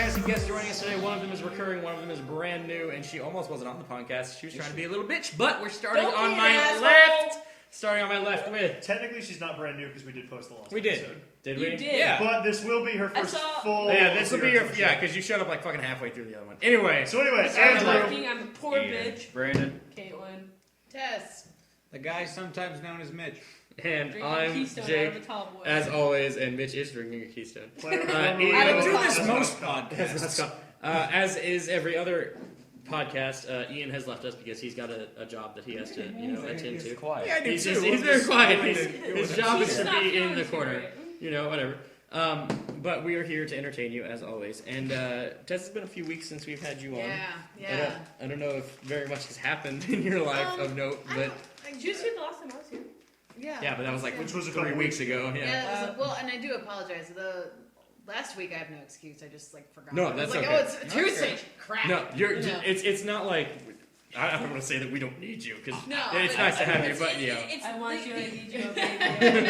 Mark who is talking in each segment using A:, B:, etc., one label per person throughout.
A: fantastic guests joining us today. One of them is recurring, one of them is brand new, and she almost wasn't on the podcast. She was trying to be a little bitch, but we're starting on my left. Starting on my left with...
B: Technically, she's not brand new because we did post the last
A: We did.
B: episode.
A: Did we?
C: You did.
A: Yeah.
B: But this will be her first full...
A: Yeah, this will be your... Yeah, because you showed up like fucking halfway through the other one. Anyway.
B: Andrew.
C: I'm a poor bitch.
A: Brandon.
C: KATELYN.
D: Tess.
E: The guy sometimes known as Mitch.
A: And
C: Drinking
A: I'm
C: Keystone
A: Jake,
C: out of a tall boy.
A: as always, and Mitch is drinking a Keystone.
E: I don't do this most podcasts.
A: As is every other podcast, Ian has left us because he's got a job that he has to, attend to.
E: Quiet.
A: Yeah, he's very quiet. His job is to be in the corner. Whatever. But we are here to entertain you, as always. And Tess, it's been a few weeks since we've had you on.
D: Yeah.
A: I don't know if very much has happened in your life of note, but...
C: Did you see the last time I was here?
A: Yeah, but that was like
B: Which was a
A: 3
B: couple
A: weeks ago. Yeah.
D: Well, and I do apologize. Last week I have no excuse. I just forgot.
A: No,
D: I was
A: that's
D: like,
A: okay.
D: oh, it's Tuesday. Crap.
A: No, it's not like... I don't want to say that we don't need you, because it's nice to have you, but
C: I want you, I need you, baby.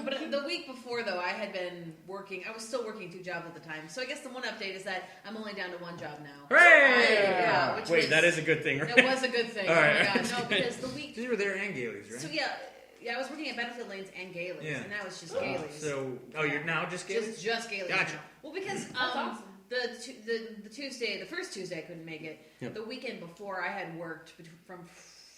D: But the week before, though, I had been working. I was still working 2 jobs at the time. So I guess the one update is that I'm only down to 1 job now.
A: Hooray! Wait, that is a good thing, right?
D: It was a good thing.
A: All right.
D: Oh my god, no, because the week...
E: You were there and Gailey's, right?
D: So yeah, I was working at Benefit Lanes and Gailey's, and now it's just Gailey's.
E: So, you're now just Gailey's?
D: Just Gailey's
E: Gotcha.
D: now. Well, because
C: That's awesome.
D: the first Tuesday I couldn't make it.
A: Yep.
D: The weekend before I had worked from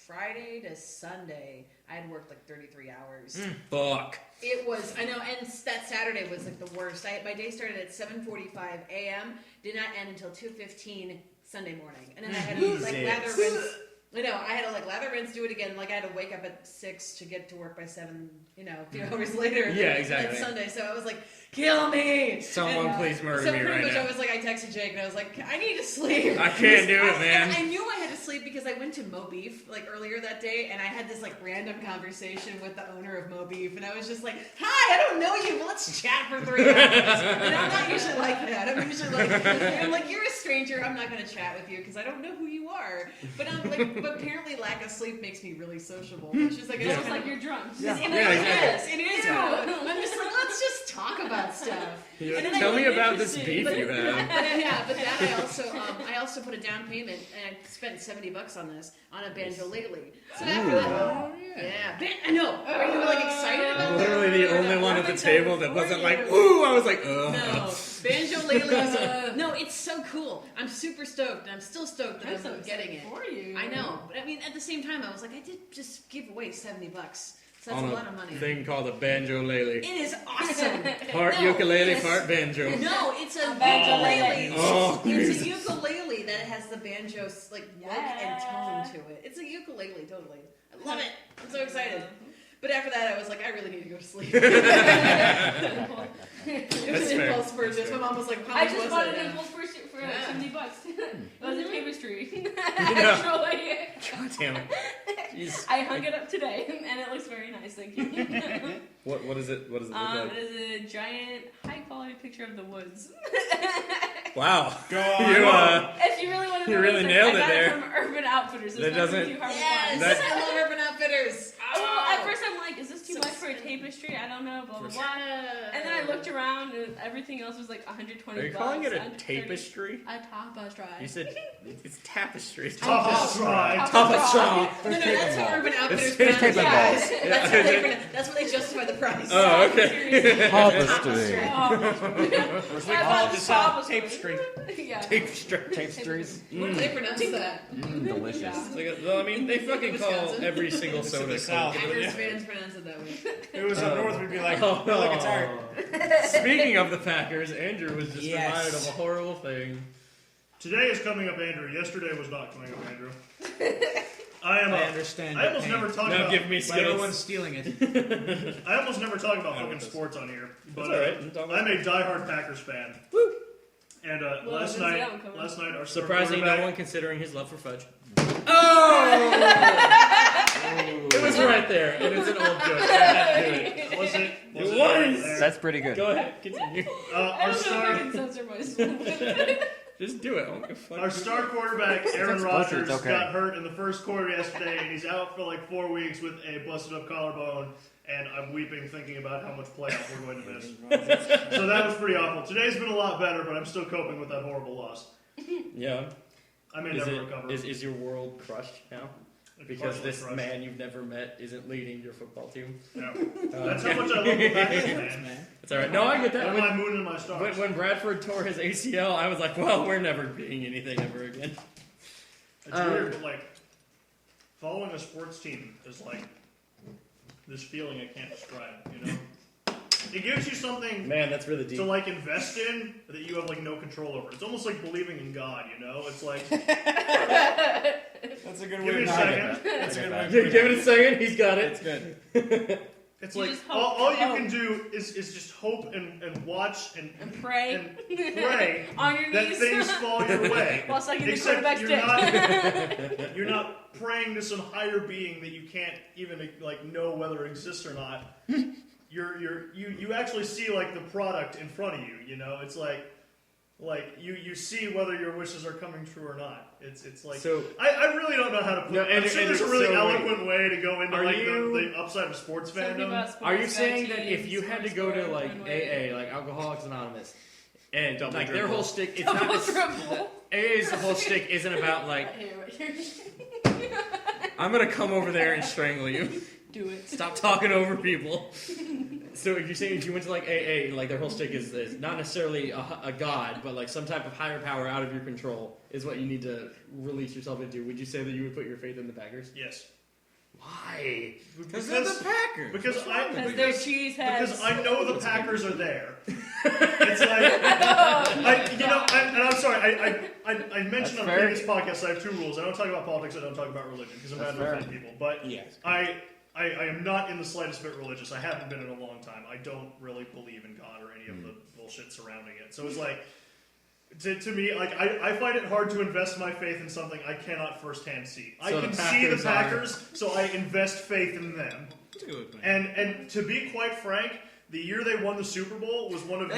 D: Friday to Sunday. I had worked like 33 hours.
A: Fuck.
D: It was, I know, and that Saturday was like the worst. My day started at 7:45 a.m. Did not end until 2:15 Sunday morning, and then I had to like lather rinse. I know, I had to like lather rinse, do it again. Like I had to wake up at 6 to get to work by 7. A few hours later.
A: Yeah, exactly.
D: On Sunday, so I was like, kill me.
A: Someone please murder me right now.
D: So pretty much I was like, I texted Jake and I was like, I need to sleep.
A: I can't do it, man.
D: And I knew I had to sleep because I went to Mo Beef like earlier that day, and I had this like random conversation with the owner of Mo Beef, and I was just like, hi, I don't know you, but let's chat for 3 hours. And I'm not usually like that. I'm usually like, you're a stranger. I'm not going to chat with you because I don't know who you are. But I'm like, but apparently lack of sleep makes me really sociable. It's just like
C: It feels like you're drunk.
D: Yes, it is. I'm just like, let's just talk about stuff.
A: Tell me about this beef you have.
D: But that I also put a down payment, and I spent $70 on this on a Banjolele. So after that, I know. Are you like excited about that?
A: Literally the only one at the table that wasn't like, ooh, I was like, ugh.
D: No, Banjolele is no, it's so cool. I'm super stoked, and I'm still stoked that I'm getting it.
C: For you.
D: I know, but I mean, at the same time, I was like, I did just give away $70. So that's
A: On
D: a lot of money.
A: Thing called a banjolele.
D: It is awesome.
A: Part ukulele, part banjo.
D: No, it's a
C: banjolele.
D: It's a ukulele that has the banjo look and tone to it. It's a ukulele, totally. I love it. I'm so excited. But after that, I was like, I really need to go to sleep. It was an impulse purchase. My mom was like, how
C: I
D: much
C: just
D: was
C: bought
D: it?
C: an impulse for $70. It was a tapestry.
A: Yeah.
C: Actually.
A: God damn it. Jeez.
C: I hung it up today, and it looks very nice. Thank you.
A: What is it? What does it look like?
C: It is a giant, high-quality picture of the woods.
A: Wow.
B: Go on.
C: If you really want to know,
A: You really nailed it there.
C: I got it from Urban Outfitters.
A: That doesn't-
C: Too hard to
D: Yes,
C: find.
D: I love Urban Outfitters.
C: Well, at first I'm like, is this too much for a tapestry? I don't know, blah, blah, blah. And then I looked around, and everything else was like $120.
A: Are you calling it a
C: 130.
A: tapestry?
C: A tapestry.
A: You said it's tapestry.
B: Tapestry.
A: Tapestry.
D: No, that's what Urban Outfitters
A: It's
D: pronounce it as.
A: Yeah.
D: That's what they justify the price.
A: Oh, okay.
E: Tapestry.
C: I bought this tapestry. Yeah.
A: Tapestry.
E: Tapestries.
D: What do they pronounce that?
E: Delicious.
A: Well, I mean, they fucking call
D: Wisconsin.
A: every single soda
B: the South.
D: Packers fans pronounce it that way.
B: If it was up north, we'd be like,
A: Oh.
B: look, it's art.
A: Speaking of the Packers, Andrew was just
E: Yes.
A: reminded of a horrible thing.
B: Today is coming up, Andrew. Yesterday was not coming up, Andrew. I
E: understand.
B: I almost never talk
A: Now
B: about.
A: give me
E: But
A: skills.
E: no one's stealing it.
B: I almost never talk about
A: I
B: fucking
A: know.
B: sports on here. But
A: That's alright. Don't talk about
B: I'm a diehard Packers fan.
A: Woo.
B: And
C: Well,
B: last
C: didn't see
B: night,
C: that one coming.
B: our
A: Surprisingly, no
B: quarterback-
A: one considering his love for fudge. Oh! It was right there, and it's an old joke. I had to do it.
B: Was it?
A: It
B: right
A: was.
B: there?
E: That's pretty good.
A: Go ahead, continue.
C: I
B: Our
C: don't know if I
B: star,
C: can censor myself.
A: Just do it. I don't give a fuck.
B: our star quarterback Aaron
E: explicit,
B: Rodgers
E: it's okay.
B: got hurt in the first quarter yesterday, and he's out for like 4 weeks with a busted up collarbone. and I'm weeping thinking about how much playoff we're going to miss. So that was pretty awful. Today's been a lot better, but I'm still coping with that horrible loss.
A: Yeah.
B: I may never recover.
A: Is your world crushed now? Because this man you've never met isn't leading your football team?
B: No. That's how much I love the Packers, man.
A: It's alright. No, I get that.
B: They're my moon and my stars.
A: When Bradford tore his ACL, I was like, well, we're never being anything ever again.
B: It's weird, but like, following a sports team is like this feeling I can't describe, you know? It gives you something
A: that's really deep.
B: to like invest in that you have like no control over. It's almost like believing in God, you know? It's like
E: That's a good
B: give
E: way
B: me
E: to
B: a second.
E: That's a good way.
A: Yeah, give it a second. He's got it.
E: It's good.
B: It's
C: You
B: like
C: just hope
B: all you
C: and
B: can do is just hope and watch and
C: pray.
B: and pray
C: On your
B: that
C: knees.
B: things fall your way.
C: While sucking the
B: Except
C: quarterback's
B: you're
C: dick.
B: you're not praying to some higher being that you can't even like know whether it exists or not. You actually see like the product in front of you. You know, it's like you see whether your wishes are coming true or not. It's like
A: So
B: I really don't know how to put it. I'm sure there's a really eloquent way to go into like the upside of sports fandom.
A: Are you saying that if you had to go to like AA, like Alcoholics Anonymous, and like their whole shtick, it's not AA's whole shtick isn't about like I'm gonna come over there and strangle you.
C: Do it.
A: Stop talking over people. So if you're saying if you went to like AA, like their whole shtick is not necessarily a god, but like some type of higher power out of your control is what you need to release yourself into. Would you say that you would put your faith in the Packers?
B: Yes.
A: Why?
E: Because they're the Packers.
B: Because
C: they're cheese heads.
B: Because I know the Packers are there. It's like I'm sorry. I mentioned on previous podcasts I have two rules. I don't talk about politics. I don't talk about religion because I'm bad to offend people. But
E: Yes.
B: I am not in the slightest bit religious. I haven't been in a long time. I don't really believe in God or any of the bullshit surrounding it. So it's like, to me, like I find it hard to invest my faith in something I cannot firsthand see. I can see the Packers, so I invest faith in them. And to be quite frank, the year they won the Super Bowl was one of the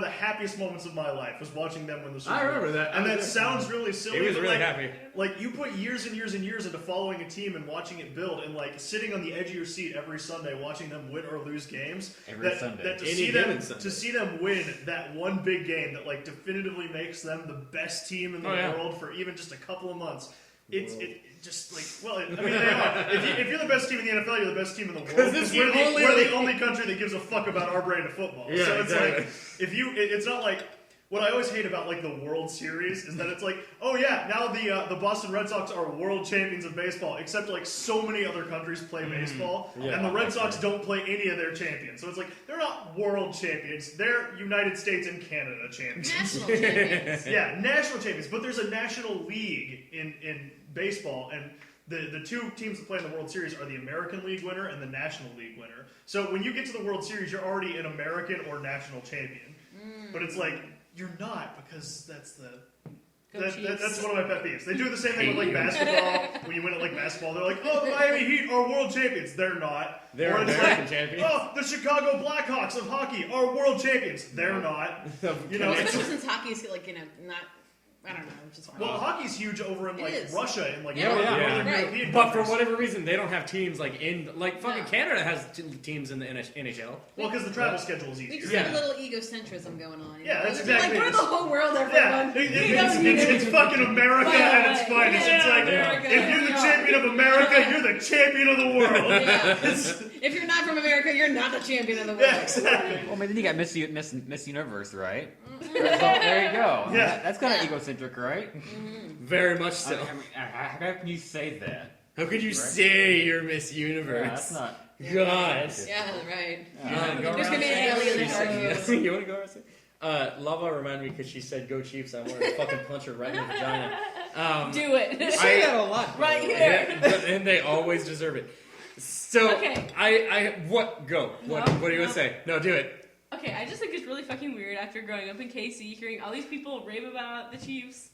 B: happiest moments of my life was watching them win the Super Bowl.
A: I remember that.
B: And that sounds really silly.
A: He was
B: but
A: really
B: like,
A: happy.
B: Like you put years and years and years into following a team and watching it build, and like sitting on the edge of your seat every Sunday, watching them win or lose games.
E: Sunday.
B: To see them win that one big game that like definitively makes them the best team in the world for even just a couple of months. It just like I mean they are. If you're the best team in the NFL, you're the best team in the world. Because we're the only country that gives a fuck about our brand of football.
A: Yeah,
B: so it's
A: exactly.
B: like it's not like what I always hate about like the World Series is that it's like, oh yeah, now the Boston Red Sox are world champions of baseball, except like so many other countries play baseball, and the Red Sox don't play any of their champions. So it's like they're not world champions; they're United States and Canada champions.
D: National champions.
B: Yeah, national champions. But there's a national league in baseball, and the two teams that play in the World Series are the American League winner and the National League winner. So when you get to the World Series, you're already an American or national champion. But it's like you're not, because that's one of my pet peeves. They do the same thing with like basketball. When you win at like basketball, they're like, "Oh, the Miami Heat are world champions." They're not.
A: They're American champions.
B: Oh, the Chicago Blackhawks of hockey are world champions. They're not. You know, it's
D: Since hockey is like not. I don't know. Just
B: well, hockey's huge over in like
D: is.
B: Russia and like
A: Yeah,
B: Northern
D: right.
B: European
A: But for
B: countries.
A: whatever reason, they don't have teams like in fucking Canada has teams in the NHL.
B: Well, because the travel schedule is
D: We
B: easier.
D: just
A: Yeah.
D: have a little egocentrism going on. You
B: Yeah,
D: know?
B: that's
D: It's
B: exactly
D: like we're
B: it.
D: the whole world,
B: Yeah,
D: everyone.
B: it's fucking America at its finest. It's like, if you're the champion of America, you're the champion of the world.
D: If you're not from America, you're not the champion of the world.
B: Yeah, exactly.
E: Well, then you got Miss Universe, right? So there you go.
B: Yeah.
E: That's kind of egocentric, right?
A: Very much so.
E: I mean, how can you say that?
A: How could you say you're Miss
E: Yeah,
A: Universe?
E: that's not.
A: God.
D: Yeah, right.
A: Go
D: There's gonna be an alien in our
A: You want to go around? Lava reminded me because she said "Go Chiefs." I wanted to fucking punch her right in the vagina.
C: Do it.
E: You say that a lot.
C: Right
E: bro.
C: here.
A: Yeah, and they always deserve it. So
C: Okay.
A: what do you want to say? No, do it.
C: Okay, I just think it's really fucking weird after growing up in KC, hearing all these people rave about the Chiefs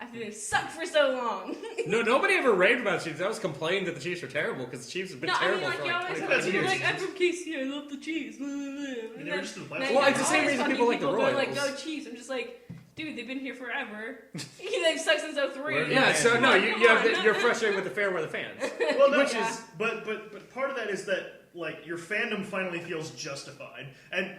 C: after they've sucked for so long.
A: No, nobody ever raved about the Chiefs. I was complaining that the Chiefs are terrible because the Chiefs have been terrible for
C: you
A: like
C: always
A: 25
C: have
A: years.
C: like, I'm from KC, I love the Chiefs.
B: They were just in the playoffs.
A: Well, it's the same reason people like the
C: Going, like,
A: Royals.
C: go Chiefs. I'm just like, dude, they've been here forever. They've sucked since 03.
A: Yeah, so no,
C: Come on.
A: you're frustrated with the fair weather fans.
B: Well, no,
A: Which
C: Yeah.
A: is
B: but part of that is that like your fandom finally feels justified. And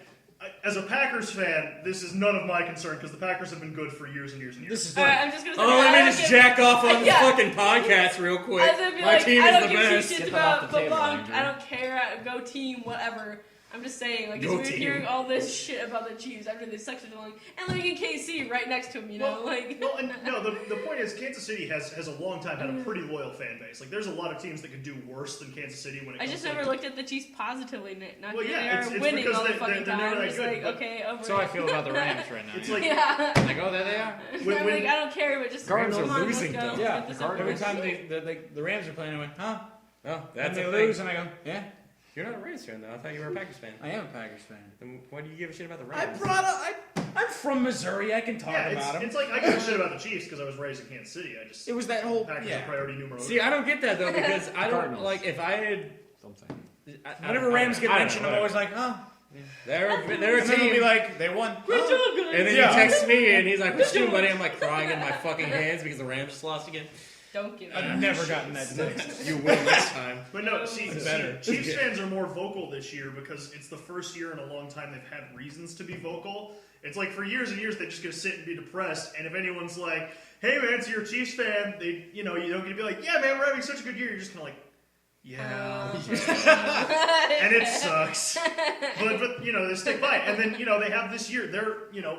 B: as a Packers fan, this is none of my concern because the Packers have been good for years and years and years.
F: This is
C: Alright, I'm just gonna say.
A: Let me just jack off on this fucking podcast real quick.
C: I was gonna be
A: My
C: like,
A: team
C: I
A: is
C: don't
A: the
C: give two
A: best.
C: shits
E: Get that off
C: about
E: the table,
C: football.
E: Andrew.
C: I don't care. Go team, whatever. I'm just saying, like, 'cause
A: Go
C: we were
A: team.
C: hearing all this shit about the Chiefs after they sucked so long, and living in KC right next to him, you know, like.
B: Well, and no, the point is Kansas City has a long time had a pretty loyal fan base. Like, there's a lot of teams that could do worse than Kansas City when it
C: I
B: comes
C: just
B: to
C: never
B: like,
C: looked at the Chiefs positively. Not
B: Well, yeah,
C: they
B: it's
C: are winning
B: because
C: all the
B: they're
C: fucking
B: never
C: time.
B: that
C: It's
B: good,
C: like,
B: but-
C: okay, over
F: So
C: it.
F: I feel about the Rams right now.
B: It's like
C: Yeah.
F: Like, oh, there they are.
B: when,
C: I'm
B: when
C: like, I don't care, but just
A: Cardinals
C: come
A: are
C: on,
A: losing,
C: let's go.
A: though.
C: Let's
F: Yeah,
C: get this
F: the
C: over
F: every
C: with.
F: time the Rams are playing, I went, huh?
A: Oh,
F: And
A: that's
F: they
A: a
F: lose,
A: thing.
F: and I go, yeah,
A: You're not a Rams fan, though. I thought you were a Packers fan.
F: I am a Packers fan.
A: Then why do you give a shit about the
F: I
A: Rams?
F: I'm from Missouri. I can talk
B: yeah,
F: about them.
B: it's like I give a shit about the Chiefs because I was raised in Kansas City. I just
F: It was that whole
B: Packers are
F: yeah.
B: priority numero.
A: See, I don't get that though because I don't
E: Cardinals.
A: like if I had.
E: Something.
F: Whenever Rams get mentioned, I'm always like, oh.
A: They're a
F: And then they'll
A: team.
F: be like, they won.
C: Great
F: Huh?
C: job, guys.
A: And then
F: Yeah.
A: you text me and he's like, "What you doing, buddy?" I'm like crying in my fucking hands because the Rams just lost again.
C: Don't give
F: I've never gotten that text.
A: You will next time.
B: But no, see,
A: better.
B: Chiefs fans are more vocal this year because it's the first year in a long time they've had reasons to be vocal. It's like for years and years they're just gonna sit and be depressed, and if anyone's like, "Hey man, so you're a Chiefs fan," they, you don't get to be like, "Yeah man, we're having such a good year." You're just kind of like, "Yeah," and it sucks. But they stick by it, and then they have this year. They're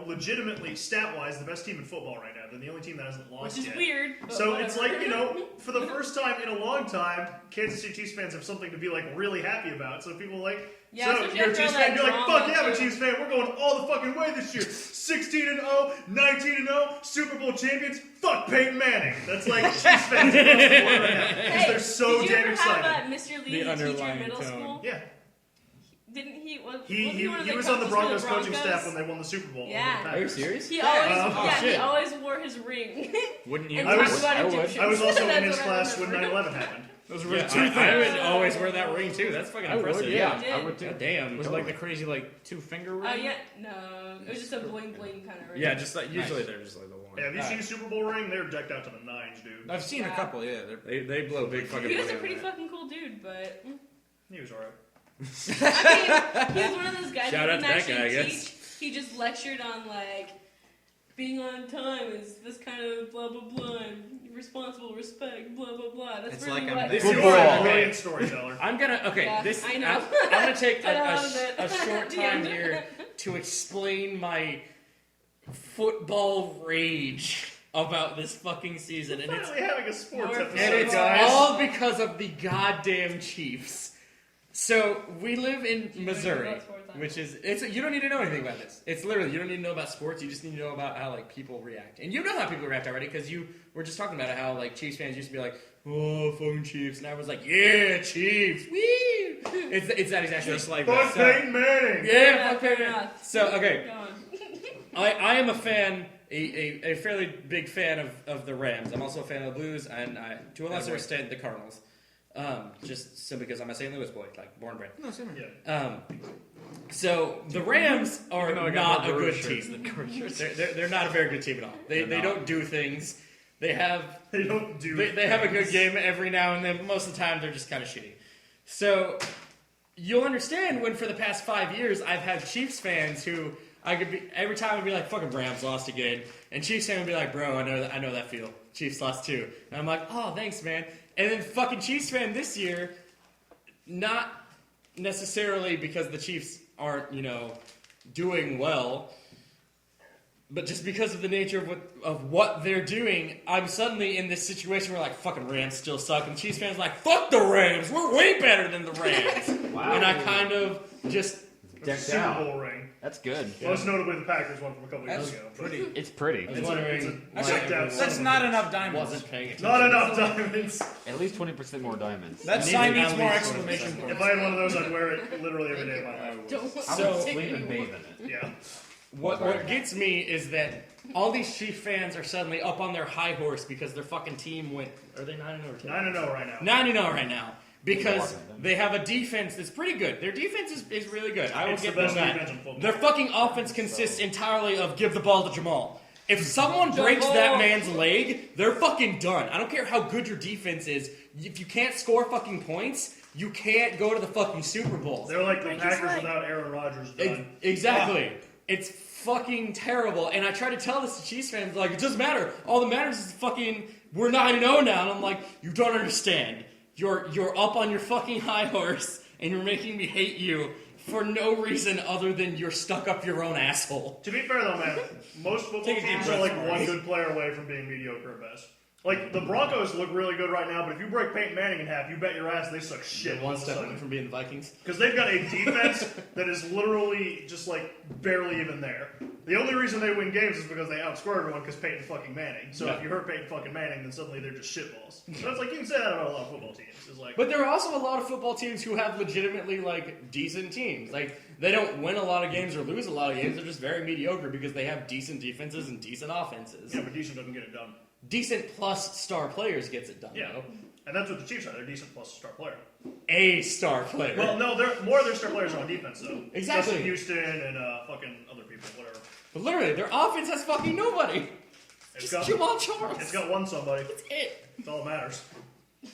B: legitimately stat wise the best team in football right now. They're the only team that hasn't lost
C: Which is
B: yet.
C: weird. But
B: So
C: whatever.
B: it's like, for the first time in a long time, Kansas City Chiefs fans have something to be like really happy about. So people are like,
C: Yeah,
B: so
C: especially
B: you're a
C: after
B: Chiefs
C: all
B: fan,
C: that
B: you're like,
C: drama,
B: fuck yeah, I'm a
C: too.
B: Chiefs fan. We're going all the fucking way this year. 16-0, 19-0, Super Bowl champions. Fuck Peyton Manning. That's like Chiefs fans across the board right now because they're so
C: did you
B: damn
C: ever
B: excited.
C: have Mr. Lee,
F: The
C: teacher in
F: underlying
C: middle
F: tone.
C: school?
B: Yeah,
C: Didn't he? Was
B: he
C: one of the
B: was on the
C: coaches for
B: Broncos coaching
C: Broncos?
B: staff when they won the Super Bowl. over
C: Yeah.
B: the
A: Are you
B: Packers.
A: serious?
C: He always,
B: Oh,
C: he
A: shit.
C: always wore his ring.
F: Wouldn't you?
C: and
B: I
C: talked
B: was-
C: about
E: I would.
C: Egyptians.
B: I was also in
C: That's
B: his
C: what I
B: class when
C: remember.
B: 9/11 happened.
F: Those were
A: Yeah,
F: the two
A: I
F: things.
A: would always wear that ring too. That's fucking
F: I would,
A: impressive.
F: yeah.
C: Yeah.
E: I would too.
A: God damn.
F: Was it like the crazy two finger ring?
C: Oh yeah, no, it was just a bling bling kind of ring.
F: Yeah, just like usually they're just like the one.
B: Yeah, have you seen a Super Bowl ring? They're decked out to the nines, dude.
F: I've seen a
C: Yeah.
F: couple. Yeah,
A: They blow big fucking
C: He was
A: money
C: a
A: on
C: pretty
A: that.
C: fucking cool dude, but
B: He was alright.
C: I mean, he was one of those guys
A: Shout
C: that
A: out to
C: didn't
A: that
C: actually
A: guy, I
C: teach.
A: guess.
C: He just lectured on like being on time is this kind of blah blah blah, and responsible respect, blah blah blah. That's
F: It's
C: really
F: like I'm
C: what.
F: there.
B: You
E: Football.
B: are a brilliant storyteller.
A: I'm gonna
C: Yeah,
A: this.
C: I know.
A: I'm gonna take
C: Cut
A: a
C: out of it.
A: short
C: The
A: time
C: end.
A: here to explain my football rage about this fucking season, and it's
B: Finally having a sports
C: More
B: episode,
A: and it's
B: guys.
A: all because of the goddamn Chiefs. So we live in Missouri,
C: about sports,
A: which is you don't need to know anything about this. It's literally you don't need to know about sports. You just need to know about how like people react, and you know how people react already because you were just talking about how like Chiefs fans used to be like, "Oh, fucking Chiefs," and I was like, "Yeah, Chiefs, woo!" It's that exact
F: Just like
B: Fuck
F: that.
B: Peyton Manning.
A: yeah, fuck
C: fair
A: Peyton.
C: enough.
A: So okay,
C: Go on.
A: I am a fan, a fairly big fan of the Rams. I'm also a fan of the Blues, and to a lesser extent the Cardinals. Just simply because I'm a St. Louis boy, like born and bred.
F: No, same here.
B: Yeah.
A: So the Rams are
F: Even though I got
A: not a
F: more
A: good
F: Brewers shirts
A: team.
F: than Brewers shirts.
A: They're not a very good team at all. They
E: They're not.
A: don't do things. They have
B: They don't do
A: they have a good
B: things.
A: game every now and then, but most of the time they're just kind of shitty. So you'll understand when for the past 5 years I've had Chiefs fans who I could be every time I'd be like, "Fucking Rams lost again," and Chiefs fan would be like, "Bro, I know that feel. Chiefs lost too," and I'm like, "Oh, thanks, man." And then fucking Chiefs fan this year, not necessarily because the Chiefs aren't doing well. But just because of the nature of what they're doing, I'm suddenly in this situation where, like, fucking Rams still suck. And Chiefs fans are like, fuck the Rams! We're way better than the Rams!
E: Wow.
A: And I kind of just...
E: Decked
B: Super
E: out.
B: Bowl ring.
E: That's good.
B: Most notably the Packers one from a couple years
F: That's
B: ago. but
F: pretty.
E: It's pretty.
A: I was
B: It's
A: wondering
B: a checked out son
F: That's
B: of a
F: not
B: bitch.
F: enough diamonds.
A: wasn't paying attention.
B: Not enough diamonds.
E: At least 20% more diamonds.
F: That
A: Needs
F: sign
A: at
F: needs more
A: least
F: exclamation
A: 20%.
F: points.
B: If I had one of those, I'd wear it literally every day of my life.
C: Don't
E: I
A: So-
E: would sleep and bathe in it.
B: Yeah.
A: What gets me is that all these Chiefs fans are suddenly up on their high horse because their fucking team went... Are they 9-0 or 10?
B: 9-0 right now.
A: 9-0 right now. Because they have a defense that's pretty good. Their defense is really good. I will
B: It's the
A: give them
B: best
A: that.
B: defense in football.
A: Their fucking offense consists entirely of give the ball to Jamal. If someone breaks that man's leg, they're fucking done. I don't care how good your defense is. If you can't score fucking points, You can't go to the fucking Super Bowl.
B: They're like the
C: Like,
B: Packers
C: he's right.
B: without Aaron Rodgers. Done.
A: Exactly. It's fucking terrible. And I try to tell this to Chiefs fans, like, it doesn't matter. All that matters is fucking, we're 9-0 now. And I'm like, you don't understand. You're up on your fucking high horse, and you're making me hate you for no reason other than you're stuck up your own asshole.
B: To be fair though, man, most football
F: Take a deep
B: teams
F: breath,
B: are like
F: Maury.
B: one good player away from being mediocre at best. Like the Broncos look really good right now, but if you break Peyton Manning in half, you bet your ass they suck shit.
A: One step away from being the Vikings.
B: Because they've got a defense that is literally just like barely even there. The only reason they win games is because they outscore everyone because Peyton fucking Manning. So
A: Yeah.
B: if you hurt Peyton fucking Manning, then suddenly they're just shitballs. So it's like you can say that about a lot of football teams. It's like,
A: But there are also a lot of football teams who have legitimately, like, decent teams. Like, they don't win a lot of games or lose a lot of games. They're just very mediocre because they have decent defenses and decent offenses.
B: yeah, but decent doesn't get it done.
A: Decent plus star players gets it done,
B: Yeah,
A: though.
B: and that's what the Chiefs are. They're decent plus star player.
A: A star player.
B: Well, no, more of their star players are on defense though.
A: Exactly.
B: Justin Houston and fucking other people, whatever.
A: But literally, their offense has fucking nobody.
B: It's
A: Just
B: got
A: Jamal Charles.
B: it's got one somebody.
A: That's it.
B: That's all that matters.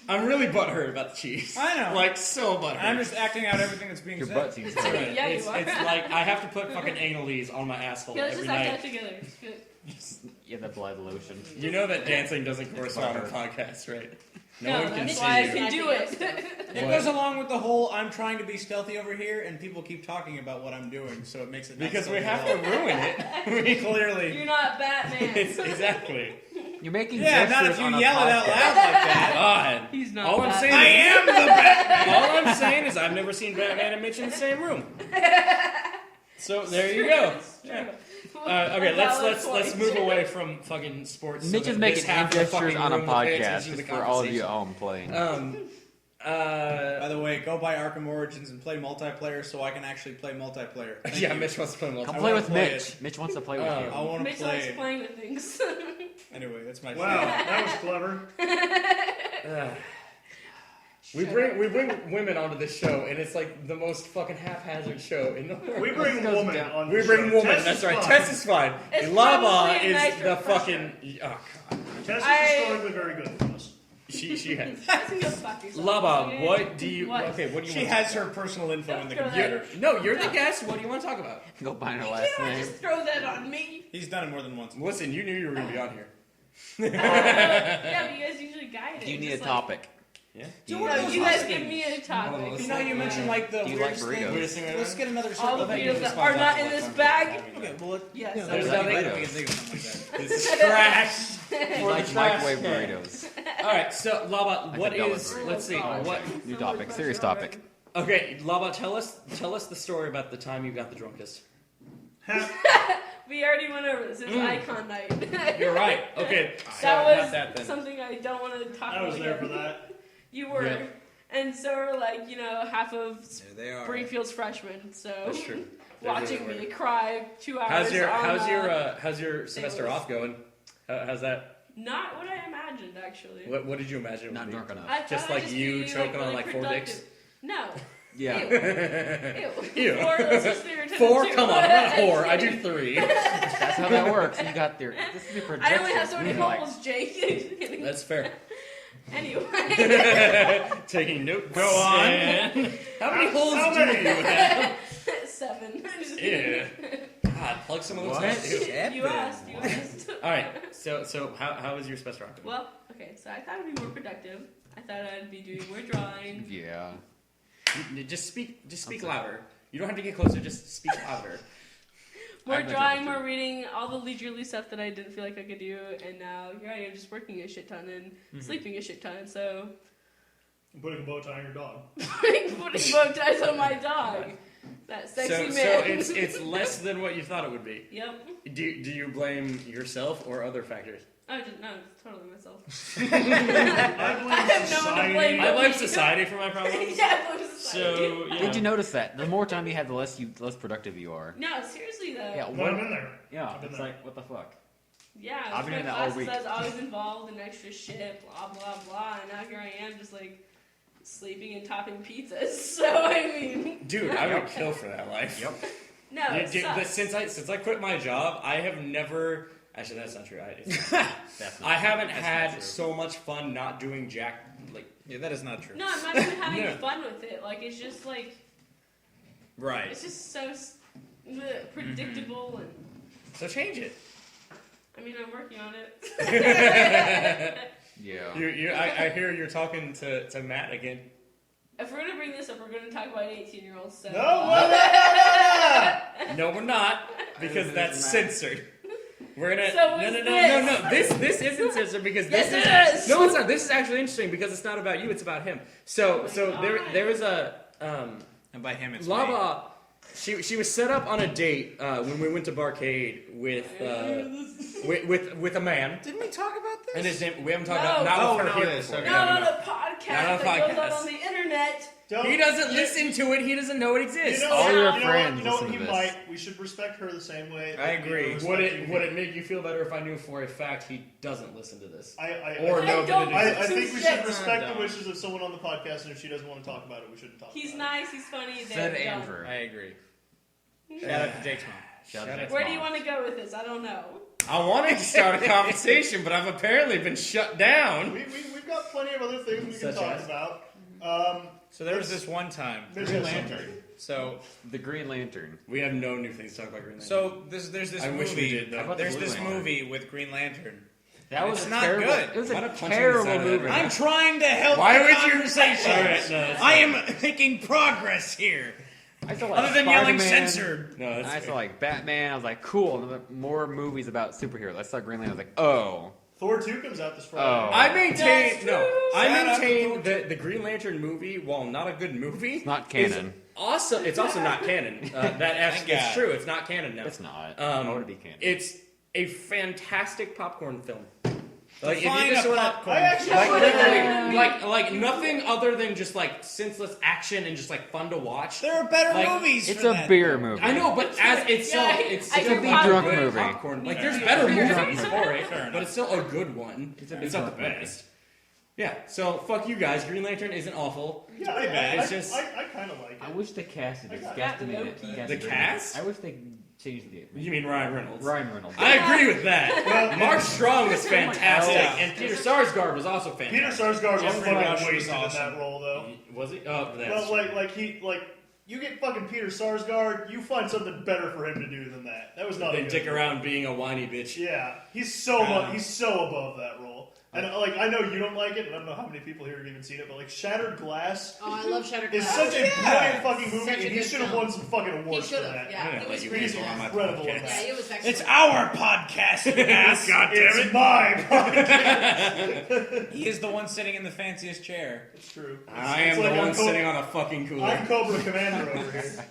A: I'm really butthurt about the Chiefs.
F: I know.
A: Like, so butthurt.
F: I'm just acting out everything that's being
E: Your
F: said.
E: butt seems hurt.
C: Yeah, you
A: it's,
C: are.
A: it's like I have to put fucking anal-ease on my asshole
C: Yeah, let's
A: every
C: just act
A: night.
C: out together. It's good.
E: Yeah, the blood lotion.
A: You know that dancing doesn't correspond on podcasts, right? No one can
C: that's
A: see
C: why I
A: you.
C: can do it.
F: It goes along with the whole I'm trying to be stealthy over here, and people keep talking about what I'm doing, so it makes it not
A: Because we
F: stealthy
A: have
F: at
A: to
F: all.
A: ruin it.
F: Clearly.
C: You're not Batman.
A: It's, exactly.
E: You're making
F: Yeah, not
E: gestures
F: if you
E: on a
F: yell it out
E: podcast.
F: loud like that.
A: God.
C: He's not
A: All I'm
C: Batman.
A: saying
F: I
A: is,
F: am the Batman!
A: all I'm saying is I've never seen Batman and Mitch in the same room. So there you go.
C: It's true.
A: Yeah. Okay, let's
C: Valid point.
A: move away from fucking sports.
E: Mitch
A: so
E: is
A: that
E: making
A: this half
E: hand
A: of the
E: gestures
A: fucking
E: on a
A: room will pay
E: podcast
A: attention to
E: just
A: the
E: for all of you at
A: conversation.
E: home playing.
F: By the way, go buy Arkham Origins and play multiplayer so I can actually play multiplayer. Thank
A: Yeah,
F: you.
A: Mitch wants to play
E: Come
A: multiplayer.
F: I
E: play
F: wanna
E: with
F: play
E: Mitch.
F: it.
E: Mitch wants to play with
A: Oh.
E: you.
F: I want to
C: Mitch likes
F: play.
C: playing with things.
F: Anyway, that's my
B: Wow, that was clever.
A: We bring women onto this show, and it's like the most fucking haphazard show in the world.
B: We bring
E: goes
B: woman
E: down.
B: on.
A: We
B: the
A: bring
B: show.
A: woman.
B: Tess
A: That's
B: is
A: right.
B: fine.
A: Tess is fine.
C: It's
A: Lava
C: probably a
A: is
C: nice
A: the
C: refresher.
A: fucking. Oh god.
B: Tess is
C: I-
B: historically very good for us.
A: She has.
C: That's a good fuck yourself.
A: Lava,
C: Okay?
A: what do you?
C: What?
A: Okay, what do you?
F: She
A: want to
F: has
A: talk
F: her personal info in the
C: Don't
F: computer.
C: throw
A: about? No, you're the guest. What do you want to talk about?
E: Go find her
C: You
E: last
C: can't
E: name.
C: just throw that on me.
F: He's done it more than once.
A: Listen, you knew you were going to be on here.
C: Yeah, but you guys usually guide it.
E: Do you need a
C: Just like-
E: topic?
A: Yeah.
F: Do
C: No,
F: one of those
C: you guys
F: hustings.
C: give me a topic.
F: You know, you mentioned like the
E: Do you like
F: weirdest
E: burritos?
F: thing.
A: Weirdest thing right
F: Let's
A: now?
F: get another
C: All
F: circle.
C: the
A: Okay,
C: videos
A: this
C: that
A: one's
C: are not
A: not
C: in this
A: fun.
C: bag.
F: Okay, well,
C: Yes.
F: yeah,
A: There's
F: there's
A: nothing-
F: nothing we can think of something like that.
A: This is trash.
E: You like microwave burritos.
A: All right, so Lava, what
E: could go
A: is?
E: with
A: Let's see. What?
E: New topic. Serious topic.
A: Okay, Lava, tell us the story about the time you got the drunkest.
C: We already went over this. It was Icon Night.
A: You're right. Okay, so
C: That
A: not
C: was
A: that then.
C: something I don't want to talk
B: I
C: about.
B: was there
C: again.
B: for that.
C: You were.
A: Yeah.
C: And so were like, half of
F: There they are.
C: Springfield's freshmen. So
A: That's true. They're
C: watching
A: really
C: me
A: weird.
C: cry 2 hours.
A: How's your semester
C: was-
A: off going? How's that?
C: Not what I imagined, actually.
A: What did you imagine? It would
E: Not
A: be?
E: drunk enough.
C: I thought
A: Just
C: I'd
A: like you
C: be,
A: choking on
C: really
A: like 4
C: productive.
A: dicks.
C: No.
E: Yeah.
C: Ew.
A: Ew.
C: 4 is a stereotype.
A: 4?
C: too.
A: Come on, I'm not a whore. I do 3.
E: That's how that works. You got there. This is the projection.
C: I only have so many
E: Like,
C: holes, Jake.
A: That's fair.
C: Anyway.
A: Taking notes.
F: Go on.
A: And- How many holes
B: How
A: do
B: many?
A: you have?
C: 7. Just
A: Yeah. God, plug some of those
E: What?
A: out, too.
C: You asked.
A: All right. So how was your semester off?
C: Well, okay, so I thought I'd be more productive. I thought I'd be doing more drawing.
E: Yeah.
A: Just speak
E: Okay.
A: louder. You don't have to get closer. Just speak louder.
C: More
E: I've been
C: drawing,
E: able to.
C: more reading, all the leisurely stuff that I didn't feel like I could do, and now here I am just working a shit ton and sleeping a shit ton, so
B: I'm putting a bow tie on your dog.
C: putting bow ties on my dog. That sexy
A: So
C: man.
A: it's less than what you thought it would be.
C: Yep.
A: Do you blame yourself or other factors?
C: I just no, it's totally myself.
B: I blame
C: I have no one to
B: society.
C: blame.
A: I blame society for my problems.
C: Yeah, it was society.
A: So yeah.
E: Did you notice that? The more time you have, the less productive you are.
C: No, seriously though.
E: Yeah.
B: No, I'm in there.
E: Yeah.
B: I've been
E: It's
B: there.
E: like what the fuck.
C: Yeah,
E: I've
C: I've
E: been
C: my
E: doing that all
C: classes,
E: week.
C: I was always involved in extra shit, blah blah blah, and now here I am just like sleeping and topping pizzas. So I mean,
A: Dude, I would kill for that life.
E: Yep.
C: no,
A: Yeah,
C: it
A: dude, but
C: sucks.
A: since I quit my job, I have never Actually, that's not true.
E: I
A: haven't
F: That's
A: had
F: not true.
A: so much fun not doing jack. Like,
F: Yeah, that is not true.
C: No, I'm not even having
A: Yeah.
C: fun with it. Like, it's just like,
F: Right.
C: it's just so predictable and.
A: so change it.
C: I mean, I'm working on it.
E: Yeah.
A: I hear you're talking to Matt again.
C: If we're gonna bring this up, we're gonna talk about 18-year-olds. So.
B: No.
A: No, we're not, because that's censored. We're gonna
C: So
A: no.
C: is
A: This isn't censored because
C: Yes,
A: this
C: it
A: is
C: is.
A: no, it's not. This is actually interesting because it's not about you. It's about him. So there was a
F: And by him, it's me.
A: Lava. She was set up on a date when we went to Barcade with a man.
F: Didn't we talk about this?
A: And his name, we haven't talked
C: No.
A: about not
F: Oh,
A: with her
F: no,
A: here
F: it is.
A: before.
F: Okay.
C: Not on
A: No.
C: a podcast
A: Not on a
C: that goes
A: podcast.
C: out on the internet.
A: He doesn't listen to it. He doesn't know it exists.
E: All your
B: you know
E: friends
B: what?
E: listen
B: He
E: to this.
B: might. We should respect her the same way.
F: I agree.
A: Would it make you feel better if I knew for a fact he doesn't listen to this?
B: Or
C: I
A: know that
C: don't
A: it
B: I
A: exists?
B: think we
C: Shit.
B: should respect the
F: Don't.
B: wishes of someone on the podcast, and if she doesn't want to talk about it, we shouldn't talk
C: He's
B: about
C: nice. He's funny.
E: Said
C: they're dumb.
E: Andrew.
F: I agree. Shout out to Jake's mom.
E: Shout out to
C: Where do
E: Mom.
C: you want to go with this? I don't know.
A: I wanted to start a conversation, but I've apparently been shut down.
B: it. We've got plenty of other things we can
A: Such
B: talk
A: as?
B: about.
F: So there was this one time.
B: There's
F: Green
B: no
F: Lantern.
B: subject.
F: So
E: The Green Lantern.
A: We have no new things to talk about Green Lantern.
F: there's this
A: I
F: movie.
A: wish we did, though.
E: How about
F: There's
E: the
F: this
E: Blue Lantern?
F: movie with Green Lantern.
E: That was
F: It's
E: a
F: not
E: terrible.
F: good.
E: It was
A: Why
E: a
A: not punch him in the
E: terrible
A: side of the
E: movie.
A: head?
F: I'm trying to help
A: Why
F: the
A: would you-
F: conversation.
A: All right, no, that's
F: I am making progress here.
E: I saw like
F: Other than yelling
E: Spider-Man.
F: censored.
A: No, that's
E: I
A: fair.
E: saw like Batman. I was like, cool. And then more movies about superheroes. I saw Green Lantern. I was like, oh.
B: Thor 2 comes out this Friday.
E: Oh.
A: I maintain
C: That's
A: no.
C: true.
A: I
F: Shout out to
A: maintain
F: Thor
A: that the Green Lantern movie, while not a good movie,
E: It's not
A: is
E: canon.
A: awesome. It's also not canon. That actually,
F: God.
A: it's true. It's not canon now.
E: It's not.
A: Um,
E: I want to be canon.
A: It's a fantastic popcorn film. Like if
F: Define
A: you just
F: a
A: want
F: popcorn
B: I actually
A: like
B: like
A: literally, like nothing other than just like senseless action and just like fun to watch.
F: There are better
A: Like,
F: movies.
E: It's
F: for
E: a
F: that,
E: beer
F: though.
E: movie.
A: I know, but as itself,
C: Yeah,
A: it's
C: I
A: still
C: can
A: a
C: be
E: drunk
A: good
E: movie.
A: popcorn. Like there's
B: Yeah.
A: better
C: Yeah.
A: movies for it,
F: Fair enough.
A: but it's still a good one.
E: It's a
A: It's not the
E: drunk movie.
A: best. Yeah, so fuck you guys. Green Lantern isn't awful.
B: Yeah,
F: pretty bad.
A: It's just-
B: I kind of like it.
E: I wish the cast had
B: I got
E: guesstimated.
C: Loki.
E: guessed
A: The
E: Green
A: cast?
E: Lantern. I wish they changed the
A: You mean Ryan Reynolds?
E: Ryan Reynolds.
A: I agree with that.
B: Well,
A: Mark Strong was fantastic,
F: Yeah.
A: and Peter Sarsgaard was also
B: Peter
A: fantastic.
B: Sarsgaard was
F: Jeffrey
B: fucking
F: Rush was
B: wasted in
F: awesome.
B: that role, though.
A: Was he? Oh, that's
B: Well, you get fucking Peter Sarsgaard, you find something better for him to do than that. That was not a
A: They
B: good
A: dick
B: role.
A: around being a whiny bitch.
B: Yeah, he's so above that role. And I know you don't like it, and I don't know how many people here have even seen it, but like Shattered Glass
D: Oh, I love Shattered
B: is
D: Glass.
B: such a brilliant fucking movie,
D: Such a
B: and he
D: good
B: should have
D: film.
B: won some fucking
D: He
B: awards for
D: should have.
B: that.
D: Yeah,
A: Yeah,
D: it was
A: you
D: pretty
A: guys
D: good.
A: were on my
B: Incredible in
A: podcast.
B: that.
D: Yeah, it was excellent.
F: It's our podcast. you ass.
B: It's my podcast.
F: He is the one sitting in the fanciest chair.
B: It's true.
A: I
B: It's
A: am
B: like
A: the
B: I'm
A: one sitting on a fucking
B: I'm
A: cooler.
B: Cobra Commander over here.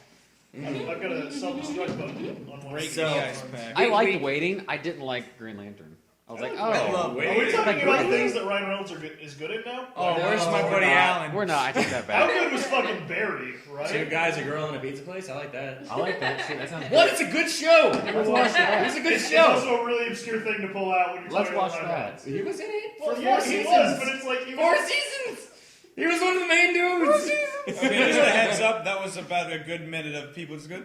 B: I've got a self-destruct button on one.
F: Break
A: So-
F: the ice pack.
E: I liked waiting. I didn't like Green Lantern. I was like,
F: I
E: oh,
F: love
B: Are we
A: Wait,
B: talking
E: like
B: about
E: really?
B: things that Ryan Reynolds is good at now?
F: Oh, where's my
A: we're
F: buddy
A: not.
F: Alan?
E: we're not. I take that
B: How
E: back.
B: good was fucking Barry, right?
A: Two guys, a girl, and a pizza place. I like that.
E: I like that shit. That sounds
A: What?
E: good.
A: It's a good show.
E: Let's watch that.
A: It's a good
B: It's
A: show.
B: also a really obscure thing to pull out when you're
E: Let's
B: talking
E: watch
B: about Ryan
E: that.
B: Reynolds.
A: He was in it for
B: Well,
A: 4
B: yeah, he
A: seasons.
B: was, but it's like he
A: 4
B: was.
A: seasons. He was one of the main dudes.
F: Okay, just a heads up. That was about a good minute of people just going.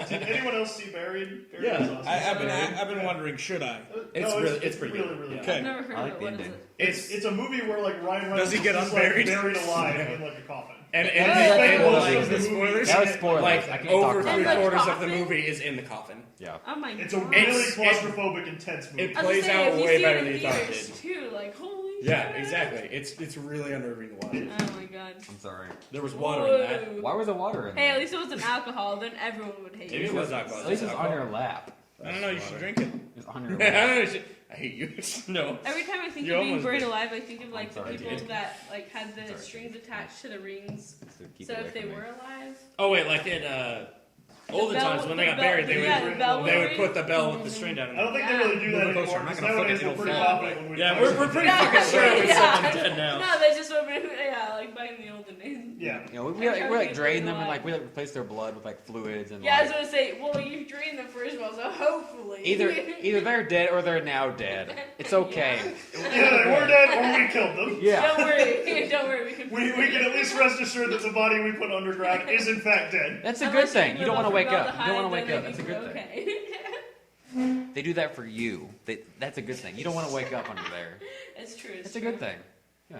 B: Did anyone else see Barry? Barry
A: Yeah.
B: was awesome.
F: I've been wondering, should I?
A: It's
B: No,
A: really- it's pretty
B: really,
A: good.
B: really
A: Yeah.
B: good.
F: Okay.
C: I've never heard
E: I like
C: of
E: the
C: it. What is
E: ending.
C: it?
B: It's a movie where like Ryan Reynolds
F: Does he get
B: is
F: unburied?
B: like buried alive in like a coffin.
A: And
B: Like,
A: is this
B: spoilers?
E: That was spoilers.
A: Like
E: I can't
A: over
E: talk about
A: 3/4
E: that.
A: of the movie is in the coffin.
E: Yeah.
C: Oh my
B: It's a
C: god.
B: really
A: It's-
B: claustrophobic, intense movie.
A: It
C: I was
A: plays
C: saying,
A: out
C: if you
A: way
C: see
A: better
C: it
A: than
C: in
A: you thought it
C: theaters,
A: did.
C: too, like holy
A: Yeah,
C: shit.
A: exactly. It's really unnerving to watch.
C: Oh my god.
E: I'm sorry.
A: There was water in that.
C: Whoa.
E: Why was there water in
C: Hey,
E: there?
C: at least it wasn't alcohol. Then everyone would hate
A: Maybe
C: you.
A: it was alcohol.
E: At least it's on
A: alcohol.
E: your lap.
F: I don't know. You should drink it.
E: It's on your
A: I
E: lap.
A: don't know, I hate you. No.
C: Every time I think
A: You
C: of being
A: almost
C: buried
A: did.
C: alive, I think of like the
E: sorry,
C: people
E: dude.
C: that like had the
E: Sorry.
C: strings attached to the rings.
E: So keep
C: So
E: it away
C: if they
E: from me.
C: were alive,
A: Oh wait, like in olden
C: bell-
A: times when they
C: the
A: got
C: bell-
A: buried, they
C: yeah,
A: would
C: the bell
A: they would
C: would
A: put the bell with the string down.
B: I don't think they really do that
F: Move closer,
B: anymore.
F: I'm not
B: Because
F: gonna
B: nowadays
F: fucking
B: we're pretty
F: fall.
B: confident when we
A: Yeah,
B: find
A: we're
B: something.
A: pretty
C: Yeah,
A: fucking sure it's
C: yeah.
A: something dead now.
C: no, they just open it. Yeah, like back in the olden days.
B: Yeah.
E: You know, we like drain them and like we like replace their blood with like fluids and
C: Yeah, I was
E: like
C: gonna say, well, you drained them first of all, so hopefully.
E: either they're dead or they're now dead. It's okay.
B: Either we're dead or we killed them.
E: Yeah.
C: Don't worry, don't worry. We can.
B: We can at least rest assured that the body we put underground is in fact dead.
E: That's a good
C: Unless you
E: thing. You don't
C: live
E: want to
C: off
E: wake
C: all
E: up.
C: the
E: You don't want to
C: highs,
E: wake up.
C: then
E: That's a good thing.
C: okay.
E: They do that for you. That's a good thing. You don't want to wake up under there.
C: It's true.
E: It's a good thing. Yeah.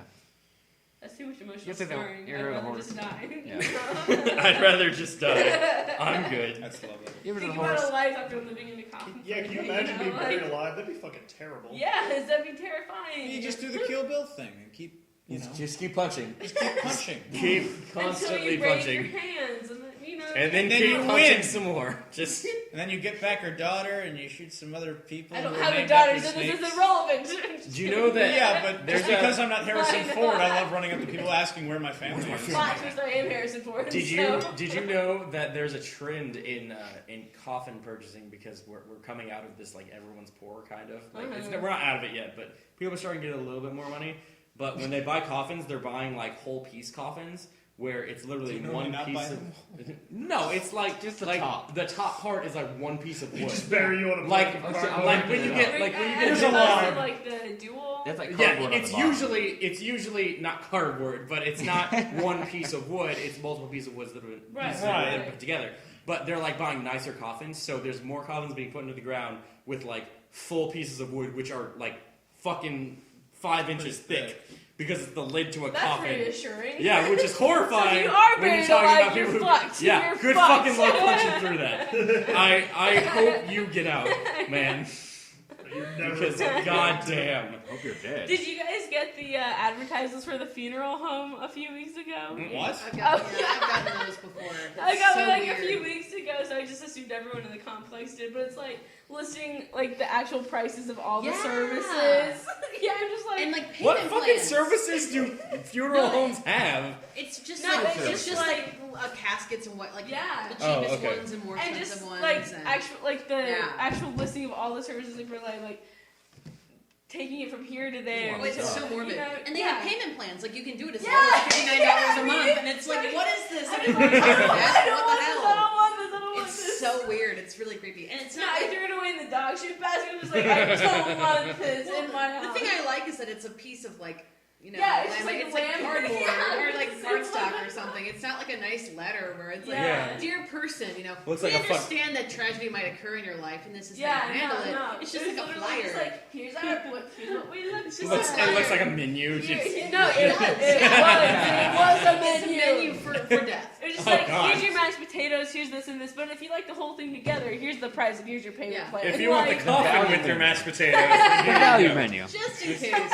C: That's too much emotional
E: You have to know-
C: scarring.
E: you're
C: I'd
E: a
C: rather
E: horse.
C: just die.
E: Yeah.
A: I'd rather just die. I'm good.
F: That's lovely.
E: You ever
C: Think
E: done a
C: about
E: horse?
C: a life after living in a coffin.
B: Yeah, can you imagine being buried alive? That'd be fucking terrible.
C: Yes, that'd be terrifying.
F: You just do the Kill Bill thing and keep, you know,
A: Just keep punching.
F: just keep punching.
A: Keep
C: Until
A: constantly
C: you break
A: punching.
C: your hands, and then,
A: And then
F: then
A: keep
F: you
A: punching
F: win.
A: some more. Just
F: And then you get back her daughter and you shoot some other people.
C: I don't
F: who are
C: have a
F: named
C: daughter,
F: after
C: so this
F: snakes.
C: isn't relevant.
A: do you know that?
F: Yeah, but
A: There's
F: just
A: a-
F: because I'm not Harrison
C: I know.
F: Ford, I love running up to people asking where my family is.
C: Plot twist, I am Harrison Ford.
A: Did
C: so.
A: you know that there's a trend in coffin purchasing because we're coming out of this like everyone's poor kind of like we're not out of it yet, but people are starting to get a little bit more money. But when they buy coffins, they're buying like whole piece coffins where it's literally
F: Do you normally
A: one
F: not
A: piece
F: buy
A: of.
F: them?
A: No, it's like
E: Just the
A: like
E: top.
A: the top part is like one piece of
B: They
A: wood.
B: just bury you on a
A: Like,
B: fucking
E: I'll
B: cardboard.
A: like when you get like when you get
B: There's
A: to
B: a
A: the-
B: lot.
C: Like the dual.
E: That's like
A: Yeah,
E: cardboard on
A: it's
E: the bottom.
A: usually not cardboard, but it's not one piece of wood. It's multiple pieces of wood that have been
C: Right,
A: pieces of wood
B: right.
A: put together. But they're like buying nicer coffins, so there's more coffins being put into the ground with like full pieces of wood, which are like fucking 5 inches thick, because it's the lid to a
C: That's
A: coffin.
C: reassuring.
A: Yeah, which is horrifying.
C: So if you are
A: when you're
C: buried
A: talking
C: alive,
A: about people
C: you're
A: who,
C: fucked.
A: yeah,
C: You're
A: good
C: fucked.
A: fucking luck punching through that. I hope you get out, man,
B: You're never
A: because goddamn.
E: Hope you're dead.
C: Did you guys get the advertisements for the funeral home a few weeks ago?
F: What?
D: I've gotten those before.
C: I
D: That's
C: got
D: so
C: one like
D: weird.
C: a few weeks ago, so I just assumed everyone in the complex did. But it's like listing like the actual prices of all the
D: Yeah.
C: services. Yeah, I'm just like,
D: And like payment
A: What fucking
D: plans.
A: services do funeral
D: No,
A: homes have?
D: It's just
C: No,
D: like
C: it's just
D: like caskets and what like
C: Yeah.
D: the
A: Oh,
D: cheapest
A: okay.
D: ones and more
C: and
D: expensive
C: just
D: ones.
C: like
D: and
C: the
D: Yeah.
C: actual listing of all the services like for like taking it from here to there.
D: Oh, it's
C: to,
D: so morbid.
C: you know,
D: And they
C: yeah.
D: have payment plans. Like you can do it as
C: Yeah,
D: low as $59
C: yeah,
D: a month,
C: right?
D: and it's like, what is this?
C: I'm
D: And
C: just
D: it's
C: like,
D: like,
C: I
D: what
C: don't want
D: the
C: this, I
D: hell?
C: don't want this, I don't want
D: It's
C: this.
D: so weird. It's really creepy, and it's
C: No,
D: not.
C: I threw it away in the dog shit basket. I'm just like, I don't want this
D: Well,
C: in my house.
D: the thing I like is that it's a piece of like. You know,
C: Yeah, it's just
D: like,
C: like
D: it's like
C: lamb-
D: cardboard
C: Yeah,
D: or like
C: it's
D: cardstock
C: like-
D: or something. It's not like a nice letter where it's like,
C: Yeah.
D: dear person, you know,
A: Looks
D: we
A: like a fun-
D: understand that tragedy might occur in your life, and this is
C: Yeah,
D: how you handle it.
C: no.
D: It's just
C: It was
D: like a
C: literally
D: flyer.
C: just like, here's what we look
D: It's
A: It
D: just
A: looks,
D: a
A: it looks
D: flyer.
A: like a menu.
C: Here,
A: Just-
C: no, it was a
D: It's a
C: menu.
D: menu for death.
C: It was just
A: Oh,
C: like,
A: God.
C: here's your mashed potatoes, here's this and this, but if you like the whole thing together, here's the price and here's your payment
D: Yeah.
C: plan.
A: If you want the
C: Like,
A: coffin with your mashed potatoes,
E: The value menu.
D: Just in case, guys.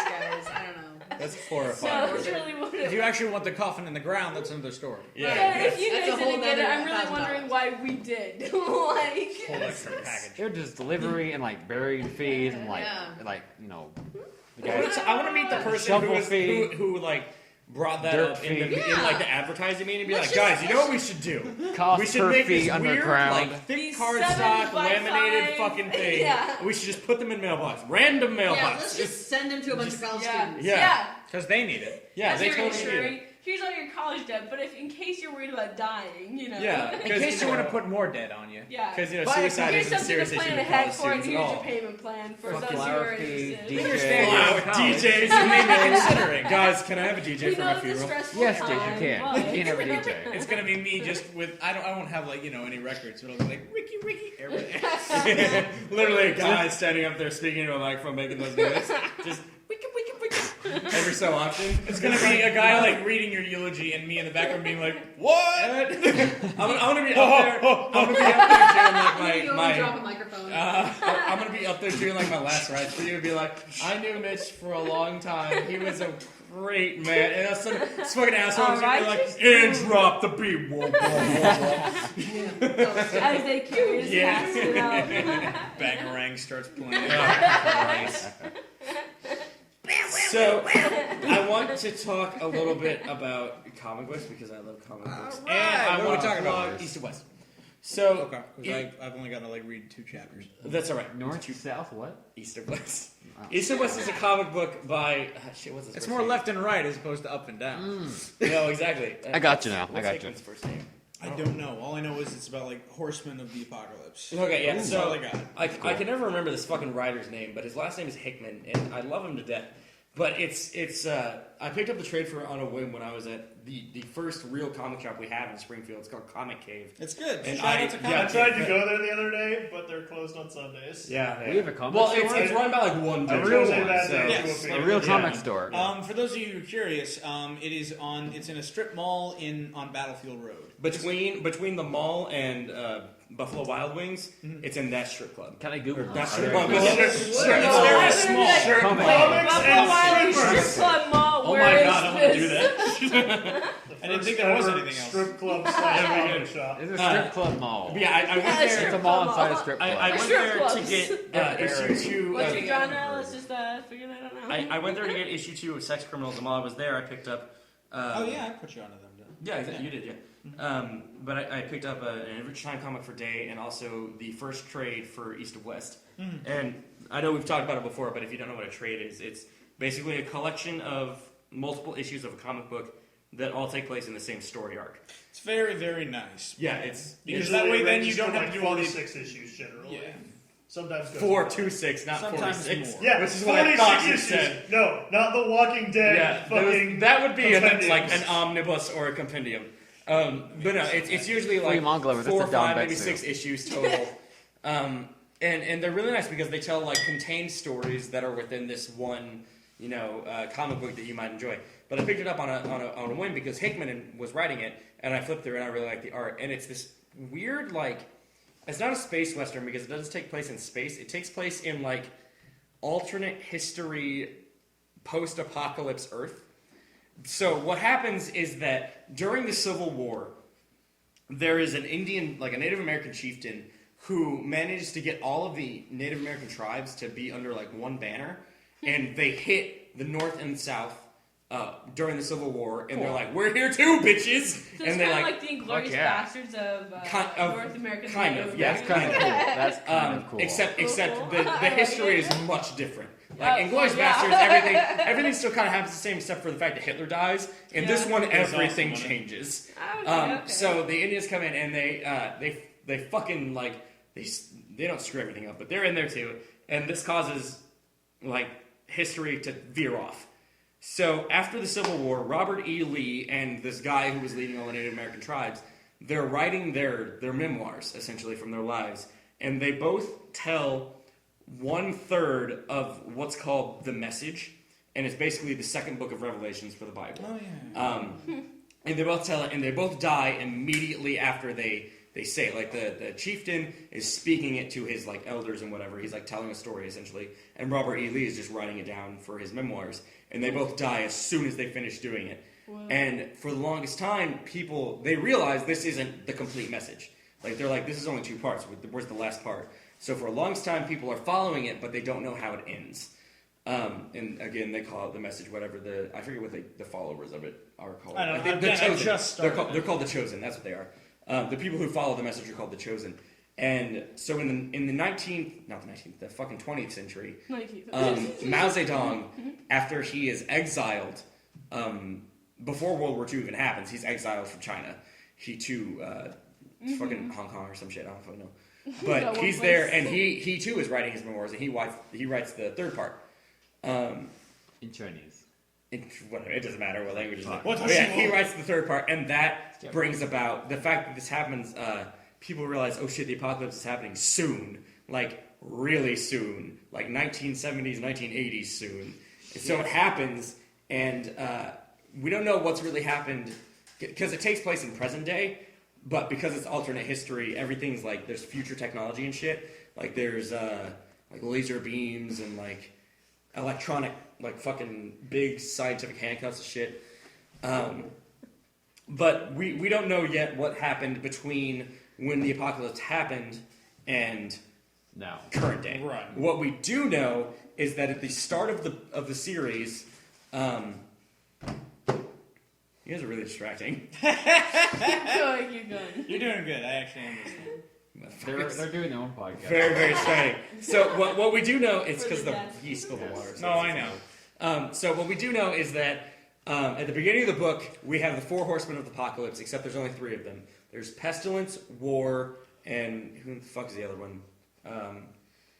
D: I don't know.
A: that's
C: So
A: horrifying.
C: that's really what
F: If
C: it
F: you actually want the coffin in the ground, that's another story.
A: Yeah.
C: So if you
D: That's a
C: guys
D: whole
C: didn't get it,
D: nother
C: I'm really
D: $1,000.
C: wondering why we did. like,
F: Whole extra package.
E: They're just delivery and like burying fees and
D: Yeah.
E: like you know. The
A: I
E: guy,
A: want to meet the person
E: Shovel
A: who, was,
E: fee.
A: who like brought that
E: Dirt
A: up
E: fee.
A: in
D: Yeah.
A: like the advertising meeting and be
D: Let's
A: like,
D: just-
A: guys, you know what we should do?
E: cost
A: We should
E: per
A: make
E: fee
A: this weird,
E: underground.
A: like thick
C: These
A: cardstock,
C: 7 by
A: laminated
C: 5.
A: fucking thing.
C: Yeah.
A: We should just put them in mailbox, random mailbox.
D: Yeah, let's just send them to a bunch of college
C: yeah.
D: students.
A: Yeah.
F: Because they need it.
A: yeah,
C: As
A: they
C: you're
A: totally
C: insuring,
A: do.
C: here's all your college debt, but if in case you're worried about dying, you know.
A: Yeah,
F: In case you want to put more debt on you.
C: Yeah.
A: Because you know,
F: But
A: suicide
C: Here's
A: isn't a
C: something
A: serious
C: to
A: issue
C: plan
A: with
C: ahead
A: college
C: for, and
A: students at
C: here's your
A: all.
C: payment plan for
E: Fuck
C: those who
E: flower
C: are
E: fee,
C: interested.
E: DJ.
F: Understand
A: Wow,
F: you're in college.
A: DJs
F: You may be considering.
A: Guys, can I have a DJ
C: We
A: for
C: know
A: my
C: it's a
A: funeral?
C: stressful
E: Yes,
C: time,
E: Jake, you can.
C: but-
E: You can have a DJ.
F: It's gonna be me just with I won't have like any records, but I'll be like Ricky, everybody.
A: Literally a guy standing up there speaking into a microphone making those notes. Just every so often.
F: It's gonna be a guy like reading your eulogy and me in the background being like, what?
A: I'm gonna be up there. I'm gonna be up there
D: You
A: doing
D: only drop
A: like
D: a microphone.
A: I'm gonna be up there doing like my last rites for you and be like, I knew Mitch for a long time. He was a great man. And that's some fucking asshole's gonna be like, and drop the beat. Whoa, whoa, whoa, whoa.
C: As they carry his
A: Yeah.
C: casket out.
F: Bangarang starts playing.
A: Nice. So, I want to talk a little bit about comic books because I love comic books.
F: Alright,
A: And I
F: what are we
A: want to
F: talking about
A: talk
F: first?
A: East and West. So,
F: Okay, because I've only gotten to like read 2 chapters.
A: that's alright.
E: North, south, what?
A: East and West.
E: Wow.
A: East and West is a comic book by... what's his
F: It's
A: first
F: more
A: name?
F: left and right as opposed to up and down.
A: No, exactly.
E: I got you now. I
A: What's
E: got you.
A: Hickman's first name?
F: I don't know. All I know is it's about like horsemen of the apocalypse.
A: Okay, yeah,
F: That's
A: so
F: all I got.
A: I can never remember this fucking writer's name, but his last name is Hickman, and I love him to death. But it's I picked up the trade for it on a whim when I was at the first real comic shop we have in Springfield. It's called Comic Cave.
F: It's good.
A: And
F: Shout out to Comic
B: I
F: Cave.
B: tried to go there the other day, but they're closed on Sundays.
A: Yeah,
E: We have a comic
A: well,
E: store?
A: it's run by like one
B: I
A: dude.
B: chose
E: real
B: it that
E: one,
B: day
F: yes.
B: to
E: A
B: appear.
E: real
A: Yeah.
E: comic store.
F: For those of you who are curious, it's in a strip mall on Battlefield Road.
A: Between the mall and Buffalo Wild Wings, it's in that strip club.
E: Can I Google
A: That
E: it?
A: strip
E: Are
A: club.
E: there-
A: It's
B: very
C: I
B: small.
C: remember
B: Strip
E: Comic.
B: comics
C: Buffalo
B: and
C: Wild
B: strippers.
C: Strip Club Mall.
A: Oh
C: Where
A: my
C: is
A: god, I want to do
C: this?
A: that.
F: I didn't think there was
B: First
F: anything else.
B: Strip club / comic shop.
E: It's a strip club mall.
A: But yeah, I went
C: Yeah,
A: there.
C: strip
E: It's a mall
C: club
E: inside a
C: mall.
E: strip club.
A: I went
C: Strip
A: there to
C: clubs.
A: get issue 2.
C: What's your genre? Let's just figure that out now.
A: I went there to get issue 2 of Sex Criminals, and while I was there, I picked up.
F: Oh yeah, I put you onto them. Didn't I?
A: Yeah, you did, yeah. But I picked up an Adventure Time comic for Day, and also the first trade for East of West. And I know we've talked about it before, but if you don't know what a trade is, it's basically a collection of multiple issues of a comic book that all take place in the same story arc.
F: It's very, very nice.
A: Yeah, it's
F: Because
B: Usually
F: that way
B: it
F: then
B: ranges
F: you don't
B: from,
F: have to do all these.
B: 6 issues generally.
F: Yeah.
B: Sometimes goes
A: 426, not
F: Sometimes
A: 46.
F: more.
B: Yeah,
A: which is what I thought you
B: 46 issues.
A: said.
B: No, not the Walking Dead.
A: Yeah,
B: Fucking
A: that would be
B: compendiums.
A: like an omnibus or a compendium. But no, it's usually like
E: William Oglover, that's
A: 4
E: a
A: or
E: Don
A: 5, maybe
E: Betsu.
A: 6 issues total. And they're really nice because they tell like contained stories that are within this one, comic book that you might enjoy. But I picked it up on a whim because Hickman was writing it, and I flipped through and I really like the art. And it's this weird it's not a space western because it doesn't take place in space. It takes place in like alternate history, post-apocalypse Earth. So what happens is that during the Civil War, there is an Indian, like a Native American chieftain, who manages to get all of the Native American tribes to be under like one banner, and they hit the North and South during the Civil War, and they're like, "We're here too, bitches!"
C: So it's
A: and
C: kind
A: they
C: of
A: like,
C: like the Inglorious
E: fuck yeah.
C: Bastards of,
A: Kind of-
C: North American.
A: kind of, yeah,
E: That's kind of cool. That's kind of cool.
A: except
C: Cool.
A: the history is much different. Like
C: Oh,
A: Inglourious
C: well, yeah.
A: Bastards, everything still kind of happens the same, except for the fact that Hitler dies. In this
C: Yeah.
A: one,
F: That's
A: everything
F: awesome,
A: changes.
C: Okay.
A: So the Indians come in and they fucking like they don't screw everything up, but they're in there too, and this causes like history to veer off. So after the Civil War, Robert E. Lee and this guy who was leading all the Native American tribes, they're writing their memoirs essentially from their lives, and they both tell 1/3 of what's called the Message, and it's basically the second book of Revelations for the Bible.
F: Oh yeah.
A: And they both tell it, and they both die immediately after they say it. Like the chieftain is speaking it to his like elders and whatever. He's like telling a story essentially, and Robert E. Lee is just writing it down for his memoirs. And they both die as soon as they finish doing it.
C: Whoa.
A: And for the longest time, they realize this isn't the complete message. Like they're like, this is only 2 parts. Where's the last part? So for a longest time, people are following it, but they don't know how it ends. And again, they call it the Message, whatever I forget what the followers of it are called.
F: I don't know.
A: think
F: Again, I just
A: they're
F: started
A: called, they're called the Chosen. That's what they are. The people who follow the Message are called the Chosen. And so in the fucking 20th century, Mao Zedong, after he is exiled, before World War II even happens, he's exiled from China. He too, fucking Hong Kong or some shit. I don't fucking know. But
C: That one
A: he's
C: place.
A: there, and he too is writing his memoirs, and he writes the 3rd part.
E: In Chinese.
A: Whatever, it doesn't matter what language it's in.
F: What
A: But
F: does
A: yeah,
F: he
A: he
F: want?
A: writes the 3rd part, and that brings about the fact that this happens. People realize, oh shit, the apocalypse is happening soon, like really soon, like 1970s, 1980s soon. And so it happens, and we don't know what's really happened because it takes place in present day, but because it's alternate history, everything's like there's future technology and shit. Like there's like laser beams and like electronic, like fucking big scientific handcuffs and shit. But we don't know yet what happened between when the apocalypse happened and
E: No.
A: current day.
F: Right.
A: What we do know is that at the start of the series, you guys are really distracting.
C: Keep going.
F: You're doing good. I actually understand.
E: They're doing their own podcast.
A: Very, very distracting. So what we do know, it's
C: For
A: because
C: the
A: the
C: deaf.
A: he spilled the water. So
F: No,
A: it's-
F: I know.
A: So what we do know is that at the beginning of the book, we have the 4 horsemen of the apocalypse, except there's only 3 of them. There's pestilence, war, and who the fuck is the other one?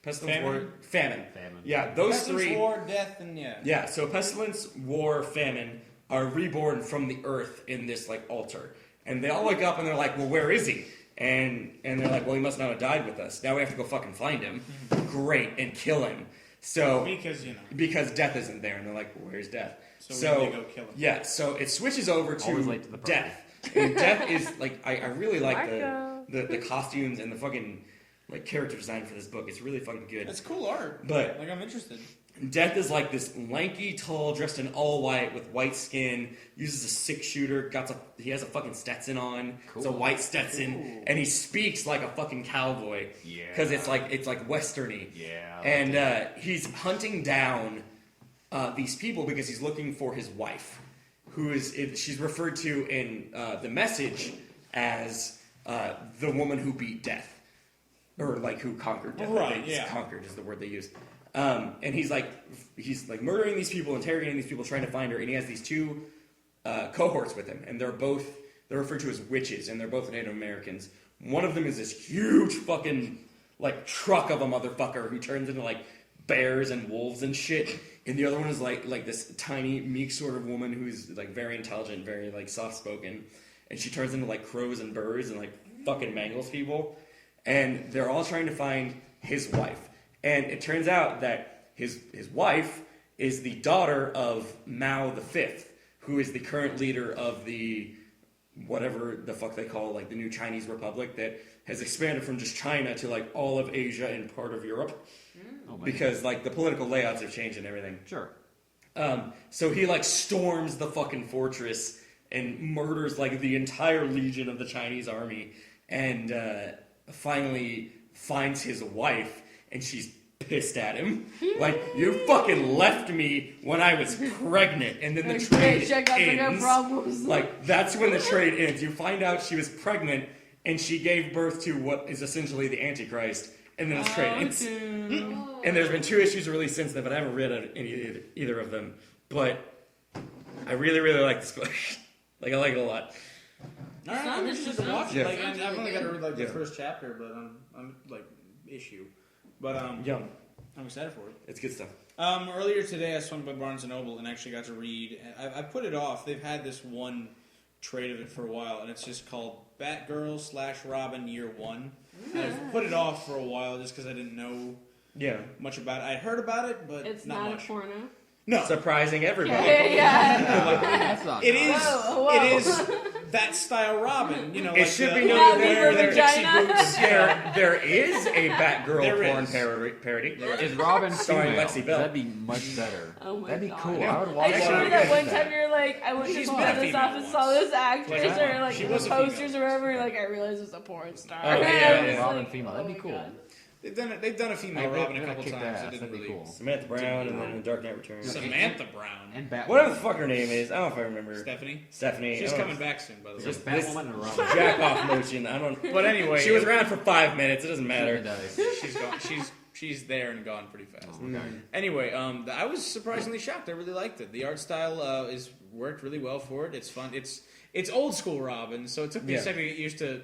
A: Pestilence,
F: Famine?
A: War, Famine.
E: Famine.
A: Yeah, those
F: Pestilence,
A: three.
F: War, Death, and yeah.
A: Yeah, so Pestilence, War, Famine are reborn from the earth in this like altar, and they all wake up and they're like, "Well, where is he?" And they're like, "Well, he must not have died with us. Now we have to go fucking find him, great, and kill him." So because Death isn't there, and they're like, well, "Where's Death?"
F: So we need to go kill him.
A: Yeah, so it switches over
E: Always
A: to
E: late to the party.
A: Death, and Death is like I really like the costumes and the fucking like character design for this book. It's really fucking good.
F: It's cool art.
A: But
F: like I'm interested.
A: Death is like this lanky, tall, dressed in all white with white skin. Uses a 6-shooter. He has a fucking Stetson on. It's a white Stetson, and he speaks like a fucking cowboy.
E: Yeah.
A: Because it's like westerny.
E: Yeah.
A: And he's hunting down these people because he's looking for his wife, she's referred to in the message as the woman who beat death, or like who conquered death.
F: Right,
A: I think
F: yeah.
A: Conquered is the word they use. And he's like murdering these people, interrogating these people, trying to find her. And he has these two cohorts with him, and they're referred to as witches, and they're both Native Americans. One of them is this huge fucking like truck of a motherfucker who turns into like bears and wolves and shit. And the other one is like this tiny, meek sort of woman who's like very intelligent, very like soft spoken, and she turns into like crows and birds and like fucking mangles people. And they're all trying to find his wife. And it turns out that his wife is the daughter of Mao the Fifth, who is the current leader of the whatever the fuck they call like the new Chinese Republic that has expanded from just China to like all of Asia and part of Europe. Because like the political layouts have changed and everything.
E: Sure.
A: So he like storms the fucking fortress and murders like the entire legion of the Chinese army, and finally finds his wife, and she's pissed at him. Like, you fucking left me when I was pregnant, and then the trade ends. Like, that's when the trade ends. You find out she was pregnant, and she gave birth to what is essentially the Antichrist, and then the trade ends. And there's been 2 issues released since then, but I haven't read either of them. But I really, really like this book. Like, I like it a lot.
F: All right, I'm interested to watch it.
A: Yeah.
F: Like, I've only got to read like the first chapter, but I'm like issue. But
A: Yum.
F: I'm excited for it.
A: It's good stuff.
F: Earlier today, I swung by Barnes & Noble and actually got to read. I put it off. They've had this one trade of it for a while, and it's just called Batgirl/Robin Year 1. And I've put it off for a while just because I didn't know much about it. I heard about it, but
C: It's
F: not
C: not
F: much.
C: a porno.
F: No.
A: Surprising everybody.
C: Yeah.
E: That's not
F: It
E: nice.
F: is.
C: Whoa.
F: It is that style Robin. You know,
A: It
F: like
A: should
F: the,
A: be
C: Not
A: noted
C: leave her
A: there.
C: vagina.
A: There is a Batgirl
F: There
A: porn
F: is.
A: parody.
E: Is Robin
A: Starring
E: female?
A: Lexi Bell.
E: That'd be much better.
C: Oh my
E: That'd be
C: God.
E: cool.
A: Yeah.
E: I would watch
C: I
E: that.
C: remember that one time you're like, I went to
F: She's
C: the
F: been a
C: dentist
F: female
C: office,
F: once.
C: saw this actress,
F: Like,
C: or like
F: she
C: the
F: was a
C: posters
F: female.
C: or whatever, and like I realized it was a porn star.
A: Oh,
C: And
A: yeah,
C: I
A: yeah.
C: was
E: Robin
C: like,
E: female. That'd be
C: oh my
E: cool.
C: God.
F: They've done a female Robin a couple
E: kick
F: times.
E: ass.
F: It didn't
E: That'd be
F: really.
E: cool.
A: Samantha Brown, and then in Dark Knight Returns.
F: Samantha Brown.
E: And Batwoman.
A: Whatever the fuck her name is, I don't know if I remember.
F: Stephanie. She's
A: I don't
F: coming back soon, by the way.
E: Just
A: This-
E: Batwoman and Robin.
A: Jack off motion. I don't.
F: But anyway,
A: She was around for 5 minutes. It doesn't matter.
F: She's gone. She's there and gone pretty fast.
E: Okay.
F: Anyway, I was surprisingly shocked. I really liked it. The art style is worked really well for it. It's fun. It's old school Robin, so it took me a second to get used to.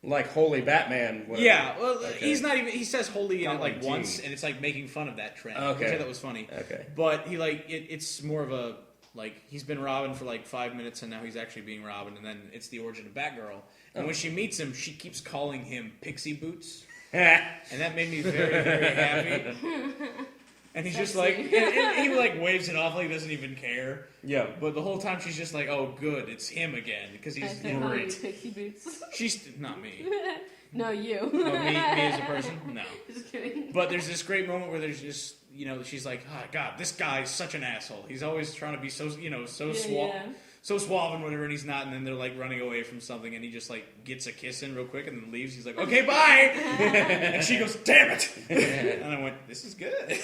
A: Like Holy Batman. Whatever.
F: Yeah, well,
A: Okay.
F: he's not even. He says "holy" in it
E: Not
F: like
E: like G.
F: once, and it's like making fun of that trend.
A: Okay.
F: Which I thought was funny.
A: Okay.
F: But he like it's more of a like he's been Robin for like 5 minutes, and now he's actually being Robin, and then it's the origin of Batgirl. And when she meets him, she keeps calling him Pixie Boots. And that made me very, very happy. And he's just like, and he like waves it off like he doesn't even care.
A: Yeah.
F: But the whole time she's just like, oh, good, it's him again because
C: I
F: he's
C: said, "Oh, you
F: great.
C: pixie boots."
F: She's not me.
C: No, you.
F: No, me as a person. No.
C: Just kidding.
F: But there's this great moment where there's just, she's like, oh, God, this guy's such an asshole. He's always trying to be so, so suave.
C: Yeah.
F: So suave and whatever, and he's not, and then they're like running away from something, and he just like gets a kiss in real quick and then leaves. He's like, okay, bye! And she goes, damn it! And I went, this is good.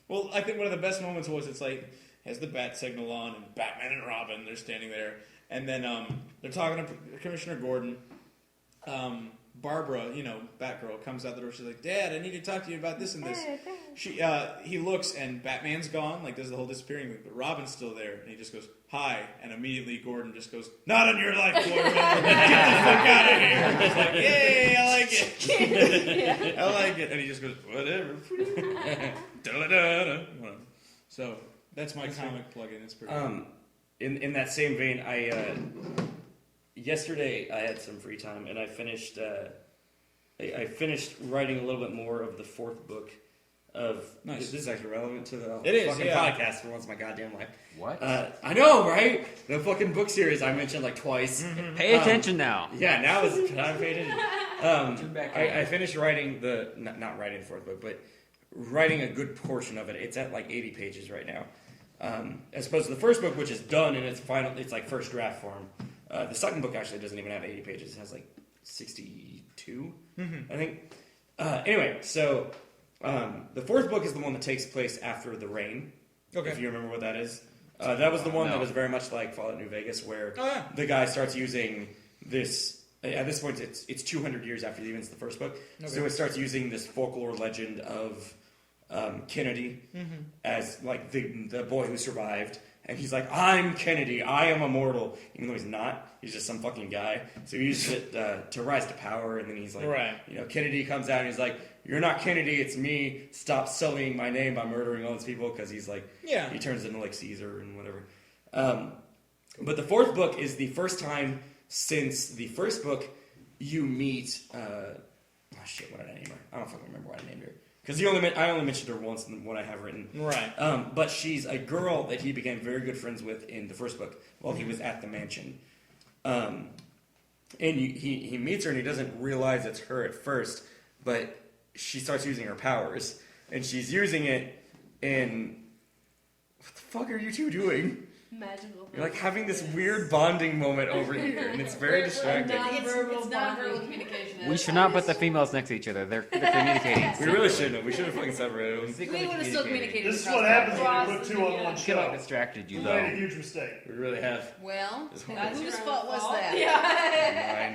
F: Well, I think one of the best moments was it's like, has the bat signal on, and Batman and Robin, they're standing there, and then they're talking to Commissioner Gordon, Barbara, Batgirl, comes out the door. She's like, "Dad, I need to talk to you about this and this." He looks, and Batman's gone, like does the whole disappearing thing, but Robin's still there, and he just goes, "Hi," and immediately Gordon just goes, "Not on your life, boy. Get the fuck out of here." He's like, "Yay, I like it. I like it," and he just goes, "Whatever." Da-da-da-da. So that's my comic plug-in. It's pretty.
A: In that same vein, yesterday I had some free time and I finished writing a little bit more of the fourth book of.
F: Nice.
A: This is actually relevant to the
F: fucking
A: podcast for once in my goddamn life.
E: What?
A: I know, right? The fucking book series I mentioned like twice.
F: Mm-hmm.
E: Pay attention now.
A: Yeah, now is the time to pay attention.
E: Tune back
A: I finished writing not writing the fourth book, but writing a good portion of it. It's at like 80 pages right now. As opposed to the first book, which is done in its like first draft form. The second book actually doesn't even have 80 pages. It has like 62, I think. Anyway, so the fourth book is the one that takes place after the rain.
F: Okay.
A: If you remember what that is. That was the one that was very much like Fallout New Vegas, where the guy starts using this. At this point, it's 200 years after the events of the first book. Okay. So it starts using this folklore legend of Kennedy as like the boy who survived. And he's like, "I'm Kennedy, I am immortal," even though he's not. He's just some fucking guy. So he uses it to rise to power, and then he's like, Kennedy comes out and he's like, "You're not Kennedy, it's me. Stop sullying my name by murdering all these people," because he's like, he turns into like Caesar and whatever. But the fourth book is the first time since the first book you meet. What did I name her? I don't fucking remember what I named her. Because I only mentioned her once in what I have written.
F: Right.
A: But she's a girl that he became very good friends with in the first book while he was at the mansion. And he meets her and he doesn't realize it's her at first, but she starts using her powers. And she's using it in... What the fuck are you two doing?
C: Magical.
A: You're like having this weird bonding moment over here, and it's very distracting.
D: It's non-verbal communication.
E: We should not put the females next to each other. They're communicating.
A: We really shouldn't have. We should have fucking separated them.
D: We would have still communicated.
B: This is what happens when you put two on one
E: I feel like
B: show.
E: distracted you
B: We
E: though.
B: made a huge mistake.
A: We really have.
D: Well,
A: This whole
D: whose fault was that?
C: Yeah.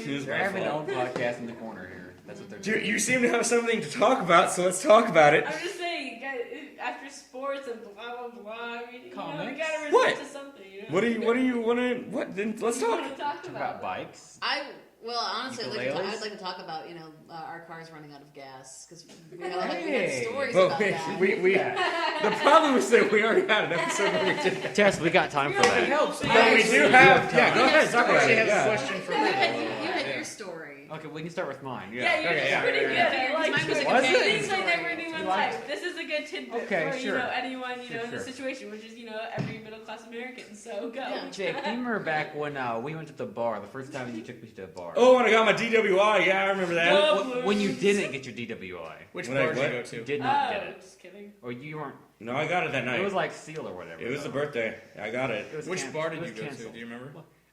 A: Mine.
E: They're having their own podcast in the corner here. That's what they're
A: Dude,
E: doing.
A: you seem to have something to talk about, so let's talk about it.
C: I'm just saying, guys, after sports and blah blah blah, I mean, we
F: Comics?
C: gotta resort
A: What?
C: to something.
A: What do you want to? What? Then let's
C: What do you
A: talk.
C: want to talk
E: About bikes.
D: Honestly,
E: Ukuleles?
D: I'd like to talk about our cars running out of gas because we had
E: Hey.
D: stories
A: But
D: about that.
A: we the problem is that we already had an episode where we did that.
E: Tess, we got time for
F: It
E: that.
F: helps.
A: But we do have. Yeah, go ahead. Talk
F: I
A: about
F: actually
A: it.
F: have a
A: Yeah.
F: question for
D: You
F: me.
D: had your story.
E: Okay, we can start with mine.
C: Yeah, you're
A: Okay, yeah.
C: pretty good.
D: Yeah,
C: Like,
D: mine was a
E: Was it?
C: things like never in
E: You
C: anyone's
E: liked
C: life. This is a good tidbit
E: Okay,
C: for
E: sure.
C: anyone in
E: Sure.
C: the situation, which is every middle class American. So go.
D: Yeah.
E: Jake, do you remember back when we went to the bar, the first time you took me to the bar?
A: Oh, when I got my DWI, yeah, I remember that.
E: When you didn't get your DWI.
F: Which
A: When I
F: bar did you
A: what?
F: go
E: You
F: to?
E: did not get
C: Oh,
E: it.
C: just kidding.
E: Or you weren't.
A: No, I got it that night.
E: It was like Seal or whatever.
A: It was the
E: though.
A: birthday. I got it.
E: It was
F: Which bar did
E: it
F: you
E: was
F: go to?
E: canceled.
F: Do you remember?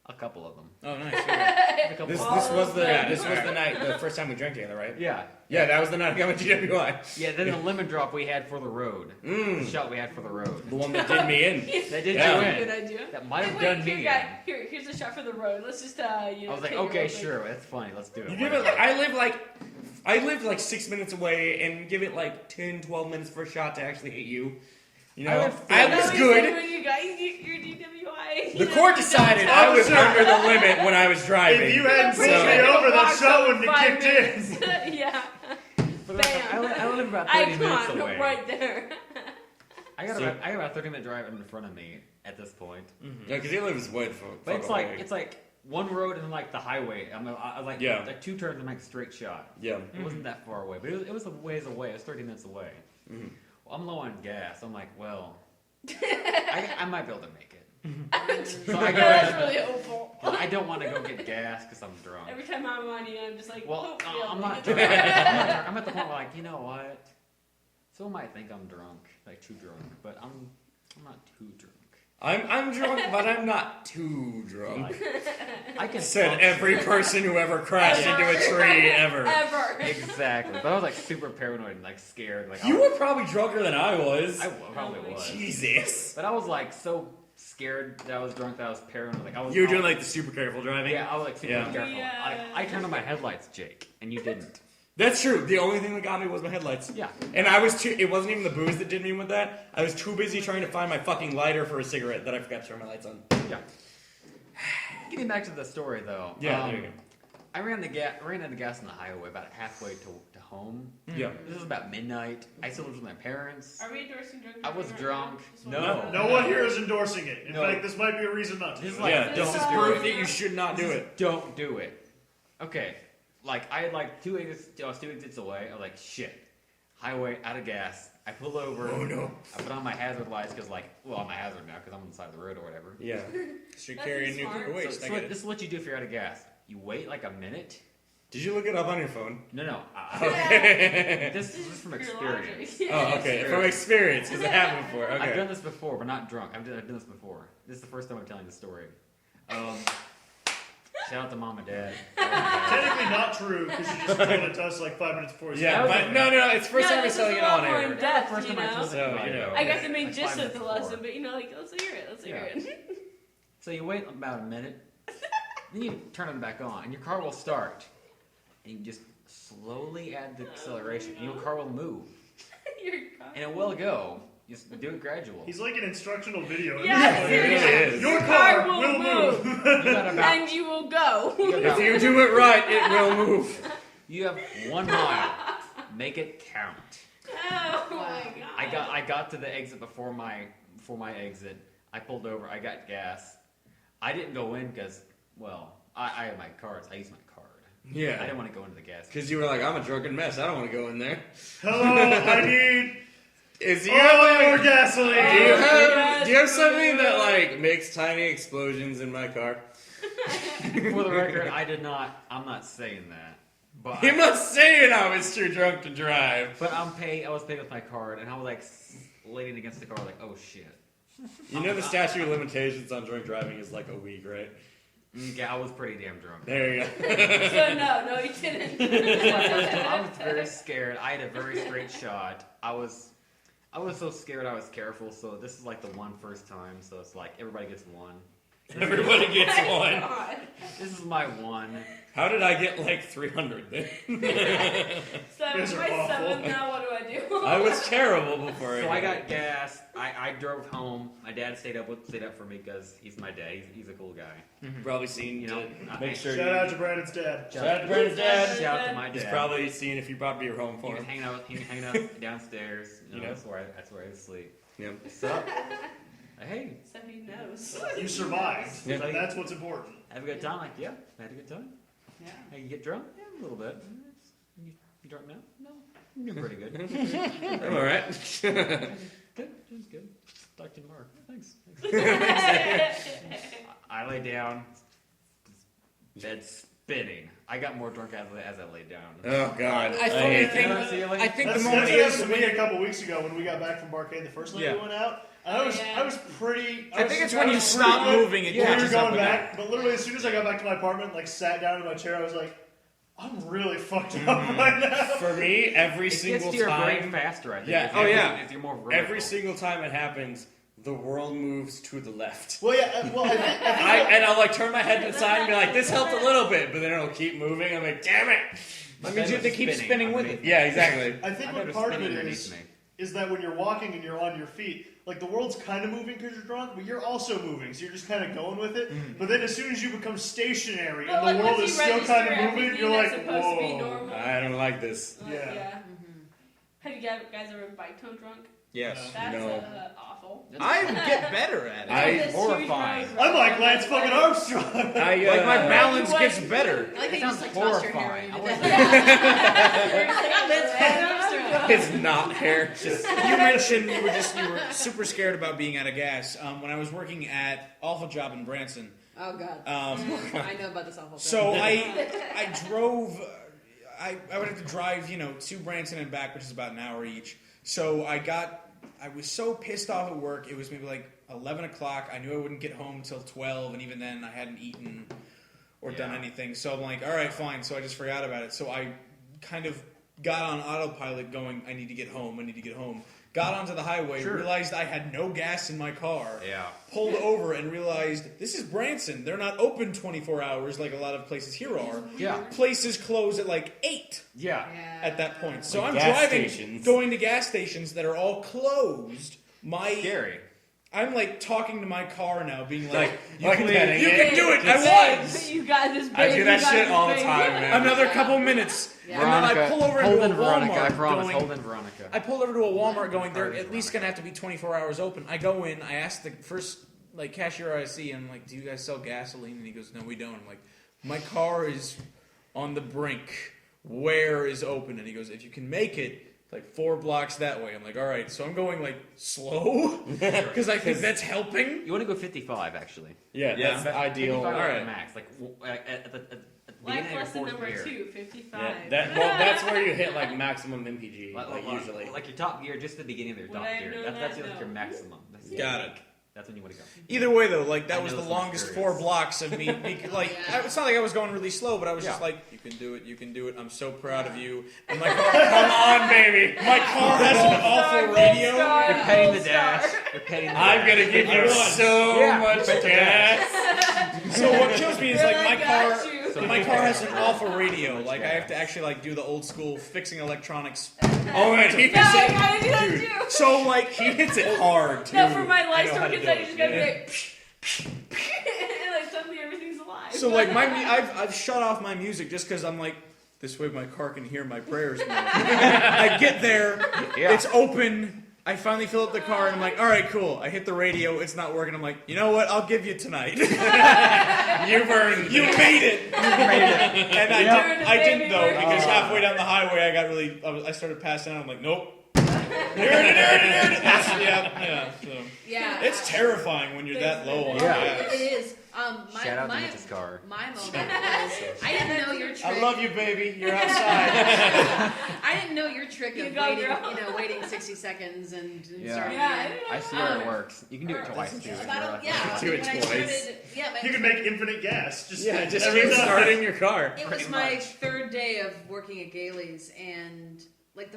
E: A couple of them.
F: Oh, nice. Yeah.
E: A couple
A: This
E: of
A: was the
C: Yeah.
A: this was the night, the first time we drank together, right?
E: Yeah.
A: Yeah, that was the night I got my DWI.
E: Yeah, then the lemon drop we had for the road. The shot we had for the road.
A: The one that did me in.
E: That did
A: Yeah.
E: you
C: Good
E: in.
C: idea.
E: That might have
C: Wait,
E: done
C: here,
E: me
C: guy,
E: in.
C: here's a shot for the road. Let's just
E: I was like,
C: take it
E: okay,
C: real quick.
E: sure, that's funny. Let's do it.
A: You give it like I lived like 6 minutes away, and give it like 10, 12 minutes for a shot to actually hit you. You know, I
C: No,
A: was
C: he
A: good.
C: said when you got your DWI.
A: The court decided I was under the limit when I was driving.
B: If you hadn't
A: So-
B: pushed me over, that shot wouldn't have
C: 5
B: kicked in.
C: minutes. Yeah.
E: For the record, I live about 30 minutes
C: Icon
E: away.
C: right there.
E: I got about a 30-minute drive in front of me at this point.
A: Yeah, because he lives way the
E: But
A: fuck away.
E: it's like one road and like the highway. I was like,
A: Yeah.
E: like 2 turns and like a straight shot.
A: Yeah.
E: It wasn't that far away, but it was a ways away. It was 30 minutes away.
A: Mhm.
E: Well, I'm low on gas. I'm like, well, I might be able to make it. So I
C: That's
E: go.
C: really hopeful.
E: I don't want to go get gas because I'm drunk.
C: Every time I'm on you, I'm just like,
E: Well,
C: hopefully
E: I'm
C: I'll
E: not
C: make
E: drunk.
C: it.
E: I'm at the point where like, you know what? Someone might think I'm drunk, like too drunk, but I'm not too drunk.
A: I'm drunk, but I'm not too drunk.
E: I can
A: Said
E: function.
A: every person who ever crashed into a tree ever.
C: Ever.
E: Exactly, but I was like super paranoid and like scared. Like
A: You were probably drunker than I was.
E: I probably was.
A: Jesus.
E: But I was like so scared that I was drunk, that I was paranoid. Like I was.
A: You were doing like the super careful driving.
E: Yeah, I was like super
A: Yeah.
E: careful.
C: Yeah.
E: I turned on my headlights, Jake, and you didn't.
A: That's true. The only thing that got me was my headlights.
E: Yeah.
A: And I was too. It wasn't even the booze that did me with that. I was too busy trying to find my fucking lighter for a cigarette that I forgot to turn my lights on.
E: Yeah. Getting back to the story though.
A: Yeah, there you go.
E: I ran out of gas on the highway about halfway to home.
A: Yeah.
E: This was about midnight. I still lived with my parents.
C: Are we endorsing drunk?
E: I was
C: driving right
E: drunk.
C: now? Just wanna-
E: No.
B: No one here is endorsing it. In
E: No.
B: fact, this might be a reason not to.
E: This is
B: do it.
E: like
A: Yeah, this is
E: don't
A: proof
E: do
A: that you should not do it.
E: Don't do it. Okay, like I had like two exits away. I was like, shit, highway out of gas. I pull over.
A: Oh no.
E: I put on my hazard lights because I'm a hazard now because I'm on the side of the road or whatever.
A: Yeah. Street
C: That's
A: carrying
C: smart.
A: nuclear waste. I get
E: This
A: it.
E: is what you do if you're out of gas. You wait like a minute.
A: Did you look it up on your phone?
E: No.
A: Okay.
E: This is from
C: Pure
E: experience.
C: logic.
A: Oh, okay. From experience, because it happened before. Okay.
E: I've done this before, but not drunk. I've done this before. This is the first time I'm telling this story. Shout out to mom and dad.
B: Technically not true because you just told it to us like 5 minutes before.
A: Yeah, but no. It's first time
C: this
A: you're telling
C: is
A: it
C: a lot
A: on
C: more
A: air.
C: in depth,
E: First
C: you
E: time I
C: know.
E: told it
A: So,
E: to
A: you know.
C: I guess the main
E: like
C: gist
E: 5
C: of
E: minutes
C: the
E: before.
C: lesson, but let's hear it. Let's hear it.
E: So you wait about a minute, then you turn it back on, and your car will start. And you just slowly add the acceleration, and your car will move.
C: Your car.
E: And it will go. Just do it gradual.
B: He's like an instructional video.
C: Yeah,
A: It really is.
B: Your
C: car
B: car
C: will
B: will move.
E: You got about,
C: And you will go.
E: you got
A: If
E: about-
A: you do it right, it will move.
E: you have 1 mile. Make it count.
C: Oh my god.
E: I got to the exit before my exit. I pulled over. I got gas. I didn't go in because, well, I had my cards. I used my card. I
A: Yeah.
E: didn't want to go into the gas.
A: Because you were like, I'm a drunken mess. I don't want to go in there.
B: Hello, I need
A: Is you
B: all your
A: do
B: gasoline.
A: you have something that like makes tiny explosions in my car?
E: For the record, I'm not saying that. But
A: You must say it. I was too drunk to drive.
E: But I was paid with my card, and I was like leaning against the car, like, oh shit.
A: You know the statute of limitations on drunk driving is like a week, right?
E: Yeah, I was pretty damn drunk.
A: There you go.
C: So no, you didn't.
E: I was very scared. I had a very straight shot. I was so scared I was careful, so this is like the first time, so it's like everybody gets one.
A: Everybody gets one.
C: God.
E: This is my one.
A: How did I get like 300 then?
C: So I'm
B: Guys are
C: my
B: awful.
C: seventh now. What do I do?
A: I was terrible before.
E: So I got gas. I drove home. My dad stayed up for me because he's my dad. He's a cool guy.
A: probably seen
E: You know,
A: make sure.
B: Shout out to Brandon's dad.
A: Shout out to Brandon's dad.
E: Shout out to my dad.
A: He's probably seeing if you brought beer home
E: He
A: for
E: was
A: him.
E: hanging out downstairs. You know,
A: You know?
E: that's where I sleep.
A: Yeah.
E: What's up? Hey,
C: So he knows.
B: You survived.
A: Yeah.
B: And that's what's important.
E: have a good time? Like, yeah, I had a good time.
D: Yeah.
E: Hey, you get drunk? Yeah, a little bit. You drunk now? No, you're pretty good.
A: I'm all right.
E: Good, that's good. Talk to you tomorrow. Thanks. I lay down, bed spinning. I got more drunk as I laid down.
A: Oh God.
F: I
A: hate
F: think
A: that. I think
B: That's
F: the
B: what
F: moment
B: happened
F: is
B: to me a couple weeks ago when we got back from Barcade the first night
A: Yeah.
B: we went out. And I was pretty.
A: I think it's when
B: I
A: you
B: was
A: stop
B: pretty good.
A: moving, it
B: We were
A: catches up
B: going
A: with
B: back, but literally as soon as I got back to my apartment, like sat down in my chair, I was like, I'm really fucked up right now.
A: For me, every
E: It
A: single
E: gets to your brain
A: time.
E: faster, I think.
A: Yeah.
E: if
A: Oh,
E: you're-
A: yeah.
E: If you're more
A: Every
E: vertical.
A: single time it happens, the world moves to the left.
B: Well, yeah. I think
A: And I'll like turn my head to the side and be like, "This helped a little bit,but then it'll keep moving. I'm like, "Damn it!"
E: My
F: That means
E: bed
F: you have to
E: was
F: keep spinning with
E: underneath
F: it.
E: me.
A: Yeah, exactly.
B: I think
E: My
B: what
E: bed was
B: part of
E: spinning
B: it
E: underneath me.
B: is that when you're walking and you're on your feet, like the world's kind of moving because you're drunk, but you're also moving, so you're just kind of going with it. But then as soon as you become stationary
C: But
B: and
C: like
B: the world
C: once
B: is
C: you
B: still
C: register
B: kind of moving,
C: everything
B: you're
C: that's
B: like,
C: supposed to be
B: whoa.
C: normal.
A: I don't like this.
C: Like,
B: Yeah.
C: Have you guys ever bike towed drunk?
A: Yes.
C: That's
A: No.
C: Awful.
F: I get better at it.
A: I-
C: That's huge
E: horrifying.
C: road
B: I'm like
C: rage.
B: Lance fucking Armstrong.
A: I
F: Like my balance
C: What?
F: gets better.
D: I like
E: That
D: how you just
E: sounds
D: like tossed your hair
E: horrifying.
D: in
E: I
D: to
E: wasn't-
D: death.
A: It's not hair. Just
F: You mentioned you were super scared about being out of gas. When I was working at Awful Job in Branson,
D: Oh god.
F: I
D: know about this awful thing.
F: so I drove. I would have to drive, to Branson and back, which is about an hour each. So I was so pissed off at work. It was maybe like 11 o'clock. I knew I wouldn't get home till 12, and even then I hadn't eaten or done anything. So I'm like, all right, fine. So I just forgot about it. So I kind of got on autopilot going, I need to get home, I need to get home. Got onto the highway,
E: Sure.
F: realized I had no gas in my car.
E: Yeah.
F: Pulled over and realized, this is Branson. They're not open 24 hours like a lot of places here are.
E: Yeah.
F: Places close at like 8
E: Yeah.
F: at that point. So
G: Like
F: I'm
G: gas
F: driving,
G: stations.
F: going to gas stations that are all closed.
E: Scary.
F: I'm like talking to my car now, being like, you
G: like
F: can
G: petting
F: you
G: it.
F: can do it.
G: Just-
F: I was.
C: You got this, baby.
G: I do that
C: you got
G: shit
C: this,
G: all the
C: baby.
G: time, man.
F: Another couple minutes,
D: Yeah.
F: and then I pull over into a
E: Holden Veronica. I
F: Walmart.
E: promise.
F: Going,
E: Holden Veronica.
F: I pull over to a Walmart going, they're
E: Veronica.
F: at least going to have to be 24 hours open. I go in, I ask the first cashier I see, and I'm like, do you guys sell gasoline? And he goes, no, we don't. I'm like, my car is on the brink. Where is open? And he goes, if you can make it, like 4 blocks that way. I'm like, all right. So I'm going like slow because I think that's helping.
E: You want to go 55 actually.
G: Yeah,
F: Yeah.
G: that's ideal.
E: 55
F: All
E: at
F: right.
E: the max. Like at the
C: Life
E: beginning of
C: lesson
E: your
C: number
E: fourth gear.
C: 2, 55.
G: Yeah, that's where you hit like maximum MPG, usually.
E: Like your top gear, just the beginning of your
C: Would
E: top
C: I have
E: gear.
C: known
E: That's
C: that?
E: like your
C: No.
E: maximum. That's
F: Got it.
E: That's when you want to go.
F: Either way, though, like
E: I
F: that was
E: know
F: the
E: this one's
F: longest
E: curious.
F: 4 blocks of me. Like
D: Yeah.
F: it's not like I was going really slow, but I was just
E: Yeah.
F: like, you can do it, you can do it. I'm so proud of you. And my car,
G: Come on, baby.
F: my car has an awful radio.
E: You're petting the dash. You're petting the
G: I'm
E: dash.
G: gonna give you so
E: Yeah,
G: much
E: bet the
G: gas.
F: So what kills me is
C: You're
F: like my
C: got
F: car.
C: you.
F: My car has an awful radio. Like I have to actually like do the old school fixing electronics.
G: Oh man, he
C: Yeah,
G: hits
C: I
G: it.
C: gotta do that
G: Dude,
C: too.
F: So like
G: he hits it hard too.
C: No, for my
G: I
C: life
G: know how
C: store
G: to
C: kids,
G: do
C: I
G: it.
C: just gotta
G: Yeah.
C: be like, and like suddenly everything's alive.
F: So like I've shut off my music just because I'm like, this way my car can hear my prayers more. I get there,
E: Yeah.
F: it's open. I finally fill up the car and I'm like, all right, cool. I hit the radio, it's not working. I'm like, you know what? I'll give you tonight.
G: You've earned
F: You
G: it.
F: made it. And
C: Yeah.
F: I didn't though
C: Baby.
F: because halfway down the highway I started passing out. I'm like, nope. Yeah. So.
D: Yeah.
F: It's terrifying when you're that low on
E: Yeah.
F: gas.
D: It is.
E: Shout out to Mrs. Carr.
D: My moment was I didn't know your trick.
G: I love you, baby. You're outside.
D: I didn't know your trick
C: You
D: of
C: go,
D: waiting,
C: girl.
D: waiting 60 seconds and
E: Yeah.
D: starting
C: Yeah, I
D: again.
C: didn't know
E: I see how
D: Um,
E: it works. You can do it twice too.
D: Yeah,
G: Do it
D: when I
G: twice.
D: started, yeah,
B: You can make infinite gas. Just
G: Just keep
B: time.
G: starting your car.
D: It was
E: Pretty
D: my
E: much.
D: 3rd day of working at Gailey's, and like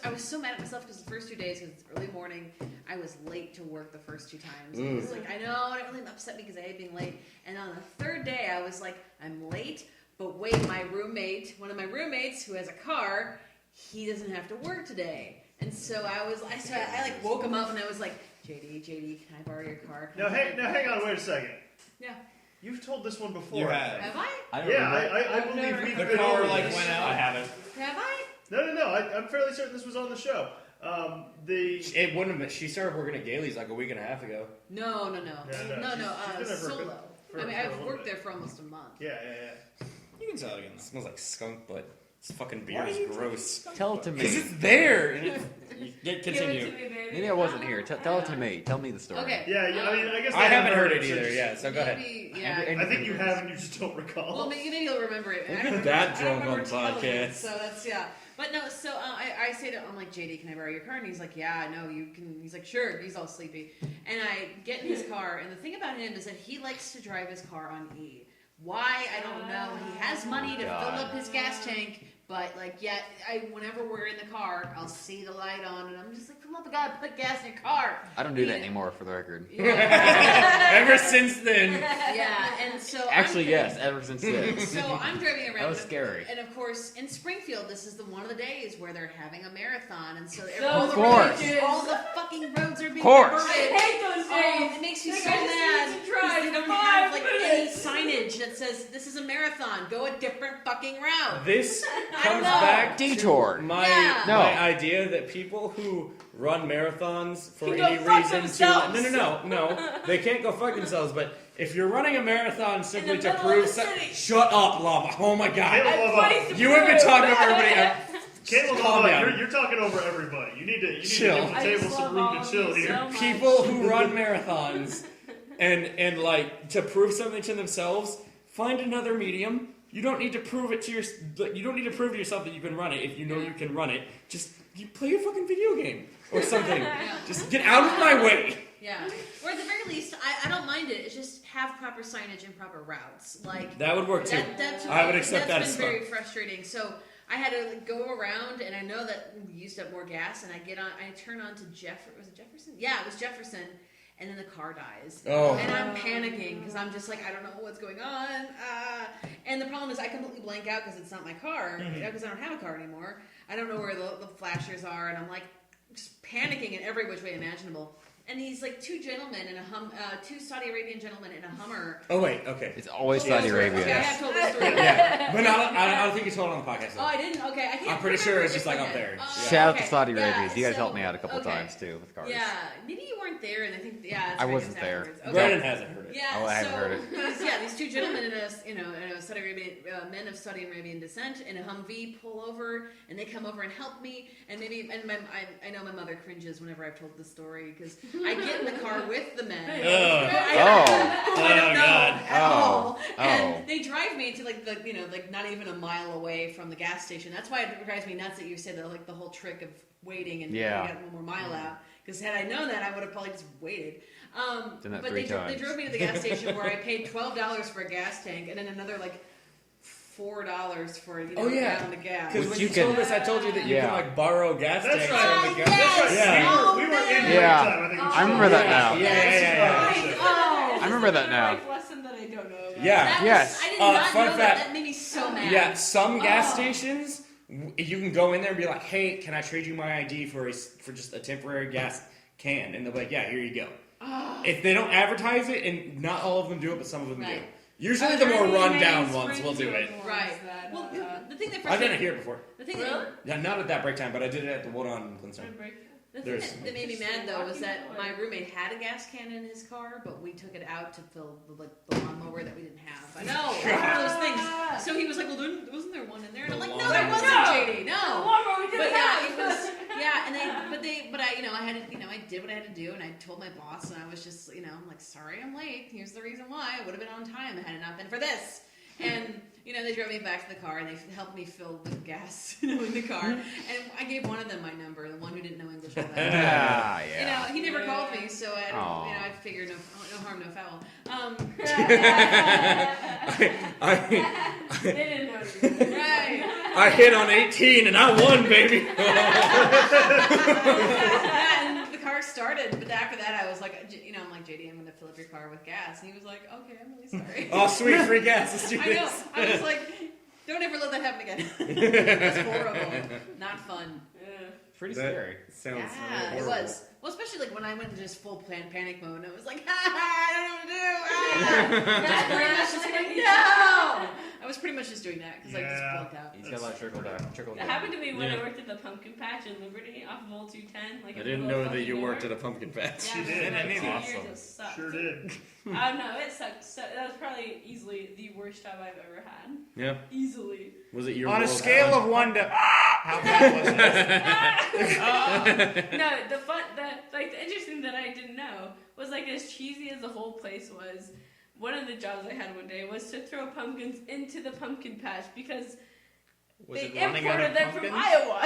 D: I was so mad at myself because the first 2 days, because it's early morning, I was late to work the first 2 times. And it was like, I know, it really upset me because I hate being late. And on the 3rd day, I was like, I'm late, but wait, one of my roommates who has a car, he doesn't have to work today. And so I like woke him up and I was like, JD, can I borrow your car?
B: Now hang on, wait a second.
D: Yeah.
B: You've told this one before.
F: You have.
D: Have I?
E: I don't
B: Yeah,
E: remember.
B: I
C: I've
B: believe
C: never-
B: we've
F: The
B: been
F: car
B: over
F: like
B: this.
F: went out.
G: I haven't.
D: Have I?
B: No. I'm fairly certain this was on the show.
G: It wouldn't have been. She started working at Gailey's like a week and a half ago.
D: No.
B: No, she's been there for a
D: Solo.
B: for
D: I mean,
B: a
D: I've
B: little
D: worked
B: bit.
D: there for almost a month.
B: Yeah.
F: You can sell it again.
G: It smells like skunk, but this fucking
F: Why
G: beer is
F: you
G: gross.
E: Tell it to
G: Because
E: me.
G: it's there. And
C: Give it to
G: continue.
C: me, baby.
E: Maybe I wasn't here. Tell it to me. Tell me the story.
D: Okay.
B: Yeah. I mean, I guess
G: I haven't heard it
B: so
G: either.
B: just-
G: Yeah, so go ahead.
D: Maybe, yeah.
E: And-
B: I think you have, and you just don't recall.
D: Well, maybe you'll remember it.
G: Don't
D: I
G: get
D: don't
G: that
D: remember- I
G: drunk
D: don't
G: on
D: remember telling it,
G: podcast.
D: So that's yeah. But no, so I say to I'm like, JD, can I borrow your car? And he's like, yeah, I know you can. He's like, sure. He's all sleepy, and I get in his car, and the thing about him is that he likes to drive his car on E. Why I don't know. He has money to fill up his gas tank, but like, yet whenever we're in the car, I'll see the light on, and I'm just like, come on, God, put gas in your car.
E: I don't do that anymore, for the record.
D: Yeah,
G: Ever since then.
D: yeah. And so
E: Actually,
D: I'm
E: yes, ever since then.
D: So I'm driving around.
E: That was scary.
D: And of course, in Springfield, this is one of the days where they're having a marathon, and so
C: Those
D: all the
E: course.
D: roads, all the fucking roads are being
E: Course.
C: I
D: diverted.
C: hate those
D: Oh,
C: days.
D: it makes you
C: Like,
D: so
C: I just
D: mad.
C: need to drive
D: They don't
C: 5
D: have like any
C: minutes.
D: signage that says this is a marathon. Go a different fucking route.
G: This
D: I don't
G: comes
D: know.
G: back
E: Detour.
G: to my
D: Yeah.
E: No.
G: my idea that people who run marathons for
C: Can
G: any
C: go fuck
G: reason
C: themselves.
G: no, they can't go fuck themselves. But if you're running a marathon simply
C: the
G: to
C: middle of
G: prove
C: the
G: something,
C: city.
G: shut up, Lava. Oh my god,
B: Caleb,
C: Twice
G: you have been talking over everybody.
B: Caleb,
G: Calm down.
B: you're talking over everybody. You need to
G: Chill.
B: give the
C: I
B: table
C: just
B: some
C: love
B: room
C: all
B: to
C: of
B: chill
C: you
B: here.
C: so much.
G: People who run marathons and like to prove something to themselves, find another medium. You don't need to prove it to you don't need to prove to yourself that you can run it if you know you can run it. Just you play a fucking video game or something. Just get out of my way.
D: Yeah. Or at the very least, I don't mind it. It's just have proper signage and proper routes. Like
G: That would work too.
D: that's
G: I would accept that
D: that's
G: as
D: been
G: well.
D: very frustrating. So I had to like, go around, and I know that we used up more gas, and I turn on to was it Jefferson? Yeah, it was Jefferson, and then the car dies.
A: Oh.
D: And I'm panicking, because I'm just like, I don't know what's going on. And the problem is I completely blank out because it's not my car, because I don't have a car anymore. I don't know where the flashers are, and I'm like just panicking in every which way imaginable. And these like two gentlemen in two Saudi Arabian gentlemen in a Hummer.
A: Oh wait, okay.
E: It's always Saudi Arabia.
D: Okay, I have told this story.
A: Yeah, but I don't think you told it on the podcast.
D: Oh, I didn't. Okay, I can't.
A: I'm pretty sure it's just like up there.
E: Shout out
D: okay.
E: to Saudi
D: Yeah,
E: Arabia. You guys
D: so-
E: helped me out a couple
D: okay.
E: times too with cars.
D: Yeah, maybe you weren't there, and I think it's
E: I
D: right,
E: wasn't
D: it's
E: there.
D: afterwards. Okay.
A: Brandon hasn't heard it.
D: Yeah,
E: Oh, I haven't heard it.
D: These two gentlemen in a Saudi Arabian men of Saudi Arabian descent in a Humvee pull over, and they come over and help me. And I know my mother cringes whenever I've told this story because I get in the car with the men.
A: Oh.
D: I don't know
A: God.
D: at all.
E: Oh.
D: And they drive me to like not even a mile away from the gas station. That's why it drives me nuts that you said that like the whole trick of waiting and
E: Yeah.
D: getting one more mile out. Because had I known that, I would have probably just waited.
E: Done that
D: But
E: three
D: they
E: times.
D: drove me to the gas station where I paid $12 for a gas tank and then another like $4 for a gallon of gas.
A: Because
E: Which
A: when
E: you
A: you
E: can-
A: told us, I told you that you
E: Yeah.
A: can like borrow gas
B: That's
A: tanks
B: right.
A: from the gas.
D: Yes!
A: Yeah.
B: We were in
E: Yeah.
B: time. I think
E: I remember that now.
A: Yeah.
D: Oh,
E: I remember that now.
C: Life lesson that I don't know about.
A: Yeah.
D: that
E: Yes.
D: was, I did not
A: fun
D: know
A: fact.
D: that made me so mad.
A: Yeah, some gas
D: Oh.
A: stations, you can go in there and be like, "Hey, can I trade you my ID for just a temporary gas can?" And they'll be like, "Yeah, here you go." If they don't advertise it, and not all of them do it, but some of them do.
D: Right.
A: Usually, the more
C: Really
A: rundown
C: main
A: ones will do
C: springs
A: it.
C: are the ones
D: Right.
C: that,
D: Well, the thing that
A: I've done it
D: frustrated
A: here before.
D: the thing
C: Really?
A: Yeah, not at that break time, but I did it at the one on Flintstone.
D: The thing
A: There's-
D: that made me mad though was that
C: Walking
D: my roommate had a gas can in his car, but we took it out to fill the lawnmower that we didn't have. I know, one of those things. So he was like, "Well, wasn't there one in there?" And I'm like, "No, there wasn't, JD. No." But yeah, it was. Yeah, and I did what I had to do, and I told my boss, and I was just, I'm like, "Sorry, I'm late. Here's the reason why. I would have been on time had it not been for this." And they drove me back to the car and they helped me fill the gas in the car. And I gave one of them my number, the one who didn't know English all that well.
E: Yeah.
D: He never called me, so I,
E: Aw.
D: I figured no harm, no foul.
C: They didn't know you.
D: Right.
A: I hit on 18 and I won, baby.
D: And the car started, but after that I was like, I'm like, JD, I'm going to fill up your car with gas. And he was like, okay, I'm really sorry.
A: Oh, sweet free gas. Let's do
D: I know.
A: this.
D: I was like, don't ever let that happen again. That's horrible. Not fun.
E: Pretty
A: That
E: scary.
A: Sounds
D: Yeah, it
A: horrible.
D: was. Well, especially like when I went into just full panic mode, and I was like, I don't know what to do. That's pretty much just like, no. I was pretty much just doing that because I just
B: Yeah.
D: blanked out.
E: He's got a lot of trickle
C: That
E: down.
C: happened to me when
A: Yeah.
C: I worked at the pumpkin patch in Liberty off of Old 210. Like
A: I didn't know that you worked at a pumpkin patch.
C: Yeah,
B: She did.
C: like, 2 years
E: Awesome.
C: it sucked.
B: Sure did.
C: No, it sucked. So, that was probably easily the worst job I've ever had.
A: Yeah.
C: Easily.
A: Was it your
F: On a
A: world
F: scale
A: fun?
F: of 1 to how bad was it?
C: No, the interesting that I didn't know was like as cheesy as the whole place was. One of the jobs I had one day was to throw pumpkins into the pumpkin patch because
F: Was
C: they
F: it running out
C: imported
F: of
C: them
F: pumpkins?
C: from Iowa.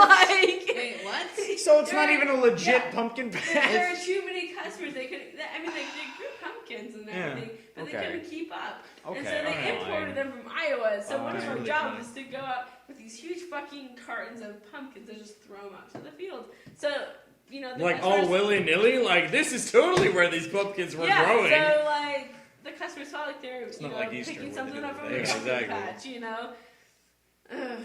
C: Like,
D: Wait, what?
F: So it's not
C: There-
F: even a legit
C: yeah.
F: pumpkin
C: there
F: patch.
C: are too many customers. They grew pumpkins and everything, but
E: Okay.
C: they couldn't keep up. And so
E: Okay,
C: they
E: fine.
C: imported them from Iowa. So one of
E: Fine.
C: our
F: Really
C: jobs
F: fine.
C: was to go out with these huge fucking cartons of pumpkins and just throw them out to the field. So, the
A: Like all
C: customers-
A: willy nilly? Like, this is totally where these pumpkins were
C: yeah,
A: growing.
C: so like the customers felt like they were
F: not like Easter,
C: picking
F: what
C: something
F: they
C: up
F: do
C: from
F: with
C: the
F: that.
C: pumpkin
A: Exactly.
C: patch, Ugh,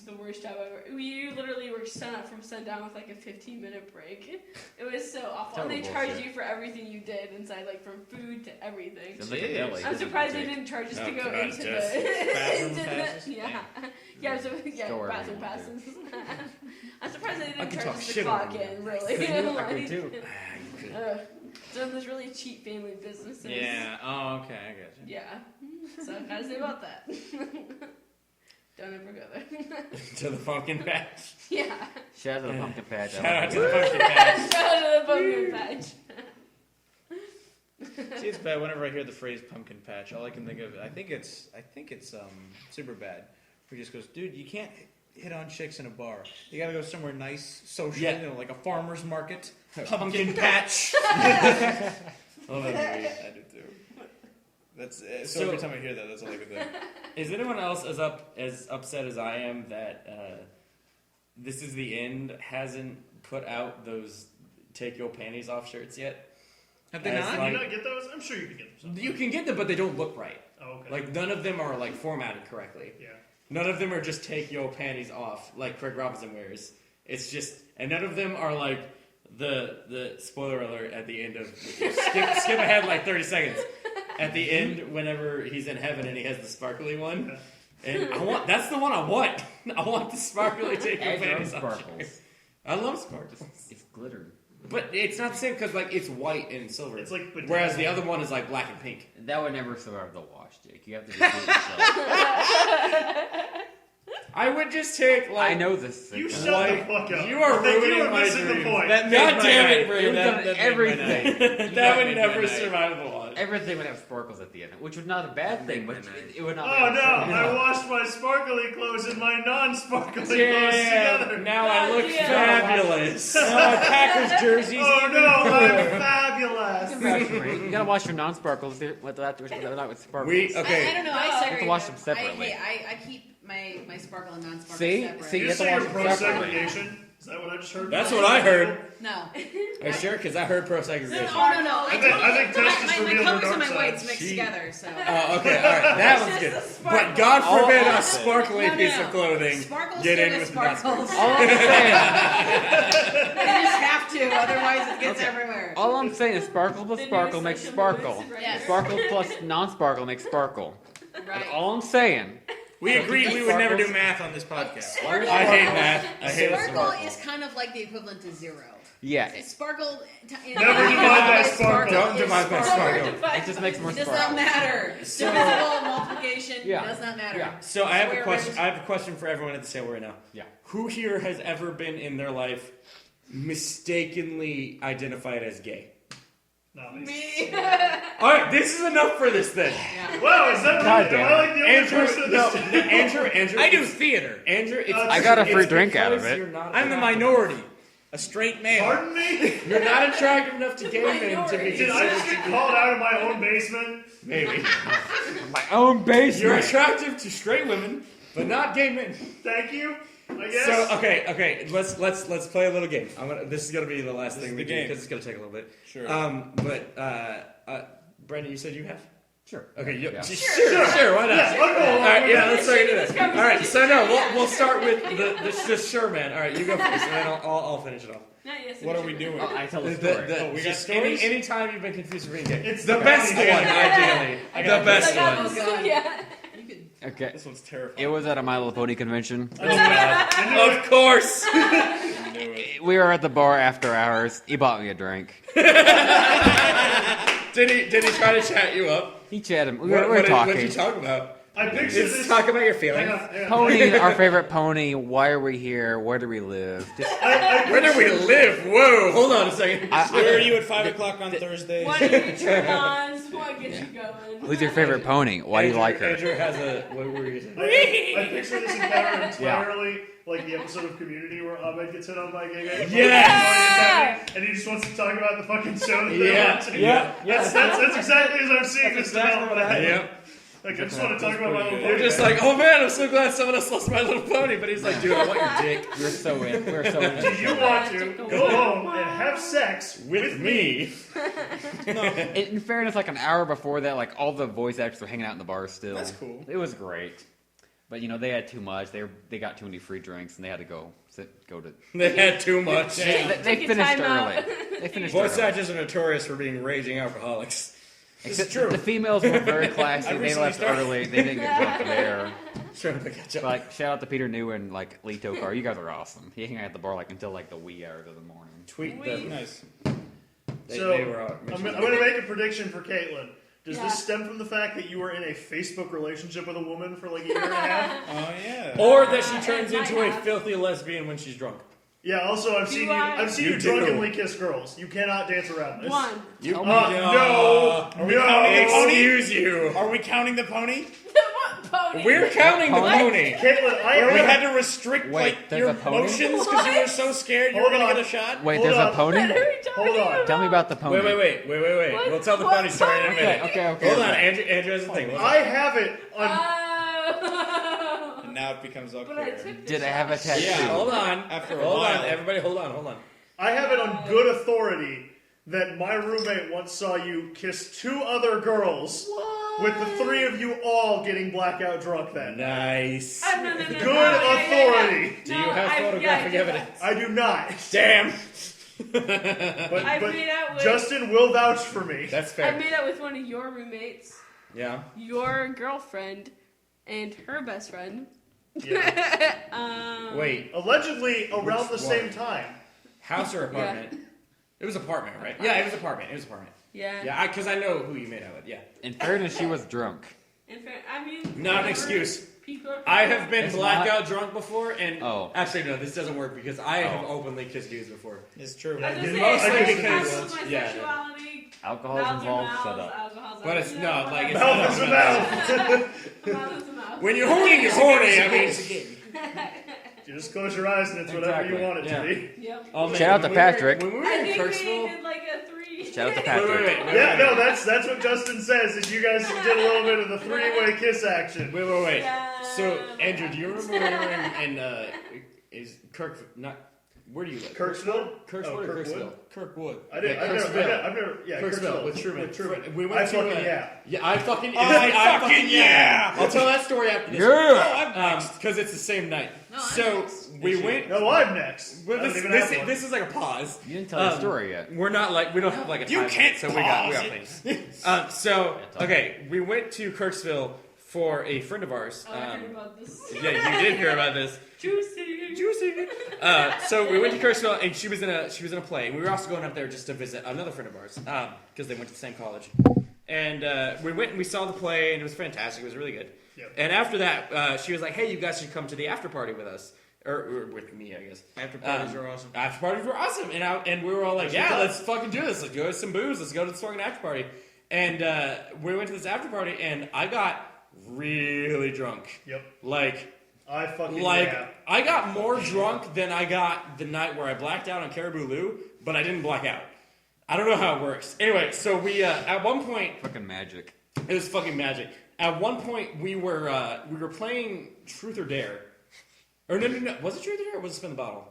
C: the worst job ever. We literally were sun up from sundown with like a 15-minute break. It was so awful. And they
E: Total
C: charged
E: bullshit.
C: you for everything you did inside, like from food to everything.
E: Sounds like a
F: Jeez.
E: deli.
C: I'm surprised they didn't charge us
A: Oh,
C: to go
A: God,
C: into
A: just
C: the
F: bathroom
C: into
F: passes?
C: the, yeah.
E: Go wherever
C: Bathroom
E: you want
C: passes. I'm surprised they
A: I
C: didn't
A: can
C: charge
A: talk
C: us to
A: shit
C: clock
A: over you.
C: in, really.
E: I could too.
A: Ah, you could.
C: So those really cheap family businesses.
F: Yeah. Oh, okay. I got you.
C: Yeah. So I've got to say about that. Don't ever go there.
A: To the pumpkin patch.
C: Yeah.
E: Shout out to the pumpkin patch.
A: Shout out to the pumpkin patch.
C: Shout out to the pumpkin patch.
F: See, it's bad whenever I hear the phrase pumpkin patch. All I can think of, I think it's super bad. Where he just goes, dude, you can't hit on chicks in a bar. You gotta go somewhere nice, social,
A: Yeah.
F: like a farmer's market, pumpkin patch.
A: Oh, that's great. I do too.
F: That's so,
G: So-
F: every time I hear that, that's all I can think.
G: Is anyone else as upset as I am that This Is the End hasn't put out those Take Your Panties Off shirts yet?
F: Have they
G: As
F: not?
B: Can
G: like-
B: you not get those? I'm sure you can get them. Sometime.
G: You can get them, but they don't look right.
B: Oh, okay.
G: Like none of them are like formatted correctly.
B: Yeah.
G: None of them are just take your panties off like Craig Robinson wears. It's just, and none of them are like the spoiler alert at the end of skip ahead like 30 seconds. At the end, whenever he's in heaven and he has the sparkly one, and that's the one I want. I want the sparkly take your
E: I love
G: panties off.
E: sparkles.
G: I love sparkles,
E: It's glitter.
G: but it's not the same because like it's white and silver.
B: It's like
G: whereas the other one is like black and pink.
E: That would never survive the wash, Jake. You have to just do it yourself.
G: I would just take like
E: I know this.
B: You
E: thing.
B: shut the fuck up.
G: You are ruining
B: you are
G: my
B: missing
G: dreams.
B: the point.
F: That
G: God
F: made my
G: damn it,
F: night.
G: Brandon.
E: You've done
F: That made my
E: everything.
F: night.
G: that
F: That
G: would
F: made my
G: never
F: night.
G: survive the watch.
E: Everything would have sparkles at the end, which was not a bad thing, but it would not.
B: Oh
E: be
B: no!
E: a
B: I washed my sparkly clothes and my non-sparkly clothes
G: Yeah,
B: together.
G: now I look
C: Yeah.
G: fabulous.
F: Now my Packers jerseys.
B: Oh no! I'm fabulous.
E: You gotta wash your non-sparkles with sparkles.
G: Okay.
D: I don't know. I
E: You have
D: segregate
E: to wash them
D: them.
E: separately.
D: I keep my sparkle and non-sparkle
E: See?
D: separate.
E: See?
B: Did
E: You
B: you
E: have to
B: say
E: wash
B: you're
E: them
B: pro
E: separately.
B: segregation? Is that what I just heard?
G: That's what I heard.
D: No.
G: Are you sure? Because I heard pro segregation.
D: No.
B: I think Tess just
D: my
B: revealed her
D: colors
B: dark
D: and my
B: side.
D: whites mixed
G: She-
D: together, so.
G: Oh, okay, alright. That one's good.
C: Just a
G: But
C: sparkle.
G: God
E: All
G: forbid a
E: opposite.
G: sparkly
D: No.
G: piece of clothing
D: Sparkles
G: get
D: stay
G: in
D: with
G: with not
D: sparkles.
E: All I'm saying,
D: You just have to, otherwise it gets everywhere.
E: all I'm saying is sparkle plus
C: The new
E: sparkle makes
C: social
E: sparkle.
C: movement is
D: Yes.
E: Sparkle plus non-sparkle makes sparkle.
D: Right.
E: All I'm saying.
F: We agreed we would never do
E: Sparkles.
F: math on this podcast.
D: Sparkle,
G: I hate math. I hate it so
D: Sparkle
G: much.
D: is kind of like the equivalent to zero.
E: Yeah,
D: Sparkle.
B: Never divide by sparkle.
G: Don't divide by sparkle.
E: it just makes more
D: It does not
E: sparkle.
D: matter.
G: So-
D: Divisible multiplication
E: Yeah.
D: does not matter.
E: Yeah.
G: So I have a
D: Square
G: question.
D: root.
G: I have a question for everyone at the table right now.
E: Yeah.
G: Who here has ever been in their life mistakenly identified as gay?
B: Not me.
D: Me.
G: All right, this is enough for this thing.
D: Yeah.
B: Wow, is that
E: God
B: me?
E: damn
B: Am I like the only
G: Andrew,
B: person in
G: no,
B: this?
G: Andrew.
F: I do theater.
G: Andrew, it's,
B: I
E: got a
G: it's
E: free drink out of
G: because
E: it.
G: You're not
F: I'm the
G: attractive
F: minority. A straight male.
B: Pardon me?
G: You're not attractive enough to gay men to be
C: Minority.
B: Did I just get called out of my own basement?
G: maybe.
E: My own basement.
G: You're attractive to straight women, but not gay men.
B: Thank you. I guess.
G: So okay, let's play a little game. This is gonna be the last thing
F: is
G: we
F: the
G: do
F: game.
G: because it's gonna take a little bit.
F: Sure.
G: Brandon, you said you have.
E: Sure.
G: Okay,
E: Yeah.
G: sure, why not?
B: Yeah, I'll go along
G: All right,
B: with
G: yeah,
B: that.
G: let's start into this. All right, so no, we'll start with the sure man. All right, you go first, and then I'll finish it off.
C: Not yes,
F: What are we doing?
E: Oh, I tell the
G: The-
E: story.
G: the-
F: Oh, we got
G: just
F: stories?
G: any time you've been confused for being gay.
B: It's
G: the
B: the
G: best one,
B: bounty.
G: ideally. The best
C: I got
G: one.
C: this.
D: Oh, God.
C: Yeah.
D: You could.
E: Okay.
F: This one's terrifying.
E: It was at a My Little Pony convention.
G: Oh God! Of course.
F: I knew it.
E: We were at the bar after hours. He bought me a drink.
G: Did he try to chat you up?
E: He chatted. We
G: What
E: were
G: did
E: talking.
G: you talk about?
B: I picture
G: Just
B: this.
G: talk about your
B: Hang
G: feelings.
B: on, hang on.
E: Pony, our favorite pony. Why are we here? Where do we live? Just,
G: Where do we live? Whoa! Hold on a second.
F: Where are you at 5 o'clock on Thursdays?
C: What are your turn-ons? What gets you going?
E: who's your favorite pony? Why do you like her?
G: Andrew has a. What were you saying?
B: I picture this encounter entirely like the episode of Community where Ahmed gets hit on by a gay guy.
G: Yes!
B: And he just wants to talk about the fucking show that
G: Yeah,
B: they're watching.
G: yeah,
B: That's exactly as I'm seeing this develop.
G: Yep.
B: Like, I just want to talk about my little
G: You're
B: pony.
G: just like, oh man, I'm so glad someone else lost My Little Pony. But he's like, dude, I want your dick
E: We're so in. We're so in.
B: Do you want to go home and have sex
G: with me.
E: In fairness, like an hour before that, like all the voice actors were hanging out in the bar still.
F: That's cool.
E: It was great. But they had too much. They got too many free drinks, and they had to go to.
G: They had too much.
E: They
C: Take a
E: finished
C: time out.
E: early. They finished
G: Voice
E: early.
G: actors are notorious for being raging alcoholics.
E: Except
G: true.
E: the females were very classy.
F: I
E: They
F: recently
E: left
F: started-
E: early. They didn't get drunk there.
G: Trying to catch up.
E: Like shout out to Peter New and like Lee Tokar. You guys are awesome. He hung out at the bar like until like the wee hours of the morning.
G: Tweet
C: We-
G: them.
F: Nice.
G: They were out.
B: I'm going to make a prediction for Caitlin. Does
C: Yeah.
B: this stem from the fact that you were in a Facebook relationship with a woman for like a year and a half?
F: Oh, yeah.
G: Or that she turns
C: It might
G: into a
C: have.
G: filthy lesbian when she's drunk.
B: Yeah. Also, I've seen you
G: You do.
B: drunkenly kiss girls. You cannot dance around this.
C: One.
G: You,
B: No.
F: Are we counting the pony?
G: excuse you.
F: Are we counting the pony?
C: What pony.
F: We're counting the pony.
B: Caitlin, I
F: Where we
B: have
F: had to restrict
E: Wait,
F: like
E: there's
F: your
E: a pony?
F: emotions because you were so scared you were
B: Hold
F: gonna
B: on.
F: get a shot.
E: Wait,
B: Hold
E: there's
B: on.
E: a pony?
C: What are we talking
B: Hold on.
C: about?
E: Tell me about the pony.
F: Wait.
C: What-
F: We'll tell the
C: what
F: funny story in a
C: pony?
F: minute.
E: Okay.
F: Hold on,
E: okay.
F: Andrew has a thing.
B: I have it on.
C: Oh.
F: And now it becomes
C: But I
F: unclear.
C: took the
E: Did I have a
C: shot.
E: tattoo?
F: Yeah, hold on.
A: After a
F: Hold
A: while.
F: on, everybody, hold on.
B: I have it on good authority that my roommate once saw you kiss 2 other girls with the 3 of you all getting blackout drunk that night.
A: Nice.
C: No.
B: Good
C: Yeah.
B: authority.
A: Do you have photographic evidence?
B: I do not.
F: Damn.
B: But,
C: I've
B: but
C: made out with.
B: Justin will vouch for me.
A: That's
C: I
A: fair.
C: made out with one of your roommates,
A: Yeah.
C: your girlfriend, and her best friend.
B: Yeah.
A: Wait,
B: Allegedly around the
A: Which
B: same
A: one?
B: time.
A: house or apartment? It was apartment, right? Yeah, it was apartment.
C: Yeah.
A: Yeah, because I know who you made out with. Yeah.
E: In fairness, she was drunk.
C: In fact, I mean.
A: Not an
C: whatever.
A: excuse.
C: People are
A: I have been
E: It's
A: blackout drunk before, and
E: Oh.
A: actually no, this doesn't work because I have openly kissed dudes before.
F: It's true.
C: I was gonna
B: Mostly
C: say, I
B: because-
C: was my
A: yeah.
C: sexuality.
E: Alcohol's
C: Mouths are
E: involved.
C: mouths,
E: Shut up.
C: alcohol's
A: But it's
C: alcohol.
A: no, like it's
B: Mouth
A: not
B: is a
A: about-
B: mouth.
C: Mouth is a mouth.
A: When you're horny, you're horny. I mean,
B: You just close your eyes and it's whatever you
E: Exactly.
B: want it
A: Yeah.
B: to be.
C: Yep.
A: oh, man,
E: Shout out to
A: when we were-
E: Patrick.
A: When we were
C: I
A: in
C: think we
A: Kirksville,
C: did like a 3.
E: Shout out to
A: wait,
E: Patrick.
B: Yeah, no, that's what Justin says. Is you guys did a little bit of the 3-way kiss action.
A: wait.
C: Yeah.
A: So Andrew, do you remember when we were in is where do you live?
B: Kirksville?
A: Kirksville or
B: Kirkwood?
A: Kirksville?
F: Kirkwood.
B: I did.
A: Yeah,
B: I've
A: Kirksville.
B: never. Yeah,
A: Kirksville with Truman.
B: With Truman.
A: We went
B: I
A: to
B: fucking yeah.
A: Yeah, I fucking.
F: I fucking yeah.
A: I'll tell that story after this.
E: Yeah.
A: Because it's the same night.
D: No, I'm
A: So
D: next.
A: we went.
B: No, I'm next.
A: Well,
B: I don't
A: this,
B: even
A: this,
B: have one.
A: this is like a pause.
E: You didn't tell the story yet.
A: We're not like we don't have like a
F: You
A: time
F: can't
A: limit, so we got
F: pause
A: things. So okay, we went to Kirksville for a friend of ours.
C: Oh, I heard about this.
A: Yeah, you did hear about this.
C: Juicy.
A: Juicy. So we went to Kirksville, and she was in a play. And we were also going up there just to visit another friend of ours because they went to the same college. And we went and we saw the play, and it was fantastic. It was really good.
B: Yep.
A: And after that, she was like, "Hey, you guys should come to the after party with us." Or with me, I guess.
F: After parties are awesome.
A: After parties were awesome, and we were all like, "Yeah, let's fucking do this. Let's go to some booze. Let's go to this fucking after party." And we went to this after party, and I got really drunk.
B: Yep.
A: Like
B: I fucking yeah.
A: I got more drunk than I got the night where I blacked out on Caribou Lou, but I didn't black out. I don't know how it works. Anyway, so we at one point
E: Fucking magic.
A: it was fucking magic. At one point we were playing Truth or Dare. Or no. Was it Truth or Dare or was it Spin the Bottle?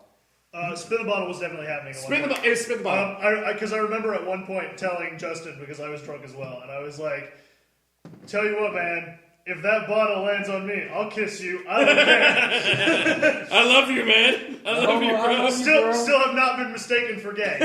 B: Spin the bottle was definitely happening. At one
A: Spin the
B: point.
A: bottle. It was Spin the Bottle.
B: Because I remember at one point telling Justin, because I was drunk as well, and I was like, "Tell you what, man, if that bottle lands on me, I'll kiss you. I don't care."
A: I love you, man. I love you, bro.
B: Still have not been mistaken for gay.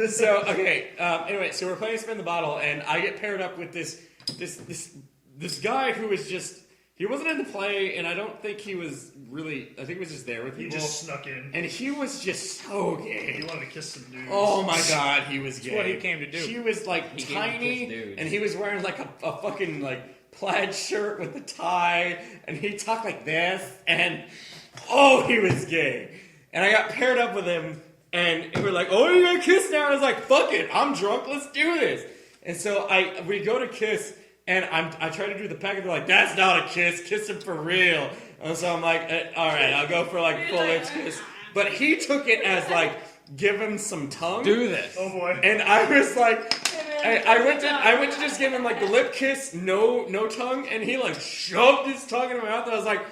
A: So okay. Anyway, so we're playing Spin the Bottle, and I get paired up with this guy who is just. He wasn't in the play, and I don't think he was really. I think he was just there with
B: He
A: people.
B: just snuck in.
A: And he was just so
B: He
A: gay.
B: wanted to kiss some dudes.
A: Oh my god, he was gay.
F: what he came to do.
A: He was like
E: He came to
A: tiny,
E: kiss dudes.
A: and he was wearing like a fucking like plaid shirt with a tie, and he talked like this, and he was gay. And I got paired up with him, and we're like, "Oh, you're gonna kiss now?" And I was like, "Fuck it, I'm drunk. Let's do this." And so we go to kiss. And I try to do the peck, and they're like, "That's not a kiss. Kiss him for real." And so I'm like, "All right, I'll go for like full lips kiss." But he took it as like, give him some tongue.
E: Do this.
B: Oh boy.
A: And I was like, I went to just give him like the lip kiss, no tongue, and he like shoved his tongue in my mouth. And I was like,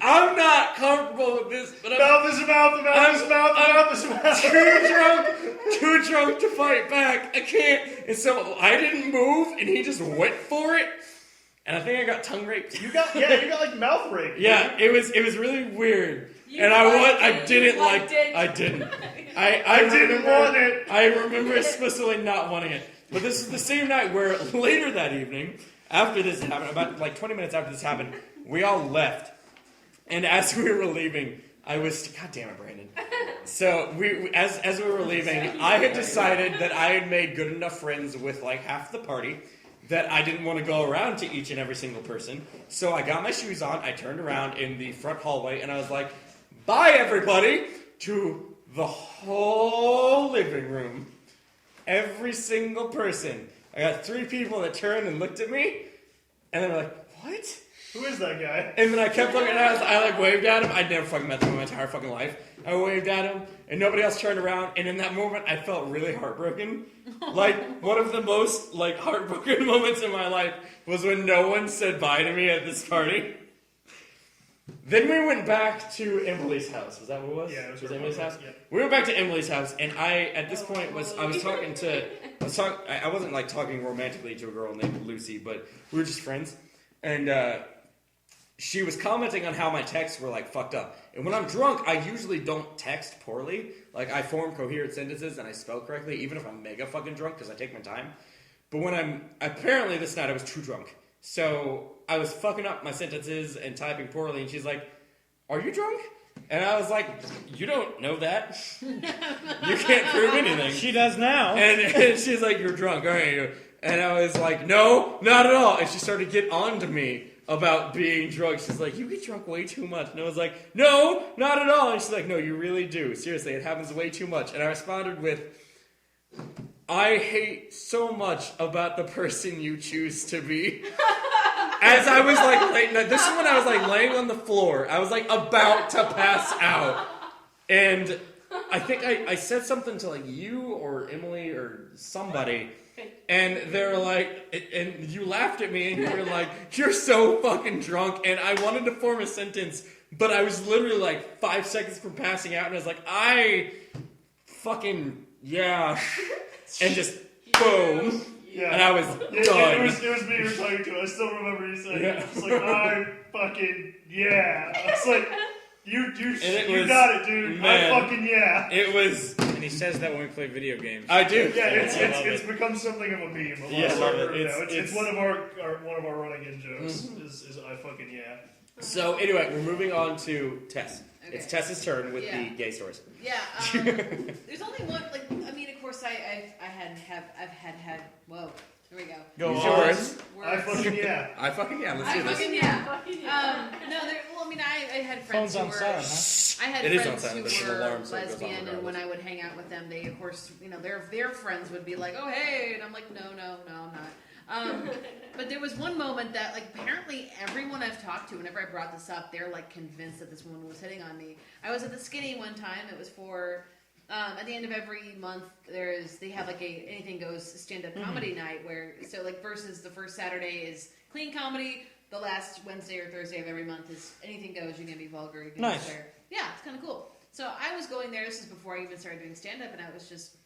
A: "I'm not comfortable with this, but I'm
B: Mouth is a mouth, the mouth is a mouth, the mouth is a mouth.
A: too drunk to fight back. I can't." And so I didn't move, and he just went for it. And I think I got tongue raped.
B: You got like mouth rape.
A: Yeah, it was really weird.
C: You
A: And
C: liked
A: I
C: it.
A: didn't
C: You
A: like
C: liked it.
A: I didn't.
B: I didn't want it.
A: I remember explicitly not wanting it. But this is the same night where later that evening, after this happened, about like 20 minutes after this happened, we all left. And as we were leaving, I was, God damn it, Brandon. So as we were leaving, I had decided that I had made good enough friends with like half the party that I didn't want to go around to each and every single person. So I got my shoes on, I turned around in the front hallway, and I was like, "Bye, everybody," to the whole living room. Every single person. I got 3 people that turned and looked at me, and they were like, "What?"
B: Who is that guy?
G: And then I kept looking at him. I like waved at him. I'd never fucking met him in my entire fucking life. I waved at him, and nobody else turned around. And in that moment, I felt really heartbroken. Like, one of the most, like, heartbroken moments in my life was when no one said bye to me at this party. Then we went back to Emily's house. Was that what it was?
B: Yeah, it was
G: Emily's house?
B: Yeah.
G: We went back to Emily's house, and at this point, I wasn't, like, talking romantically to a girl named Lucy, but we were just friends. And, she was commenting on how my texts were, like, fucked up. And when I'm drunk, I usually don't text poorly. Like, I form coherent sentences and I spell correctly, even if I'm mega fucking drunk, because I take my time. But when apparently this night I was too drunk. So I was fucking up my sentences and typing poorly, and she's like, "Are you drunk?" And I was like, "You don't know that. You can't prove anything."
F: She does now.
G: And she's like, "You're drunk, aren't you?" And I was like, "No, not at all." And she started to get on to me about being drunk. She's like, "You get drunk way too much." And I was like, "No, not at all." And she's like, "No, you really do. Seriously, it happens way too much." And I responded with, "I hate so much about the person you choose to be." As I was like, this is when I was like laying on the floor. I was like about to pass out. And I think I said something to like you or Emily or somebody. And they're like, and you laughed at me and you were like, "You're so fucking drunk." And I wanted to form a sentence, but I was literally like 5 seconds from passing out. And I was like, "I fucking, yeah." And just boom.
B: Yeah.
G: And I was
B: It
G: done.
B: was me you were talking to. I still remember you saying
G: Yeah.
B: it. It's like, "I fucking, yeah." It's like, you
G: was-
B: got it, dude.
G: man.
B: I fucking, yeah.
G: It was.
F: And he says that when we play video games.
G: I do.
B: Yeah,
G: I love
B: it's
G: it.
B: become something of a meme.
G: Yeah, I love it.
B: It's one of our running in jokes. Is I fucking yeah.
G: So anyway, we're moving on to Tess.
D: Okay.
G: It's Tess's turn with
D: Yeah.
G: the gay stories.
D: Yeah, there's only one. Like, I mean, of course, I've had. Whoa, here we go.
G: Go
F: Use
G: on.
F: yours.
B: I fucking yeah.
G: I fucking yeah. Let's
D: I
G: do this.
D: fucking yeah.
C: Fucking yeah.
D: No, well, I mean, I had friends
F: Phone's
D: who
F: on
D: were.
F: silent, huh?
D: I had
G: It is on
D: friends
G: silent, but it's
D: who
G: an
D: were
G: alarm, so it goes on
D: lesbian, and when
G: regardless.
D: I would hang out with them, they, of course, you know, their friends would be like, "Oh, hey," and I'm like, "No, I'm not." But there was one moment that, like, apparently everyone I've talked to, whenever I brought this up, they're like convinced that this woman was hitting on me. I was at the Skinny one time. It was for at the end of every month. They have like a Anything Goes stand-up comedy night where like versus the first Saturday is clean comedy. The last Wednesday or Thursday of every month is Anything Goes. You can be vulgar. You can
F: Nice.
D: swear. Yeah, it's kind of cool. So I was going there. This is before I even started doing stand-up, and I was just,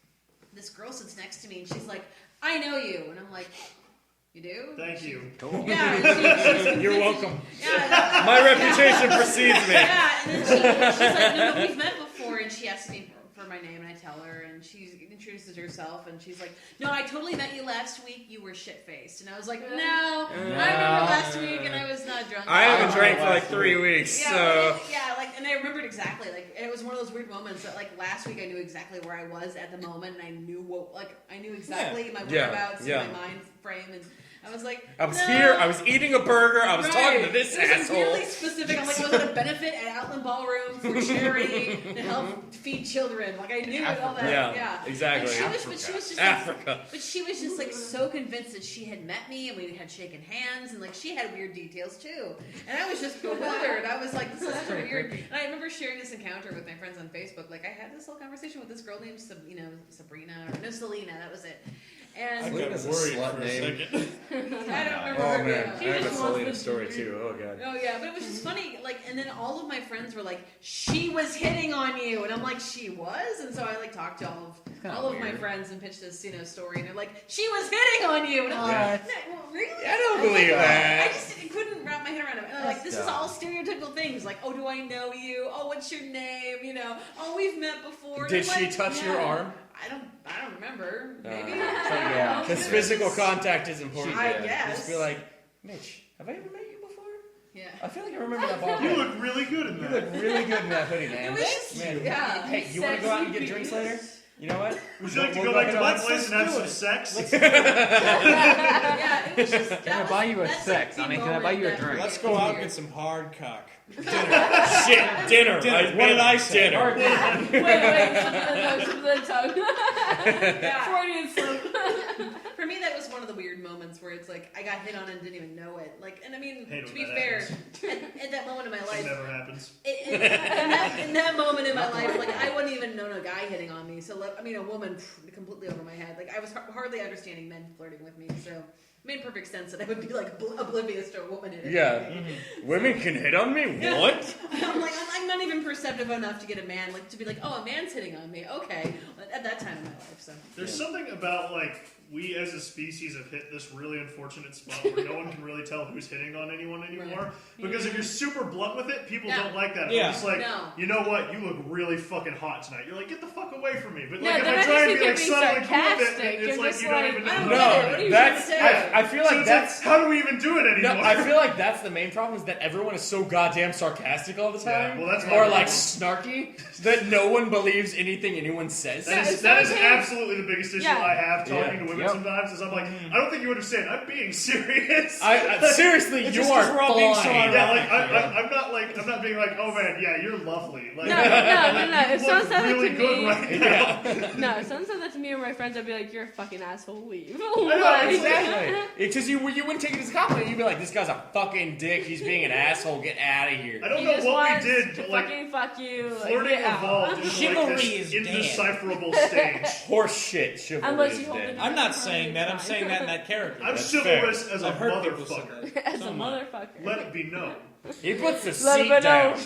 D: this girl sits next to me, and she's like, "I know you," and I'm like, "You do?"
B: Thank you.
D: Yeah. and she's
F: You're welcome.
D: Yeah.
G: My reputation precedes me.
D: Yeah, and then she's like, "No, we've met before," and she asks me for my name, and I tell her, and she introduces herself, and she's like, "No, I totally met you last week. You were shit-faced," and I was like, "No, I remember last week, and I was not drunk."
G: I haven't drank for like 3 weeks,
D: Yeah,
G: so.
D: yeah, like, and I remembered exactly, like, and it was one of those weird moments that, like, last week I knew exactly where I was at the moment, and I knew I knew exactly my
G: Yeah,
D: whereabouts,
G: yeah.
D: and my mind frame, and I was like,
G: I was
D: "No."
G: here, I was eating a burger, I was
D: Right.
G: talking to this
D: It was
G: asshole.
D: really specific. I'm like, I was at a benefit at Outland Ballroom for charity to help feed children. Like, I knew all that.
G: Yeah, exactly.
D: And she was just like,
G: Africa.
D: but she was just like so convinced that she had met me and we had shaken hands and like she had weird details too. And I was just bewildered. I was like, this is so weird. And I remember sharing this encounter with my friends on Facebook. Like, I had this whole conversation with this girl named Sabrina or no, Selena. That was it. And
A: I got
F: Selena's a
A: worried
F: slut
A: for a
F: name.
A: second.
D: I don't remember
G: Oh
D: her
G: man,
D: name.
G: I have a
C: just
G: Selena
C: wants
G: story
C: to-
G: too. Oh god.
D: Oh yeah, but it was just funny. Like, and then all of my friends were like, "She was hitting on you," and I'm like, "She was?" And so I like talked to all of my friends and pitched this story, and they're like, "She was hitting on you," and I'm like, "No, well, "Really?"
G: I don't believe that.
D: I just couldn't wrap my head around it. And I'm like, this is all stereotypical things. Like, "Oh, do I know you? Oh, what's your name? You know, oh, we've met before." And
A: Did
D: I'm
A: she
D: like,
A: touch your
D: "No."
A: arm?
D: I don't remember. Maybe.
E: Yeah.
G: Because physical contact is important.
D: I
G: Just
D: guess.
G: be like, Mitch, have I ever met you before?
D: Yeah.
G: I feel like I remember that ball.
B: You look really good in
G: You
B: that.
G: look really good in that hoodie, man.
D: It was just,
G: Man,
D: yeah.
G: Hey, you want to go out and get drinks later? You know what?
B: Would you like to
G: We'll
B: go back to
G: go
B: my
G: out.
B: place and have
G: Let's
B: some
G: do
B: sex?
D: Yeah, it was just.
E: Can I buy you a sex? I mean, can I buy you a drink?
F: Let's go out and get some hard cock.
G: Shit, dinner.
F: What did I say?
G: Dinner.
C: Wait, slip of the tongue.
D: Yeah.
C: Freudian slip.
D: For me, that was one of the weird moments where it's like I got hit on and didn't even know it. Like, and I mean,
B: Hate
D: to
B: when
D: be
B: that
D: fair,
B: happens.
D: at that moment in my
B: It
D: life,
B: never happens.
D: in that moment in my life, like I wouldn't even known a guy hitting on me. So I mean, a woman completely over my head. Like I was hardly understanding men flirting with me. So it made perfect sense that I would be like oblivious to a woman hitting on me.
G: Women can hit on me? What?
D: I'm like, I'm not even perceptive enough to get a man, like, to be like, oh, a man's hitting on me. Okay. At that time in my life, so.
B: There's something about, like, we as a species have hit this really unfortunate spot where no one can really tell who's hitting on anyone anymore.
D: Right.
B: Because if you're super blunt with it, people
D: No.
B: don't like that.
F: Yeah.
B: I'm just like,
D: No.
B: you know what? You look really fucking hot tonight. You're like, get the fuck away from me. But
C: No,
B: like, if
C: then
B: I
C: I
B: try
C: just
B: and
C: think
B: be
C: you're
B: like
C: being
B: subtly cool with it,
C: sarcastic.
B: it's
C: You're
B: like
C: just
B: you don't
C: like,
B: even
D: I
B: know.
D: don't
B: what
D: get
B: I'm
D: it.
B: doing.
D: What are you
G: that's
D: trying to say?
G: I feel like
B: So it's
G: that's
B: how do we even do it
G: no.
B: anymore?
G: I feel like that's the main problem is that everyone is so goddamn sarcastic all the
B: Yeah,
G: time,
B: well, that's my
G: or
B: problem.
G: like snarky that no one believes anything anyone says.
B: That
C: it's
B: is, that is
C: okay.
B: absolutely the biggest issue
C: Yeah.
B: I have talking
G: Yeah.
B: to women
E: Yep.
B: sometimes is I'm like, I don't think you understand. I'm being serious.
G: I seriously,
F: It's
G: you
F: just
G: are
F: 'cause we're all being so
G: fine.
B: yeah, like
F: ironic.
B: I'm not being like, oh man, yeah, you're lovely. Like,
C: No.
B: you
C: If someone
B: look
C: said
B: really
C: that to
B: good
C: me,
B: right now.
C: no, if someone said that to me or my friends, I'd be like, "You're a fucking asshole. Leave."
G: know, exactly. Because you wouldn't take it as a compliment. You'd be like, "This guy's a fucking dick. He's being an asshole. Get out of here."
B: I don't
C: He
B: know
C: just
B: what we
C: wants
B: did,
C: to
B: but like
C: fucking fuck you.
B: flirting
C: like, get out.
B: evolved into
F: Chivalry
B: like
F: is
B: this
F: dead.
B: indecipherable stage.
G: Horse shit. Chivalry
C: Unless
G: is
C: you hold
G: dead.
C: it
F: I'm not saying that. I'm saying that in that character.
B: I'm
G: That's
B: chivalrous as a
F: I've heard people say
B: motherfucker.
F: that.
C: As a
F: So am I.
C: motherfucker.
B: Let it be known.
G: He puts the
C: Let
G: seat
C: it
G: down.
C: know.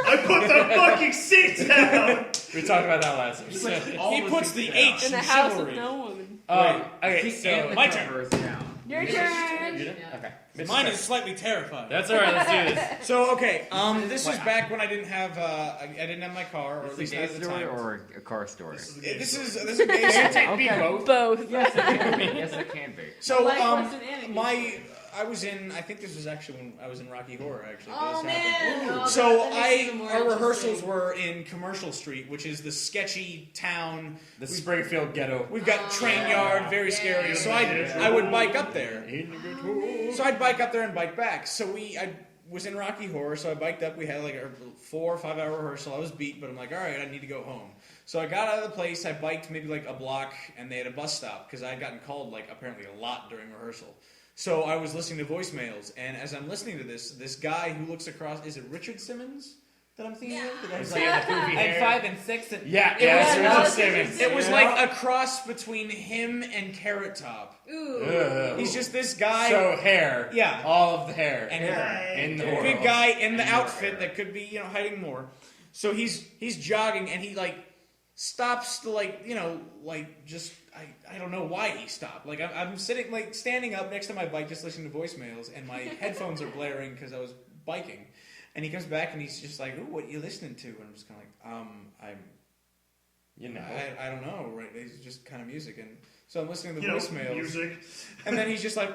B: I put the fucking seat down.
G: We talked about that last episode.
F: He puts the H
C: In
F: in
C: a house
F: chivalry.
C: with no woman.
G: Okay,
E: And
G: so
E: the
F: my turn.
E: cover is down.
C: Your
G: You
C: turn.
G: done? Okay.
F: Mine is slightly terrifying.
G: That's all right. Let's do this.
F: So okay, this is back when I didn't have I didn't have my car, or
E: Is
F: at
E: it a
F: least
E: gay
F: not at the
E: story
F: time.
E: or a car story?
F: This is a gay story.
E: Okay.
C: Both.
E: Yes, it can be. Yes, it can be.
F: So
C: Like what's an anime?
F: I was in. I think this was actually when I was in Rocky Horror. Actually,
D: Oh
F: this happened.
D: man! Oh,
F: So
D: that makes it even more
F: our rehearsals
D: interesting.
F: were in Commercial Street, which is the sketchy town.
G: The Springfield ghetto.
F: We've got train yard, very scary.
D: Yeah.
F: So I would bike up there.
G: In the good hole.
F: So I'd bike up there and bike back. So I was in Rocky Horror, so I biked up. We had like a 4 or 5 hour rehearsal. I was beat, but I'm like, all right, I need to go home. So I got out of the place. I biked maybe like a block, and they had a bus stop because I had gotten called like apparently a lot during rehearsal. So I was listening to voicemails, and as I'm listening to this guy who looks across, is it Richard Simmons that I'm thinking of? The guy who's
G: Like
F: like,
G: the poofy hair.
E: And 5 and 6. And
G: Yeah,
F: It was-
G: Richard
C: was-
G: Simmons.
F: it was
G: Yeah.
F: like a cross between him and Carrot Top.
D: Ooh.
G: Ugh.
F: He's just this guy.
G: So hair.
F: Yeah.
G: All of the hair.
F: And
G: in the
F: big
G: world.
F: guy in the outfit that could be, hiding more. So he's jogging and he like stops to I don't know why he stopped. Like I'm sitting like standing up next to my bike just listening to voicemails and my headphones are blaring because I was biking. And he comes back and he's just like, "Ooh, what are you listening to?" And I'm just kind of like, I don't know, right? It's just kind of music. And so I'm listening to the voicemails.
B: Music.
F: And then he's just like,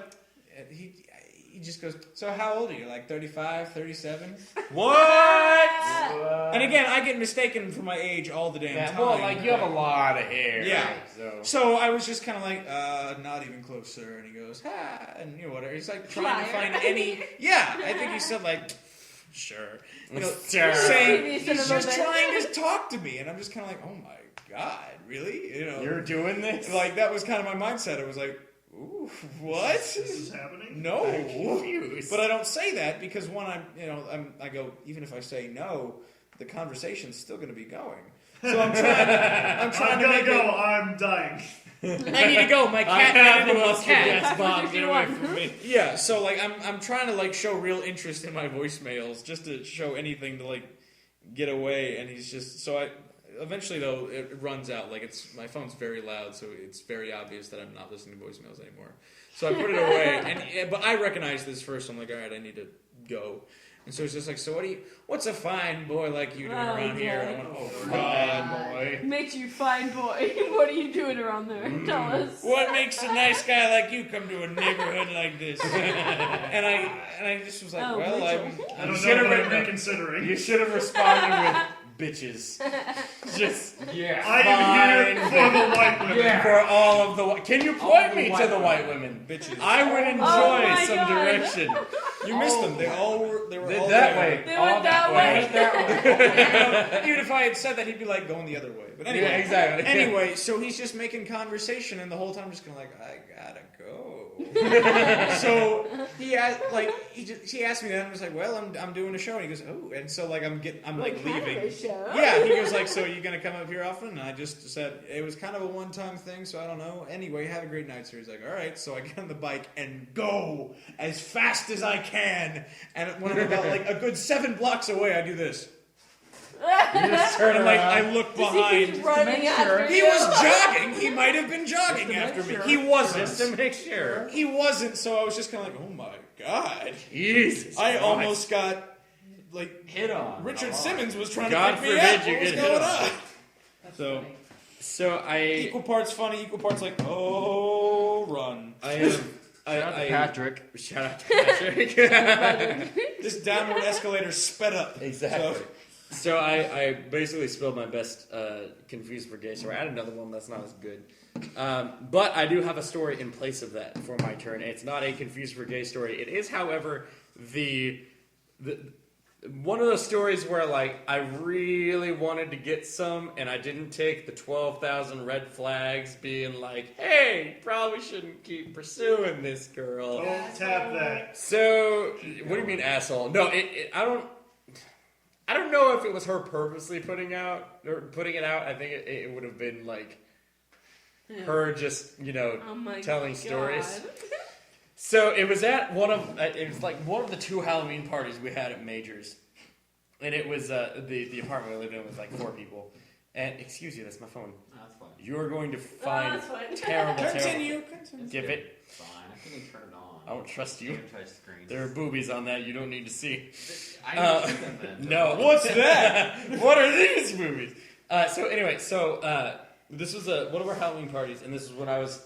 F: he just goes, "So how old are you? Like 35, 37?
G: What?
F: And again, I get mistaken for my age all the damn time.
G: Well, like you have a lot of hair.
F: Yeah.
G: So.
F: So I was just kind of like, not even close, sir. And he goes, and whatever. He's like trying to find any. Yeah, I think he said like, sure.
G: Sure.
F: Saying
C: Son
F: he's
C: of a
F: just
C: bitch.
F: trying to talk to me, and I'm just kind of like, oh my god, really?
G: You're doing this?
F: like that was kind of my mindset. It was like, ooh, what?
B: This is happening.
F: No.
G: I'm confused.
F: But I don't say that because when I go, even if I say no, the conversation's still going to be going. So I'm trying
B: I'm
F: to
B: gonna
F: make
B: go.
F: it.
B: I'm dying.
F: I need to go. My
G: I
F: cat
G: have
F: ran into
G: the
F: a
G: most
F: cat.
G: yes bomb. Get away from me.
F: Yeah. So like I'm trying to like show real interest in my voicemails just to show anything to like get away, and he's just so I. Eventually, though, it runs out. Like my phone's very loud, so it's very obvious that I'm not listening to voicemails anymore. So I put it away, but I recognize this first. I'm like, all right, I need to go. And so it's just like, so what's a fine boy like you doing around here? And I went, oh god, boy.
C: Makes you fine boy. What are you doing around there? Tell us.
F: What makes a nice guy like you come to a neighborhood like this? and I just was like,
C: Oh,
F: well,
C: Mitchell.
B: I don't
G: Should've
B: know, but I'm
G: been-
B: reconsidering.
G: You should have responded with bitches. Just
E: Yeah.
B: I am here for the white women.
E: Yeah.
G: for all of the. Can you
E: All
G: point
E: the
G: me
E: white
G: to the white
E: women.
G: women?
F: bitches.
G: I would enjoy
C: Oh my
G: some
C: God.
G: direction.
F: You missed them. They were all
G: That
F: there.
G: way.
C: They
G: all
C: went that way.
G: That way.
F: Even if I had said that, he'd be like going the other way. But anyway,
G: Yeah, exactly.
F: Anyway, so he's just making conversation, and the whole time just kind of like, I gotta go. So he asked me that, and I was like, well, I'm doing a show, and he goes, oh, and so like I'm like leaving. Yeah, he goes like, so are you gonna come up here often? And I just said it was kind of a one-time thing, so I don't know. Anyway, have a great night, sir. He's like, all right. So I get on the bike and go as fast as I can, and when I'm about like a good 7 blocks away, I do this. And like I look behind.
C: Running after
F: He
C: you.
F: was jogging. He might have been jogging after me. He wasn't.
G: Just to make sure.
F: He wasn't. So I was just kind of like, oh my god.
G: Jesus.
F: I almost got like
E: Hit on.
F: Richard
E: a lot.
F: Simmons was trying
G: God
F: to pick me
G: forbid
F: up.
G: you
F: What was
G: get
F: going
G: hit
F: on?
G: on.
F: So
G: So
F: equal parts funny, equal parts like, oh, run.
G: I am.
E: Shout out to Patrick.
G: Shout out to Patrick.
F: This downward escalator sped up.
G: Exactly.
F: So,
G: So I basically spilled my best confused for gay story. I had another one that's not as good. But I do have a story in place of that for my turn. It's not a confused for gay story. It is, however, the one of those stories where like I really wanted to get some and I didn't take the 12,000 red flags being like, hey, probably shouldn't keep pursuing this girl.
B: Don't tap that.
G: So, what do you mean, asshole? No, I don't know if it was her purposely putting it out. I think it would have been like her just,
C: Oh my
G: telling
C: God.
G: stories. So it was at one of the 2 Halloween parties we had at Majors, and it was the apartment we lived in was like 4 people. And excuse you, that's my phone.
E: Oh, that's fine.
G: You're going to find
C: that's fine.
G: terrible.
F: continue.
G: Give it.
E: It's fine. I can even turn it on.
G: I don't trust you.
E: Touch screen.
G: There are boobies on that you don't need to see.
E: I need to see them then.
G: No.
F: What's that?
G: What are these movies? This was one of our Halloween parties, and this is when I was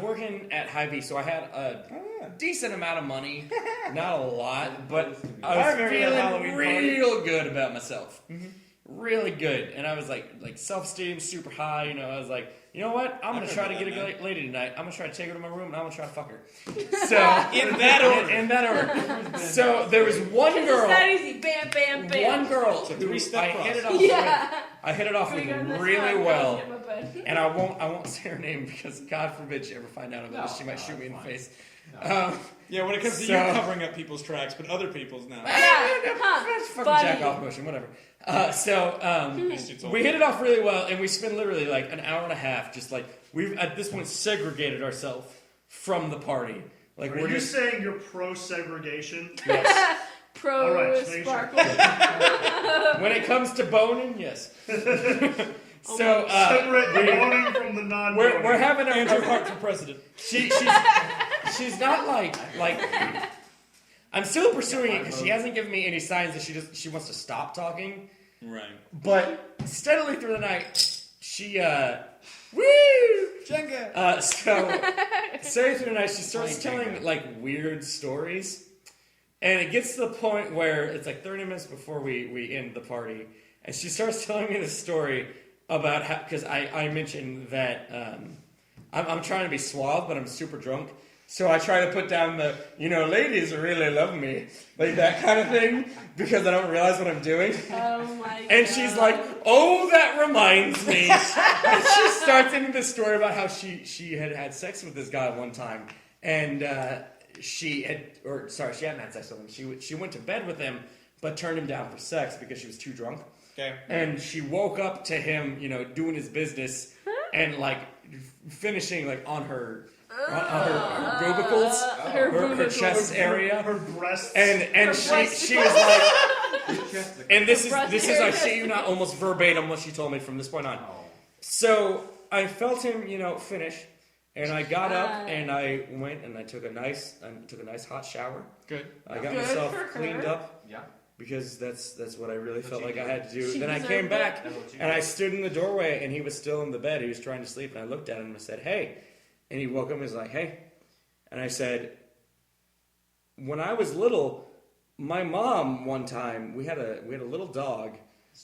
G: working at Hy-Vee, so I had a decent amount of money, not a lot, but I was
F: remember that Halloween
G: feeling
F: party.
G: real good about myself, really good, and I was like self-esteem super high. I was like, you know what? I'm gonna try to get a lady tonight. I'm gonna try to take her to my room, and I'm gonna try to fuck her. So
F: In that order.
G: in that order. So there was one
C: It's
G: girl.
C: that easy. Bam, bam, bam.
G: One girl
F: It's a
G: who
F: three-step
G: I
F: process.
G: hit it off
C: Yeah.
G: with. I hit it off with
C: We got this
G: really
C: time,
G: well,
C: girls, get my bed.
G: and I won't say her name because God forbid she ever find out about it. She might shoot me in the face.
F: Yeah, when it comes to
G: So-
F: you covering up people's tracks, but other people's now.
G: That's fucking
C: Buddy.
G: jack off motion, whatever.
F: It's
G: We hit it off really well, and we spent literally like an hour and a half, just like we've at this point segregated ourselves from the party. Like
B: Are
G: we're
B: you
G: just
B: saying you're pro-segregation?
G: yes.
C: Pro
B: All right, just making sure.
C: sparkle.
G: When it comes to boning, yes. So
B: Separate the voting from the non-voting.
G: we're having
F: Andrew
G: a
F: Hart for president.
G: she's not like I'm still pursuing it because she hasn't given me any signs that she wants to stop talking.
F: Right.
G: But steadily through the night, she woo
F: Jenga.
G: steadily through the night she starts telling like weird stories, and it gets to the point where it's like 30 minutes before we end the party, and she starts telling me this story about how because I mentioned that I'm trying to be suave, but I'm super drunk. So I try to put down the, ladies really love me, like that kind of thing, because I don't realize what I'm doing.
C: Oh my God.
G: And she's like, oh, that reminds me. And she starts into this story about how she had sex with this guy one time. And she hadn't had sex with him. She went to bed with him, but turned him down for sex because she was too drunk.
F: Okay.
G: And she woke up to him, doing his business and like finishing like on her rubicles, her chest area,
B: Her breasts.
G: and she was like, and this is I shit you not almost verbatim what she told me from this point on. So I felt him, finish, and I got up and I went and I took a nice hot shower.
F: Good.
G: I got
C: Good
G: myself
C: for her.
G: cleaned up.
E: Yeah.
G: Because that's what I really felt
E: you
G: like I
E: did.
G: had to do.
C: She
G: Then I
C: deserved
G: came
C: it.
G: back
E: That's what you
G: and I
E: did.
G: stood in the doorway and he was still in the bed. He was trying to sleep and I looked at him and I said, "Hey," and he woke up and was like, "Hey," and I said, "When I was little, my mom one time we had a little dog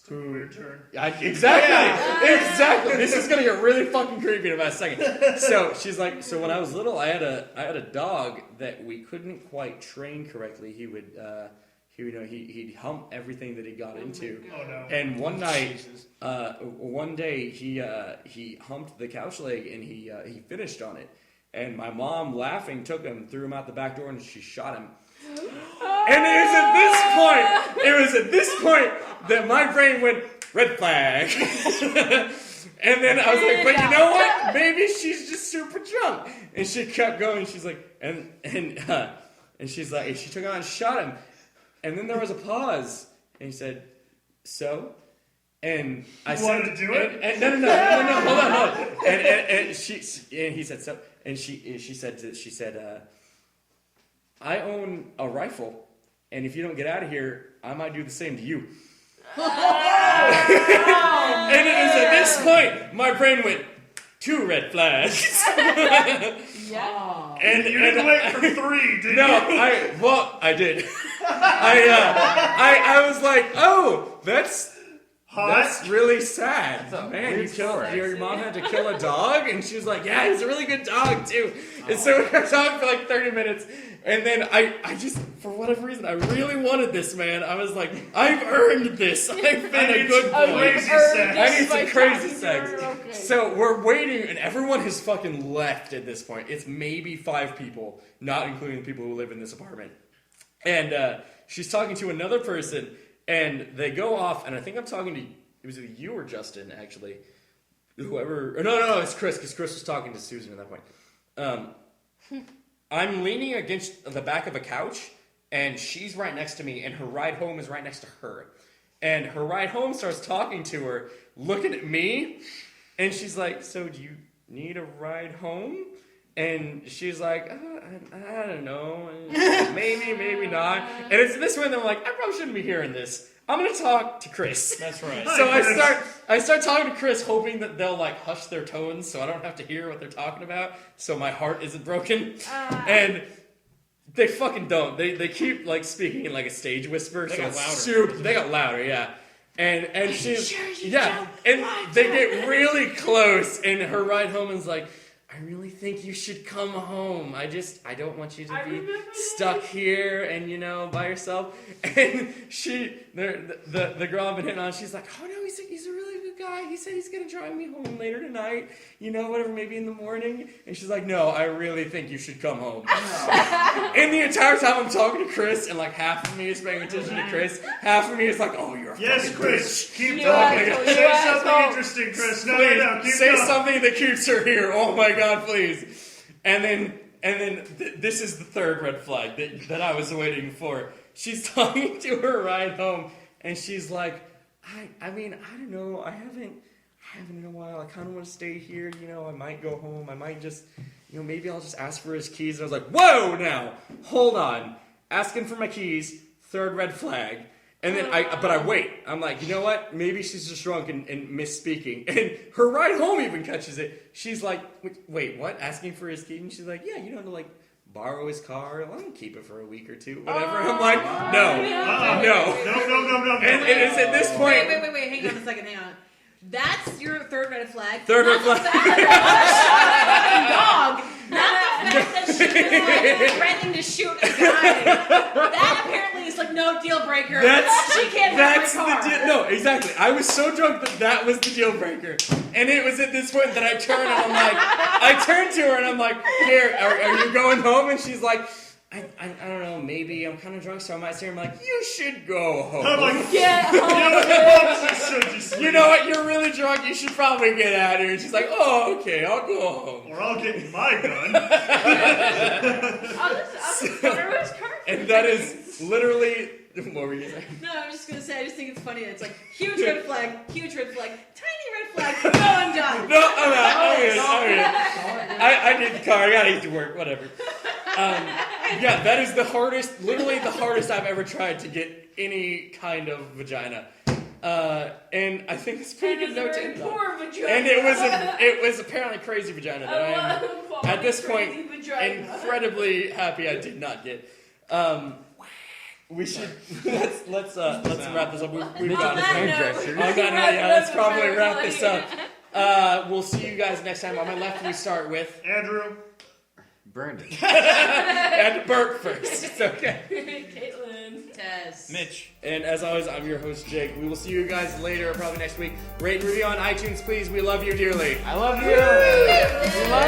B: Weird turn.
G: Exactly. This is gonna get really fucking creepy in about a second. So she's like, so when I was little, I had a dog that we couldn't quite train correctly. He'd hump everything that he got into.
B: Oh no.
G: And one night, one day he humped the couch leg and he finished on it. And my mom, laughing, took him, threw him out the back door, and she shot him. And it was at this point that my brain went, red flag. And then I was like, but you know what? Maybe she's just super drunk. And she kept going. She's like, and she's like, she took him out and shot him. And then there was a pause. And he said, so? And I said,
B: wanted to do it?
G: And no, hold on. And he said, so? And she said, I own a rifle, and if you don't get out of here, I might do the same to you. And it was at this point, my brain went, 2 red flags.
C: Yeah.
B: And you didn't wait for 3, did you?
G: No, I did. I was like, oh, that's really sad. Man, your mom had to kill a dog? And she was like, yeah, he's a really good dog, too. And so we were talking for like 30 minutes. And then I just, for whatever reason, I really wanted this, man. I was like, I've earned this. I've been a good boy. I need some crazy sex.
C: Okay.
G: So we're waiting, and everyone has fucking left at this point. It's maybe 5 people, not including the people who live in this apartment. And she's talking to another person, and they go off, and I think I'm talking to, it was either you or Justin, actually. Whoever, no, it's Chris, because Chris was talking to Susan at that point. I'm leaning against the back of a couch, and she's right next to me, and her ride home is right next to her. And her ride home starts talking to her, looking at me, and she's like, so do you need a ride home? And she's like, I don't know, maybe not. And it's this one that I'm like, I probably shouldn't be hearing this. I'm gonna talk to Chris.
F: That's right.
G: So I start talking to Chris, hoping that they'll like hush their tones, so I don't have to hear what they're talking about, so my heart isn't broken. And they fucking don't. They keep like speaking in like a stage whisper.
F: They
G: so
F: got
G: it's
F: louder.
G: They got louder, yeah. And she's and they get really close, and her ride home is like, I really think you should come home. I don't want you to be stuck here and, by yourself. And the girl I've been hitting on, she's like, oh no, he's a really good guy. He said he's going to drive me home later tonight, whatever, maybe in the morning. And she's like, no, I really think you should come home. And the entire time I'm talking to Chris, and like half of me is paying attention to Chris, half of me is like, oh, you're a fucking
B: Chris,
G: bitch.
B: keep
C: You
B: talking.
C: asshole,
B: Say
C: you
B: something
C: asshole.
B: interesting, Chris. No, keep
G: Say
B: going.
G: something that keeps her here. Oh my God, please. And then this is the third red flag that I was waiting for. She's talking to her ride home, and she's like, I mean, I don't know. I haven't in a while. I kind of want to stay here. I might go home. I might just, maybe I'll just ask for his keys. And I was like, whoa, now, hold on. Asking for my keys, third red flag. And then I wait. I'm like, you know what? Maybe she's just drunk and misspeaking. And her ride home even catches it. She's like, wait, what? Asking for his keys? And she's like, yeah, to like borrow his car. Let him keep it for a week or two, whatever. I'm like, no.
B: No.
G: And it's at this point.
D: Wait. Hang on a second. That's your third red flag.
G: Third red flag.
D: Dog. Not the fact that she was threatening to shoot a guy. That apparently is like no deal breaker. She can't have my car.
G: The deal. No, exactly. I was so drunk that was the deal breaker. And it was at this point that I turned and I'm like, I turned to her and I'm like, here, are you going home? And she's like, I don't know, maybe I'm kind of drunk, so I might say, I'm like, you should go home.
B: I'm like,
C: Get home.
G: You know what? You're really drunk. You should probably get out of here. And she's like, oh, okay, I'll go home.
B: Or I'll get my gun.
C: I'll just cover his car.
G: And that is literally, what were you saying?
D: No, I was just gonna say. I just think it's funny. It's like huge red flag, tiny red flag. No, I'm done.
G: No, I'm out. I'm in. I need the car. I gotta get to work. Whatever. Yeah, that is literally the hardest I've ever tried to get any kind of vagina. And I think it's pretty good note to end on.
C: Poor vagina.
G: And it was apparently crazy vagina that I am at this point incredibly happy I did not get. we should let's wrap this up. We've
C: On
G: got
C: that
E: hairdresser.
C: note,
G: On that note, yeah, let's probably wrap this up. We'll see you guys next time. On my left, we start with
B: Andrew.
E: Brandon.
G: and Bert first. It's okay.
C: KATELYN.
D: Tess.
F: Mitch.
G: And as always, I'm your host, Jake. We will see you guys later, probably next week. Rate and review on iTunes, please. We love you dearly.
E: I love you. We love